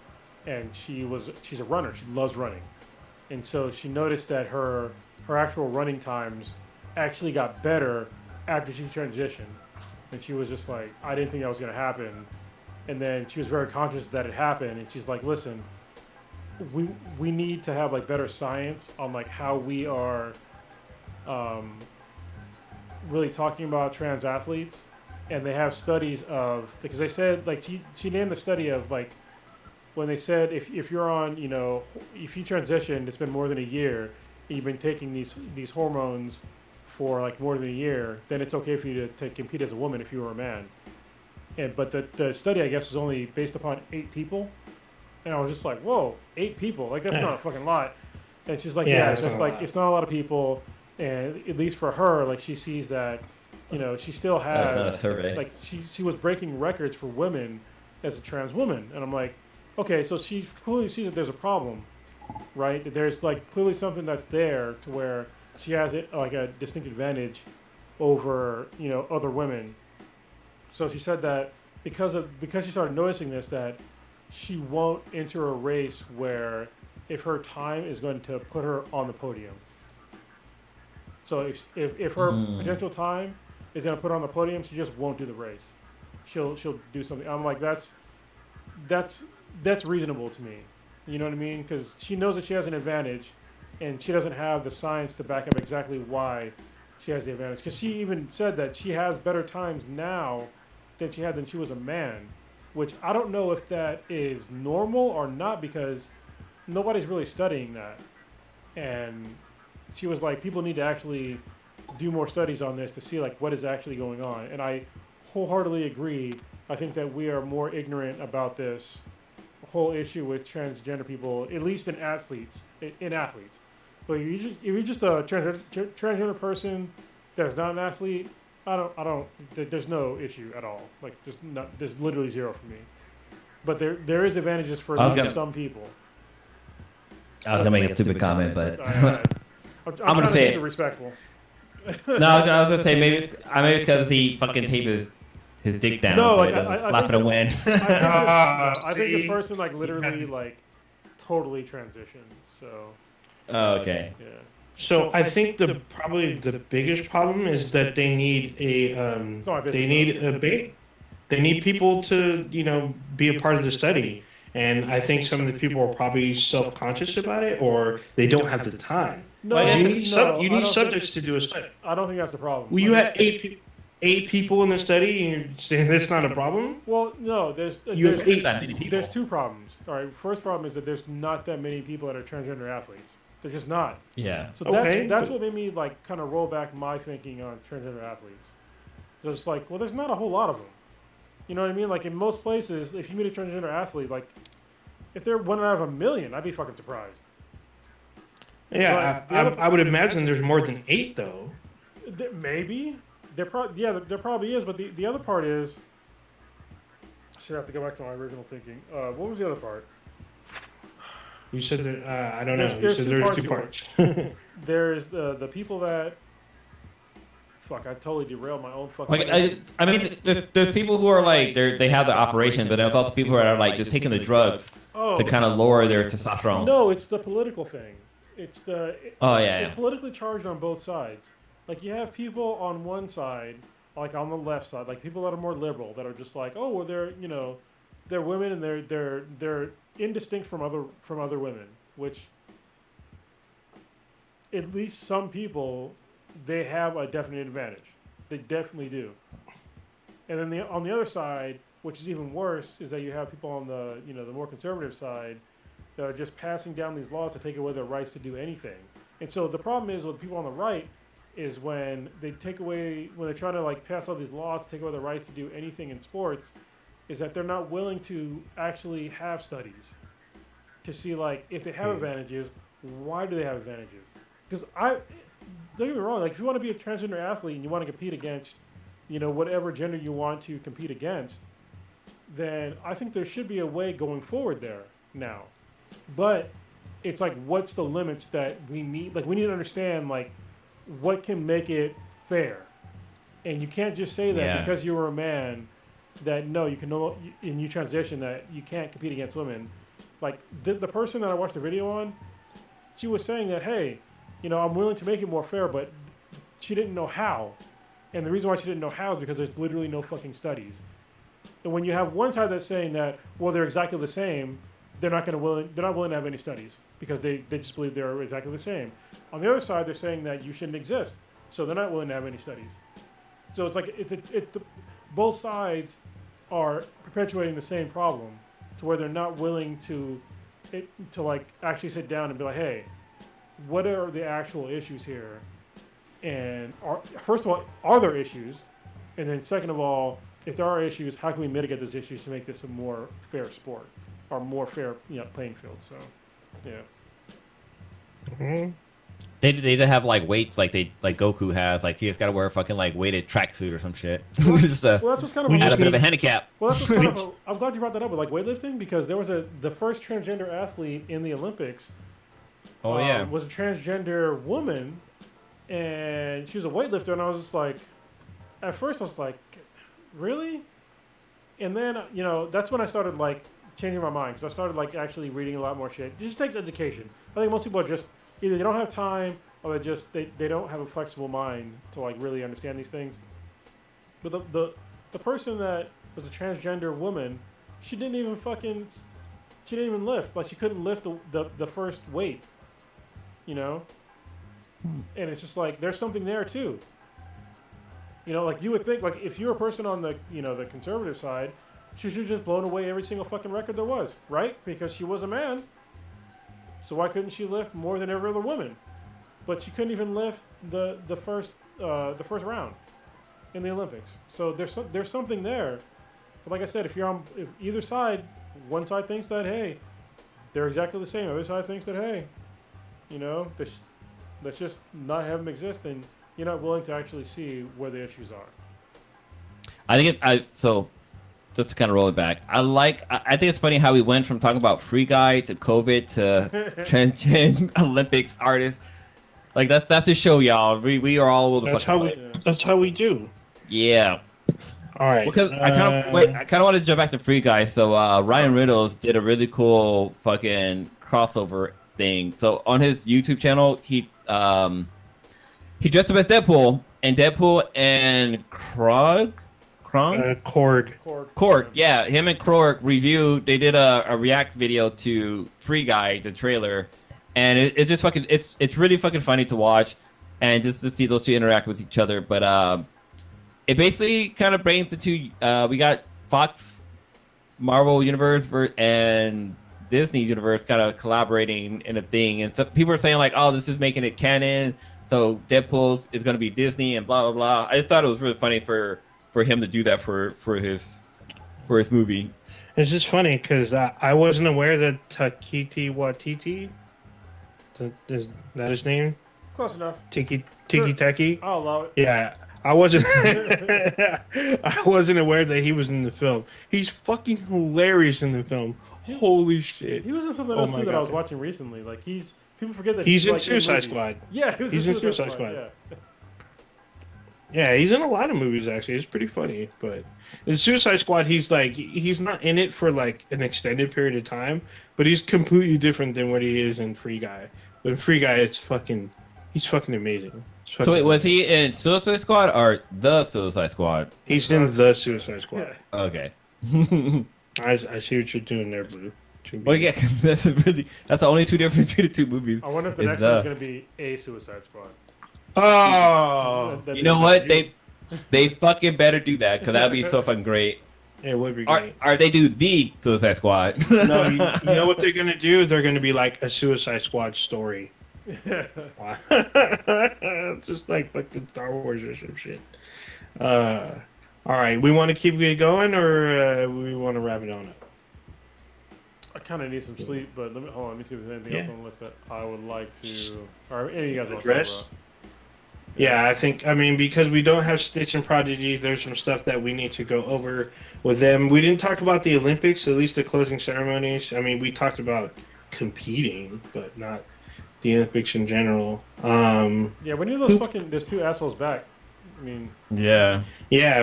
and she's a runner. She loves running, and so she noticed that her actual running times actually got better after she transitioned, and she was just like, I didn't think that was going to happen, and then she was very conscious that it happened, and she's like, listen, we need to have better science on how we are really talking about trans athletes, and they have studies of, because they said she named the study of when they said if you're on if you transition, it's been more than a year, and you've been taking these hormones for more than a year, then it's okay for you to compete as a woman if you were a man. But the study, I guess, was only based upon 8 people, and I was just like, whoa, 8 people, that's not a fucking lot. And she's like, yeah it's just it's not a lot of people. And at least for her, she sees that, she still has, not a survey. She was breaking records for women as a trans woman. And I'm like, okay, so she clearly sees that there's a problem, right? That there's clearly something that's there to where she has a distinct advantage over, other women. So she said that because she started noticing this, that she won't enter a race where if her time is going to put her on the podium. So if her potential time is going to put her on the podium, she just won't do the race. She'll do something. I'm like, that's reasonable to me. You know what I mean? Because she knows that she has an advantage, and she doesn't have the science to back up exactly why she has the advantage. Because she even said that she has better times now than she had when she was a man, which I don't know if that is normal or not, because nobody's really studying that. And she was like, people need to actually do more studies on this to see like what is actually going on. And I wholeheartedly agree. I think that we are more ignorant about this whole issue with transgender people, at least in athletes. But if you're just a transgender person that is not an athlete, there's no issue at all. Like, there's literally zero for me. But there is advantages for some people. I was gonna make a stupid comment, but I'm gonna say it respectful. No, I was gonna say maybe because he fucking taped his dick down, no, so like, I flap it a win. I think this person like literally like totally transitioned. So. Oh, okay. Yeah. So I think probably the biggest problem is that they need they need people to be a part of the study, and I think some of the people are probably self-conscious about it, or they don't have the time. No, you need subjects to do a study. I don't think that's the problem. Well, you have eight people in the study, and you're saying that's not a problem? Well, no, there's two problems. All right, first problem is that there's not that many people that are transgender athletes. There's just not. Yeah. So that's what made me like kind of roll back my thinking on transgender athletes. Just like, well, there's not a whole lot of them. You know what I mean? Like in most places, if you meet a transgender athlete, like if they're 1 out of a million, I'd be fucking surprised. Yeah, so I would imagine there's more than 8 though. Maybe there probably is, but the other part is, I should have to go back to my original thinking. What was the other part? You said that I don't know. You said there's two parts. There's the people that. Fuck! I totally derailed my own fucking. Like I mean, there's people who are like they have the operation, but there's also people who are like just taking the drugs to kind of lower their testosterone. No, it's the political thing. It's it's politically charged on both sides. Like you have people on one side, like on the left side, like people that are more liberal that are just like, oh, well, they're women and they're indistinct from other women, which at least some people, they have a definite advantage. They definitely do. And then on the other side, which is even worse, is that you have people on the the more conservative side that are just passing down these laws to take away their rights to do anything. And so the problem is with people on the right is when they're trying to like pass all these laws to take away the rights to do anything in sports, is that they're not willing to actually have studies to see like if they have advantages, why do they have advantages? Because don't get me wrong, like if you want to be a transgender athlete and you want to compete against, whatever gender you want to compete against, then I think there should be a way going forward there now. But it's like, what's the limits that we need? Like we need to understand like what can make it fair, and you can't just say that because you were a man that no, you can and you transition that you can't compete against women. Like the person that I watched the video on, she was saying that, hey, I'm willing to make it more fair, but she didn't know how. And the reason why she didn't know how is because there's literally no fucking studies. And when you have one side that's saying that, well, they're exactly the same, they're not willing to have any studies because they just believe they're exactly the same. On the other side, they're saying that you shouldn't exist, so they're not willing to have any studies. So it's like both sides are perpetuating the same problem, to where they're not willing to like actually sit down and be like, hey, what are the actual issues here? And first of all, are there issues? And then second of all, if there are issues, how can we mitigate those issues to make this a more fair sport or more fair playing field? So, yeah. Mm-hmm. They either have like weights like Goku has, like he has got to wear a fucking like weighted tracksuit or some shit. Well, that's what's kind of add a bit of a handicap. Well, that's what's kind of I'm glad you brought that up with like weightlifting, because there was the first transgender athlete in the Olympics. Was a transgender woman, and she was a weightlifter, and I was just like, at first I was like, really? And then that's when I started like changing my mind because I started like actually reading a lot more shit. It just takes education. I think most people are just either they don't have time or they don't have a flexible mind to like really understand these things. But the person that was a transgender woman, she didn't even lift. Like she couldn't lift the first weight, you know. And it's just like there's something there too. You know, like you would think, like if you're a person on the the conservative side, she should have just blown away every single fucking record there was, right? Because she was a man. So why couldn't she lift more than every other woman? But she couldn't even lift the first round in the Olympics. So there's something there. But like I said, if either side, one side thinks that hey, they're exactly the same. The other side thinks that hey, let's just not have them exist, and you're not willing to actually see where the issues are. I think so. Just to kind of roll it back, I think it's funny how we went from talking about Free Guy to COVID to transgender Olympics artists. Like that's the show, y'all. We are all over the fucking place. That's how we do. Yeah. All right. Because I kind of want to jump back to Free Guy. So Ryan Reynolds did a really cool fucking crossover thing. So on his YouTube channel, he dressed up as Deadpool and Korg, yeah, him and Korg reviewed. They did a react video to Free Guy, the trailer, and it just fucking it's really fucking funny to watch, and just to see those two interact with each other. But it basically kind of brings the two. We got Fox, Marvel Universe, and Disney Universe kind of collaborating in a thing, and so people are saying like, "Oh, this is making it canon." So Deadpool is going to be Disney and blah blah blah. I just thought it was really funny for him to do that for his movie. It's just funny because I wasn't aware that Taiki Waititi, is that his name? Close enough. Tiki Taki. I'll allow it. Yeah, I wasn't. I wasn't aware that he was in the film. He's fucking hilarious in the film. Holy shit. He was in something else too that I was watching recently. Like people forget that he's in like Suicide Squad. Yeah, he's in Suicide Squad. Yeah. Yeah, he's in a lot of movies actually. It's pretty funny, but in Suicide Squad, he's not in it for like an extended period of time, but he's completely different than what he is in Free Guy. But in Free Guy, he's fucking amazing. So wait, was he in Suicide Squad or the Suicide Squad? He's in the Suicide Squad. Yeah. Okay. I see what you're doing there, Blue. Well, yeah, that's the only two difference between the two movies. I wonder if the next one is going to be a Suicide Squad. Oh, you know what? They fucking better do that because that'd be so fucking great. It would be great. Or they do the Suicide Squad. No, you know what they're gonna do? They're gonna be like a Suicide Squad story. Just like fucking Star Wars or some shit. All right, we want to keep it going, or we want to wrap it on up? I kind of need some sleep, but let me see if there's anything else on the list that I would like to, or any of you guys want to talk about. Yeah, I mean, because we don't have Stitch and Prodigy, there's some stuff that we need to go over with them. We didn't talk about the Olympics, at least the closing ceremonies. I mean, we talked about competing, but not the Olympics in general. Yeah, we need there's two assholes back. I mean, yeah,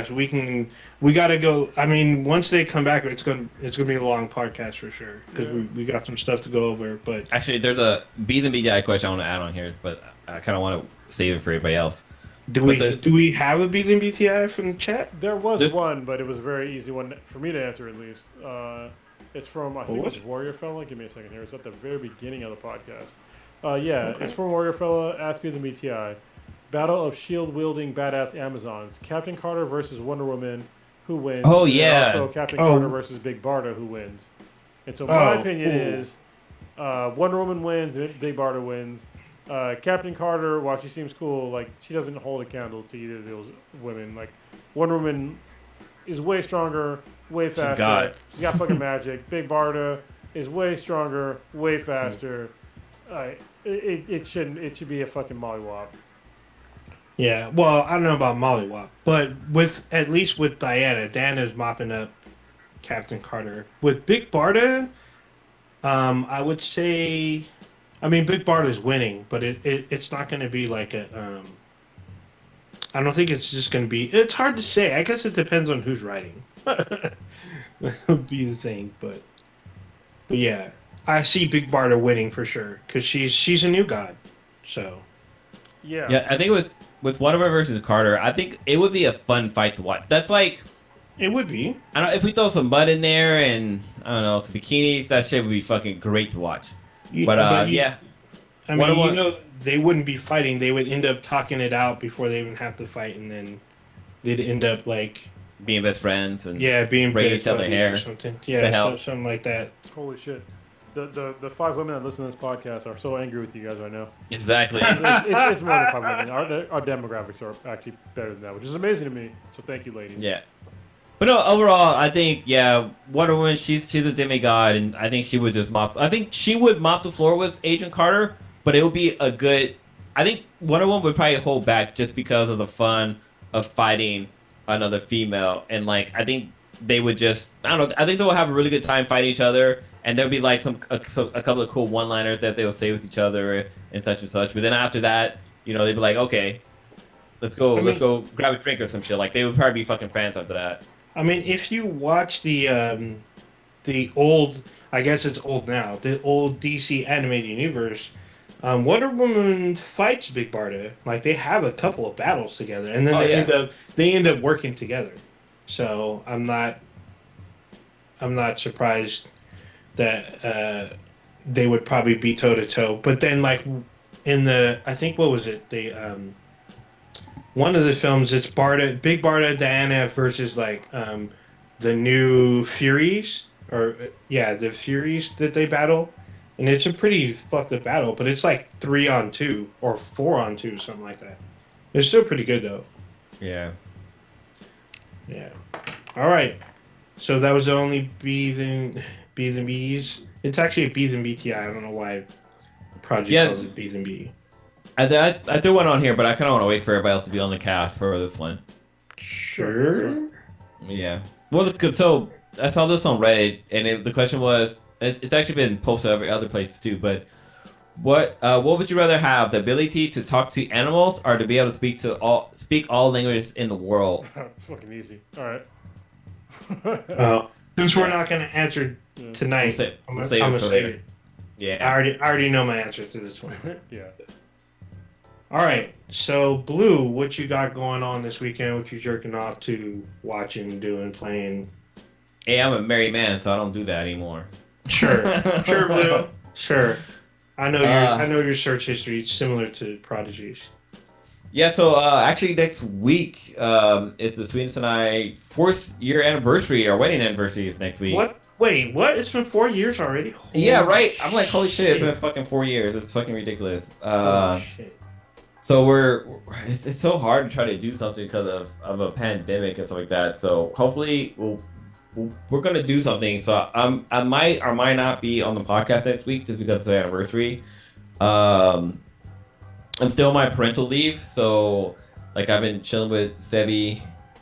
so we gotta go. I mean, once they come back, it's gonna be a long podcast for sure because we got some stuff to go over. But actually, there's a B and BDI question I want to add on here, but I kind of want to save it for everybody else. Do we have a B and BTI from the chat? There was one, but it was a very easy one for me to answer at least. It's from I think it was Warrior Fella. Give me a second here. It's at the very beginning of the podcast. It's from Warrior Fella. Ask me the BTI. Battle of shield-wielding badass Amazons. Captain Carter versus Wonder Woman, who wins? Oh, yeah. Also, Captain Carter versus Big Barda, who wins? And so my opinion is Wonder Woman wins, Big Barda wins. Captain Carter, while she seems cool, like she doesn't hold a candle to either of those women. Like Wonder Woman is way stronger, way faster. She's got fucking magic. Big Barda is way stronger, way faster. It should be a fucking mollywop. Yeah, well, I don't know about Mollywop, but at least with Diana's mopping up Captain Carter. With Big Barda, I would say, I mean, Big Barda's winning, but it's not going to be like a. I don't think it's just going to be. It's hard to say. I guess it depends on who's writing. That would be the thing, but. But yeah, I see Big Barda winning for sure because she's a new god. So Yeah. Yeah, I think with Wonder Woman versus Carter, I think it would be a fun fight to watch. That's like it would be. I don't know if we throw some mud in there and I don't know some bikinis, that shit would be fucking great to watch. But But yeah, I Wonder mean, Woman they wouldn't be fighting. They would end up talking it out before they even have to fight, and then they'd end up like being best friends and being braiding best each other buddies hair. or something. The Yeah, hell? something like that. Holy shit. The 5 women that listen to this podcast are so angry with you guys right now. Exactly. It's more than 5 women. Our demographics are actually better than that, which is amazing to me. So thank you, ladies. Yeah. But no, overall, I think Wonder Woman, she's a demigod, and I think she would just mop. I think she would mop the floor with Agent Carter, but it would be a good. I think Wonder Woman would probably hold back just because of the fun of fighting another female, and like I think they would just. I don't know. I think they'll have a really good time fighting each other, and there'll be like a couple of cool one-liners that they'll say with each other and such and such. But then after that, they'd be like, okay, let's go grab a drink or some shit. Like they would probably be fucking fans after that. I mean, if you watch the old, I guess it's old now, the old DC animated universe, Wonder Woman fights Big Barda. Like they have a couple of battles together, and then they end up working together. So I'm not surprised that they would probably be toe to toe. But then like I think what was it one of the films, it's Big Barda, Diana versus like the new Furies, the Furies that they battle, and it's a pretty fucked up battle, but it's like 3-on-2 or 4-on-2, something like that. It's still pretty good though. Yeah. Yeah. All right. So that was the only B's and B's. It's actually a B's and BTI. I don't know why Project calls it B's and B. I threw one on here, but I kind of want to wait for everybody else to be on the cast for this one. Sure. Yeah. Well, so I saw this on Reddit, and the question was, it's actually been posted every other place too. But what would you rather have, the ability to talk to animals, or to be able to speak all languages in the world? Fucking easy. All right. Since we're not going to answer tonight, we'll save it for later. Yeah. I already know my answer to this one. Yeah. All right, so Blue, what you got going on this weekend? What you jerking off to, watching, doing, playing? Hey, I'm a married man, so I don't do that anymore. Sure, Blue. Sure, I know your search history is similar to Prodigy's. Yeah, so actually next week is the Sweetness and I 4th year anniversary. Our wedding anniversary is next week. What? Wait, what? It's been 4 years already? Yeah, right. I'm like, holy shit! It's been fucking 4 years. It's fucking ridiculous. Shit. So it's so hard to try to do something because of a pandemic and stuff like that. So hopefully we're gonna do something. So I might or might not be on the podcast next week just because it's the anniversary. I'm still on my parental leave, so like I've been chilling with Sebi,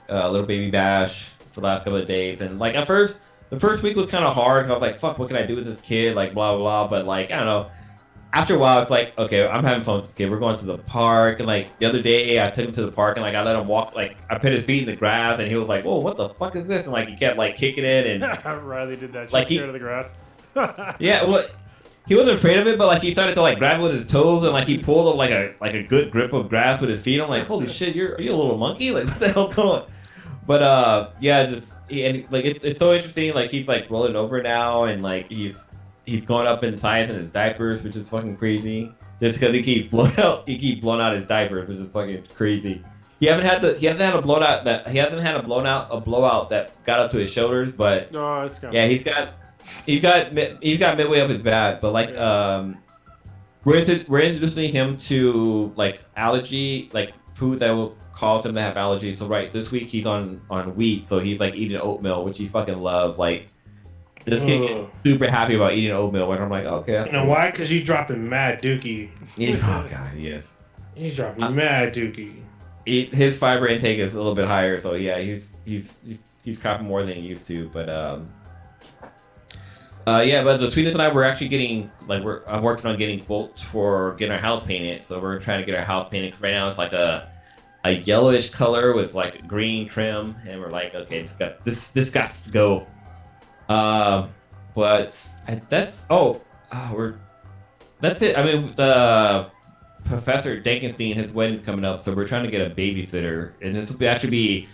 little baby Bash for the last couple of days, and like at first the first week was kind of hard. I was like, fuck, what can I do with this kid? Like blah blah blah. But like I don't know. After a while, it's like, okay, I'm having fun with this kid. We're going to the park, and like the other day, I took him to the park, and like I let him walk. Like I put his feet in the grass, and he was like, "Whoa, what the fuck is this?" And like he kept like kicking it, and Riley did that. She like scared of the grass. Yeah, well, he wasn't afraid of it, but like he started to like grab it with his toes, and like he pulled up like a good grip of grass with his feet. I'm like, holy shit, are you a little monkey? Like what the hell's going on? But it's so interesting. Like he's like rolling over now, and like he's going up in size in his diapers, which is fucking crazy. Just because he keeps blowing out his diapers, which is fucking crazy. He hasn't had a blowout that got up to his shoulders, but No, it's kind he's got midway up his back. But like we're introducing him to like allergy, like food that will cause him to have allergies. So this week he's on wheat, so he's like eating oatmeal, which he fucking loves. Like this kid is super happy about eating oatmeal, and I'm like, okay, that's cool. Why? Because he's dropping mad dookie. Oh god, yes. He's dropping mad dookie. His fiber intake is a little bit higher, so yeah, he's crapping more than he used to. But but the Sweetness and I were actually getting I'm working on getting quotes for getting our house painted. So we're trying to get our house painted. Right now it's like a yellowish color with like green trim, and we're like, okay, this got to go. But that's it. I mean, the Professor Dankenstein, his wedding's coming up, so we're trying to get a babysitter, and this will actually be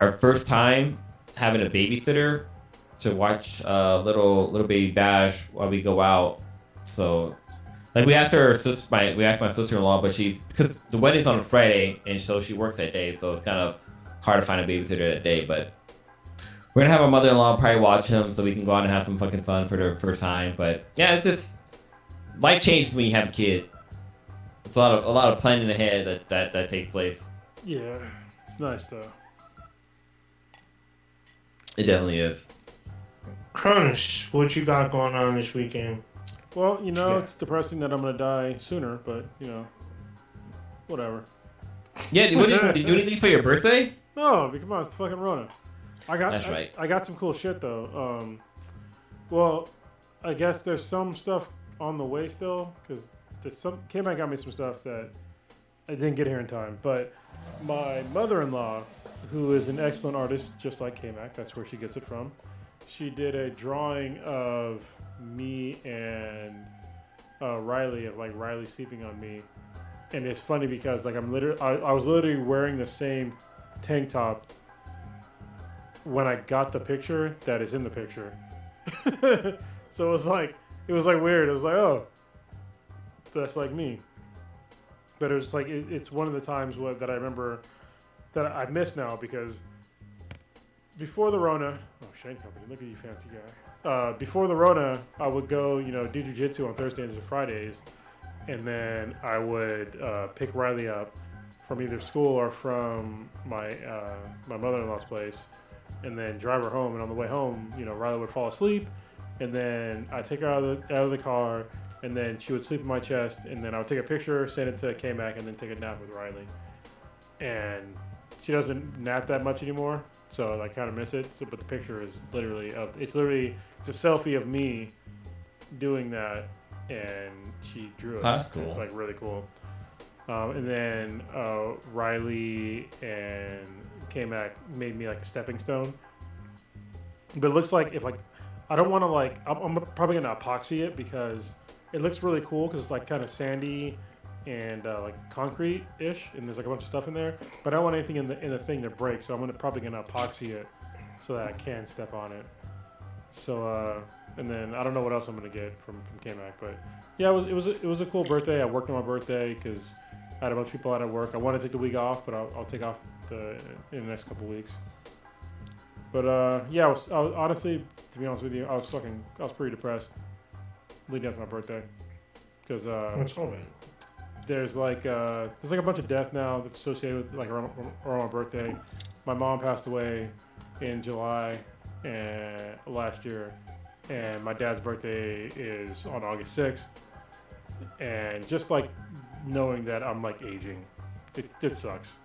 our first time having a babysitter to watch little baby Bash while we go out. So, like, we asked my sister-in-law, but because the wedding's on a Friday, and so she works that day, so it's kind of hard to find a babysitter that day. But we're gonna have our mother-in-law probably watch him, so we can go out and have some fucking fun for the first time. But yeah, it's just life changes when you have a kid. It's a lot of planning ahead that takes place. Yeah, it's nice though. It definitely is. Crunch, what you got going on this weekend? Well, it's depressing that I'm gonna die sooner, but whatever. Yeah, did you do anything for your birthday? No, come on, it's the fucking Rona. That's right. I got some cool shit though. Well, I guess there's some stuff on the way still because K-Man got me some stuff that I didn't get here in time. But my mother-in-law, who is an excellent artist, just like K-Mac, that's where she gets it from. She did a drawing of me and Riley, of like Riley sleeping on me, and it's funny because like I was literally wearing the same tank top when I got the picture that is in the picture. So it was like weird. It was like, oh, that's like me. But it was like it's one of the times that I remember that I miss now because before the Rona, Shane Company, look at you fancy guy. Before the Rona, I would go, do jiu-jitsu on Thursdays and Fridays, and then I would pick Riley up from either school or from my mother-in-law's place, and then drive her home. And on the way home, Riley would fall asleep, and then I'd take her out of the car, and then she would sleep in my chest, and then I would take a picture, send it to K-Mac, and then take a nap with Riley. And she doesn't nap that much anymore, so I kind of miss it. So, but the picture is literally it's a selfie of me doing that, and she drew it. That's cool. It's like really cool. And then Riley and K-Mac made me like a stepping stone. But it looks like I don't want to I'm probably gonna epoxy it because it looks really cool because it's like kind of sandy and like concrete-ish, and there's like a bunch of stuff in there. But I don't want anything in the thing to break, so I'm probably gonna epoxy it so that I can step on it. So and then I don't know what else I'm gonna get from K-Mac, but yeah, it was a cool birthday. I worked on my birthday because I had a bunch of people out at work. I want to take the week off, but I'll take off in the next couple weeks. But yeah, I was honestly, to be honest with you, I was pretty depressed leading up to my birthday because what's wrong? There's like a bunch of death now that's associated with like around my birthday. My mom passed away in July last year, and my dad's birthday is on August 6th. And just like knowing that I'm like aging, it sucks.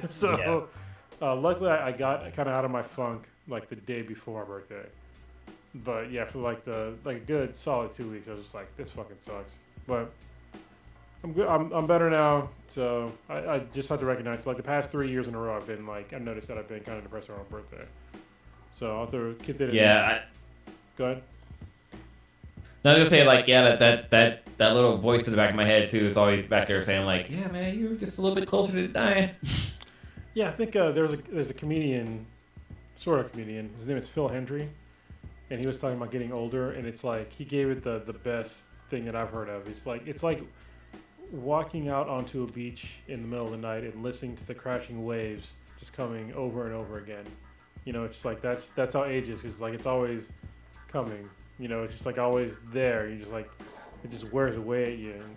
So luckily I got kind of out of my funk like the day before my birthday. But yeah, for like a good solid 2 weeks, I was just like, this fucking sucks. But I'm good. I'm better now. So I just had to recognize like the past 3 years in a row, I've noticed that I've been kind of depressed around my birthday. So I'll have to keep that in. Yeah. Go ahead. No, I was gonna say that little voice in the back of my head too is always back there saying like, yeah, man, you're just a little bit closer to dying. Yeah, I think there's a comedian, sort of comedian. His name is Phil Hendry, and he was talking about getting older, and it's like he gave it the best thing that I've heard of. It's like walking out onto a beach in the middle of the night and listening to the crashing waves just coming over and over again. It's just like that's how age is. It's like it's always coming. It's just like always there. You just like it just wears away at you, and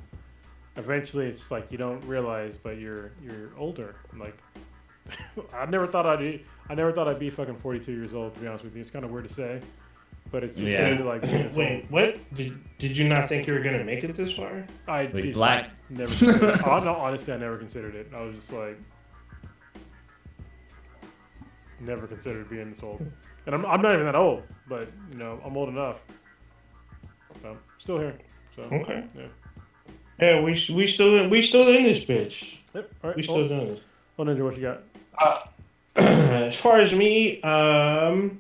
eventually it's like you don't realize, but you're older. Like I never thought I'd be fucking 42 years old. To be honest with you, it's kind of weird to say, but it's really like. Wait, what? Did you not think you were gonna make it this far? I did black. Never. Considered it. No, honestly, I never considered it. I was just like, never considered being this old. And I'm not even that old, but I'm old enough. So still here. So okay. Yeah. Yeah, we still in this bitch. Yep. All right. We still doing this. Well, Ninja, what you got? As far as me, I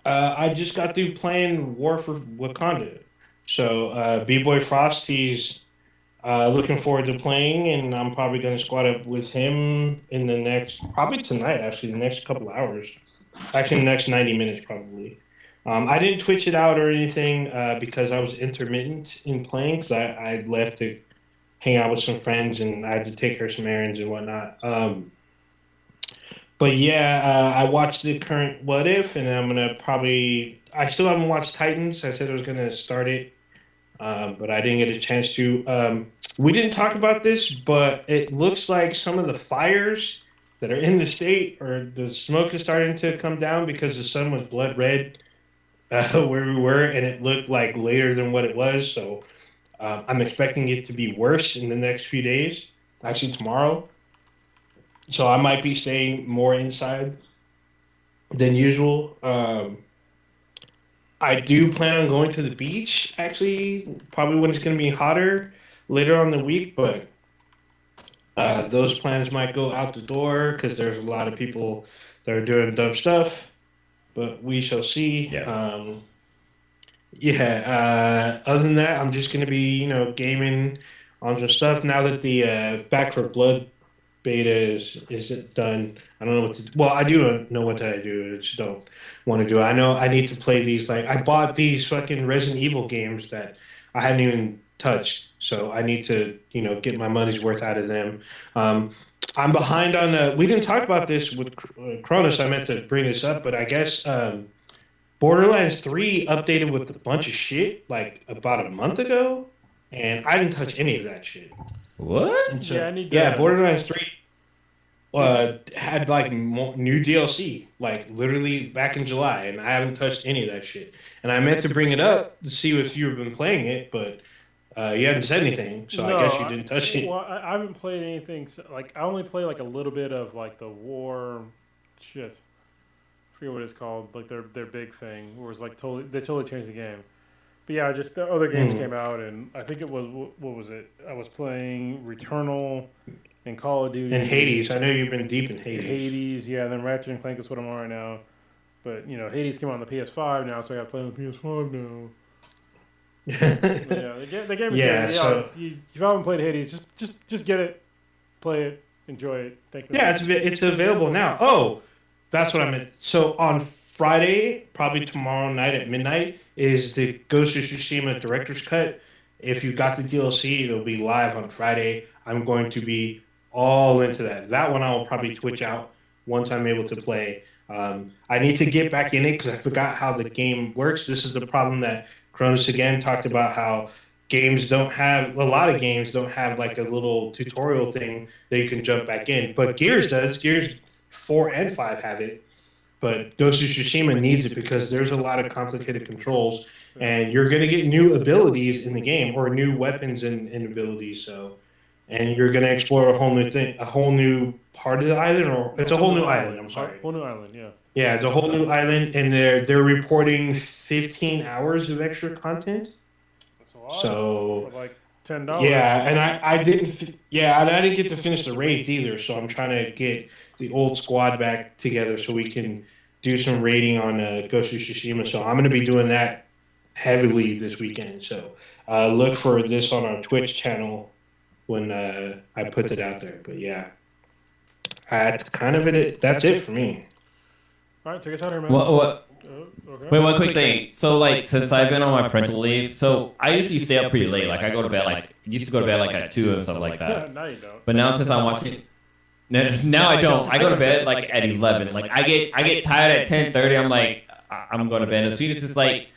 I just got through playing War for Wakanda. So B-Boy Frost, he's looking forward to playing, and I'm probably going to squad up with him in the next, probably tonight, actually, the next couple hours. Actually, the next 90 minutes, probably. I didn't Twitch it out or anything because I was intermittent in playing because I left to hang out with some friends and I had to take care of some errands and whatnot. But yeah, I watched the current What If, and I'm gonna probably. I still haven't watched Titans. I said I was gonna start it, but I didn't get a chance to. We didn't talk about this, but it looks like some of the fires that are in the state or the smoke is starting to come down because the sun was blood red where we were, and it looked like later than what it was. So I'm expecting it to be worse in the next few days. Actually, tomorrow. So I might be staying more inside than usual. I do plan on going to the beach, actually, probably when it's going to be hotter later on the week, but those plans might go out the door because there's a lot of people that are doing dumb stuff, but we shall see. Yes. Other than that, I'm just going to be, gaming on some stuff now that the Back for Blood beta is done. I don't know what to. Well, I do know what to do. I just don't want to do it. I know I need to play these. Like I bought these fucking Resident Evil games that I hadn't even touched, so I need to get my money's worth out of them. I'm behind on the. We didn't talk about this with Cronus. I meant to bring this up, but I guess Borderlands 3 updated with a bunch of shit like about a month ago, and I didn't touch any of that shit. What? So, Borderlands 3 had like new DLC, like literally back in July, and I haven't touched any of that shit. And I meant to bring it up to see if you've been playing it, but you haven't said anything, so no, I guess you didn't touch it. Well, I haven't played anything. Like I only play like a little bit of like the war shit. I forget what it's called. Like their big thing, where it's like they totally changed the game. But yeah, just the other games came out, and I think it was what was it? I was playing Returnal and Call of Duty and Hades. I know you've been deep in Hades. Hades, yeah. Then Ratchet and Clank is what I'm on right now. But Hades came out on the PS5 now, so I got to play on the PS5 now. The game is good. So if you haven't played Hades, just get it, play it, enjoy it. Thank you. Yeah, it's available now. Oh, that's what I meant. So on Friday, probably tomorrow night at midnight, is the Ghost of Tsushima Director's Cut. If you got the DLC, it'll be live on Friday. I'm going to be all into that. That one I will probably Twitch out once I'm able to play. I need to get back in it because I forgot how the game works. This is the problem that Cronus again talked about, how a lot of games don't have like a little tutorial thing that you can jump back in. But Gears does. Gears 4 and 5 have it. But Ghost of Tsushima needs it because there's a lot of complicated controls, and you're going to get new abilities in the game, or new weapons and abilities. So, and you're going to explore a whole new thing, a whole new part of the island, or it's a whole new island. I'm sorry, whole new island. Yeah. Yeah, it's a whole new island, and they're reporting 15 hours of extra content. That's a lot. So for like $10. Yeah, and I didn't. Yeah, and I didn't get to finish the raids either. So I'm trying to get the old squad back together so we can do some raiding on Ghost of Tsushima. So I'm going to be doing that heavily this weekend. So look for this on our Twitch channel when I put it out there. But yeah, that's kind of it. That's it for me. All right, take us out here, man. Okay. Wait, one quick thing. So, like, since I've been on my parental leave, so I usually stay up pretty late. Like, I go to bed, used to go to bed, at 2 and stuff like that. Yeah, now you don't. But now, since I'm watching... Now I don't. I go to bed, at 11. Like, I get tired at 10:30. I'm like, I'm going to bed. And Sweetest is like,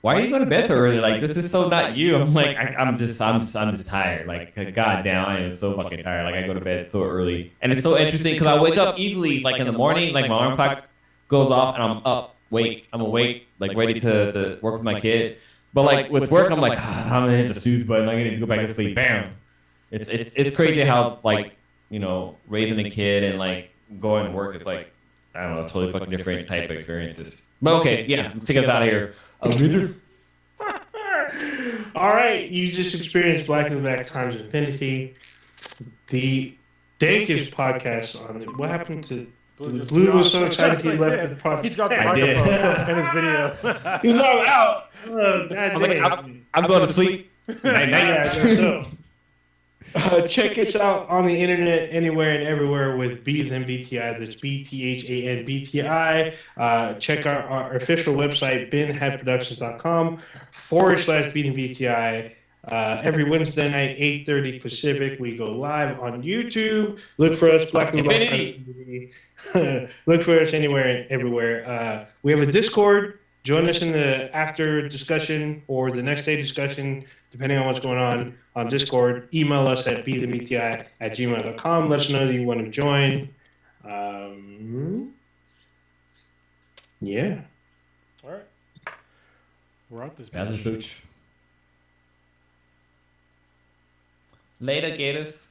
why are you going to bed so early? Like, this is so not you. I'm like, I'm just tired. Like, goddamn, I am so fucking tired. Like, I go to bed so early. And it's so interesting because I wake up easily, in the morning, my alarm clock goes off and I'm awake, ready to work with my kid. But with work, I'm like, I'm gonna hit the snooze button. I need to go back to sleep. Bam. It's crazy how raising a kid and going to work. It's I don't know, totally fucking different type of experiences. But okay, yeah, let's take us out of here. All right, you just experienced Black and Black times infinity. The Dankest podcast on it. What happened to Blue was so excited he left the podcast. He dropped the I did. microphone in his video. He's all out. Oh, God I'm like, damn. I'm going to sleep. Night, I guess so. Check us out on the internet anywhere and everywhere with Beathan BTI. That's BTHAN BTI. Check our official website, benheadproductions.com/Beathan BTI. Every Wednesday night, 8:30 Pacific, we go live on YouTube. Look for us, Black and Black TV. Look for us anywhere and everywhere. We have a Discord. Join us in the after discussion or the next day discussion, depending on what's going on Discord. Email us at beathenbti@gmail.com. Let us know that you want to join. Yeah. All right. We're out this Got the bitch. pooch. Later, Gators.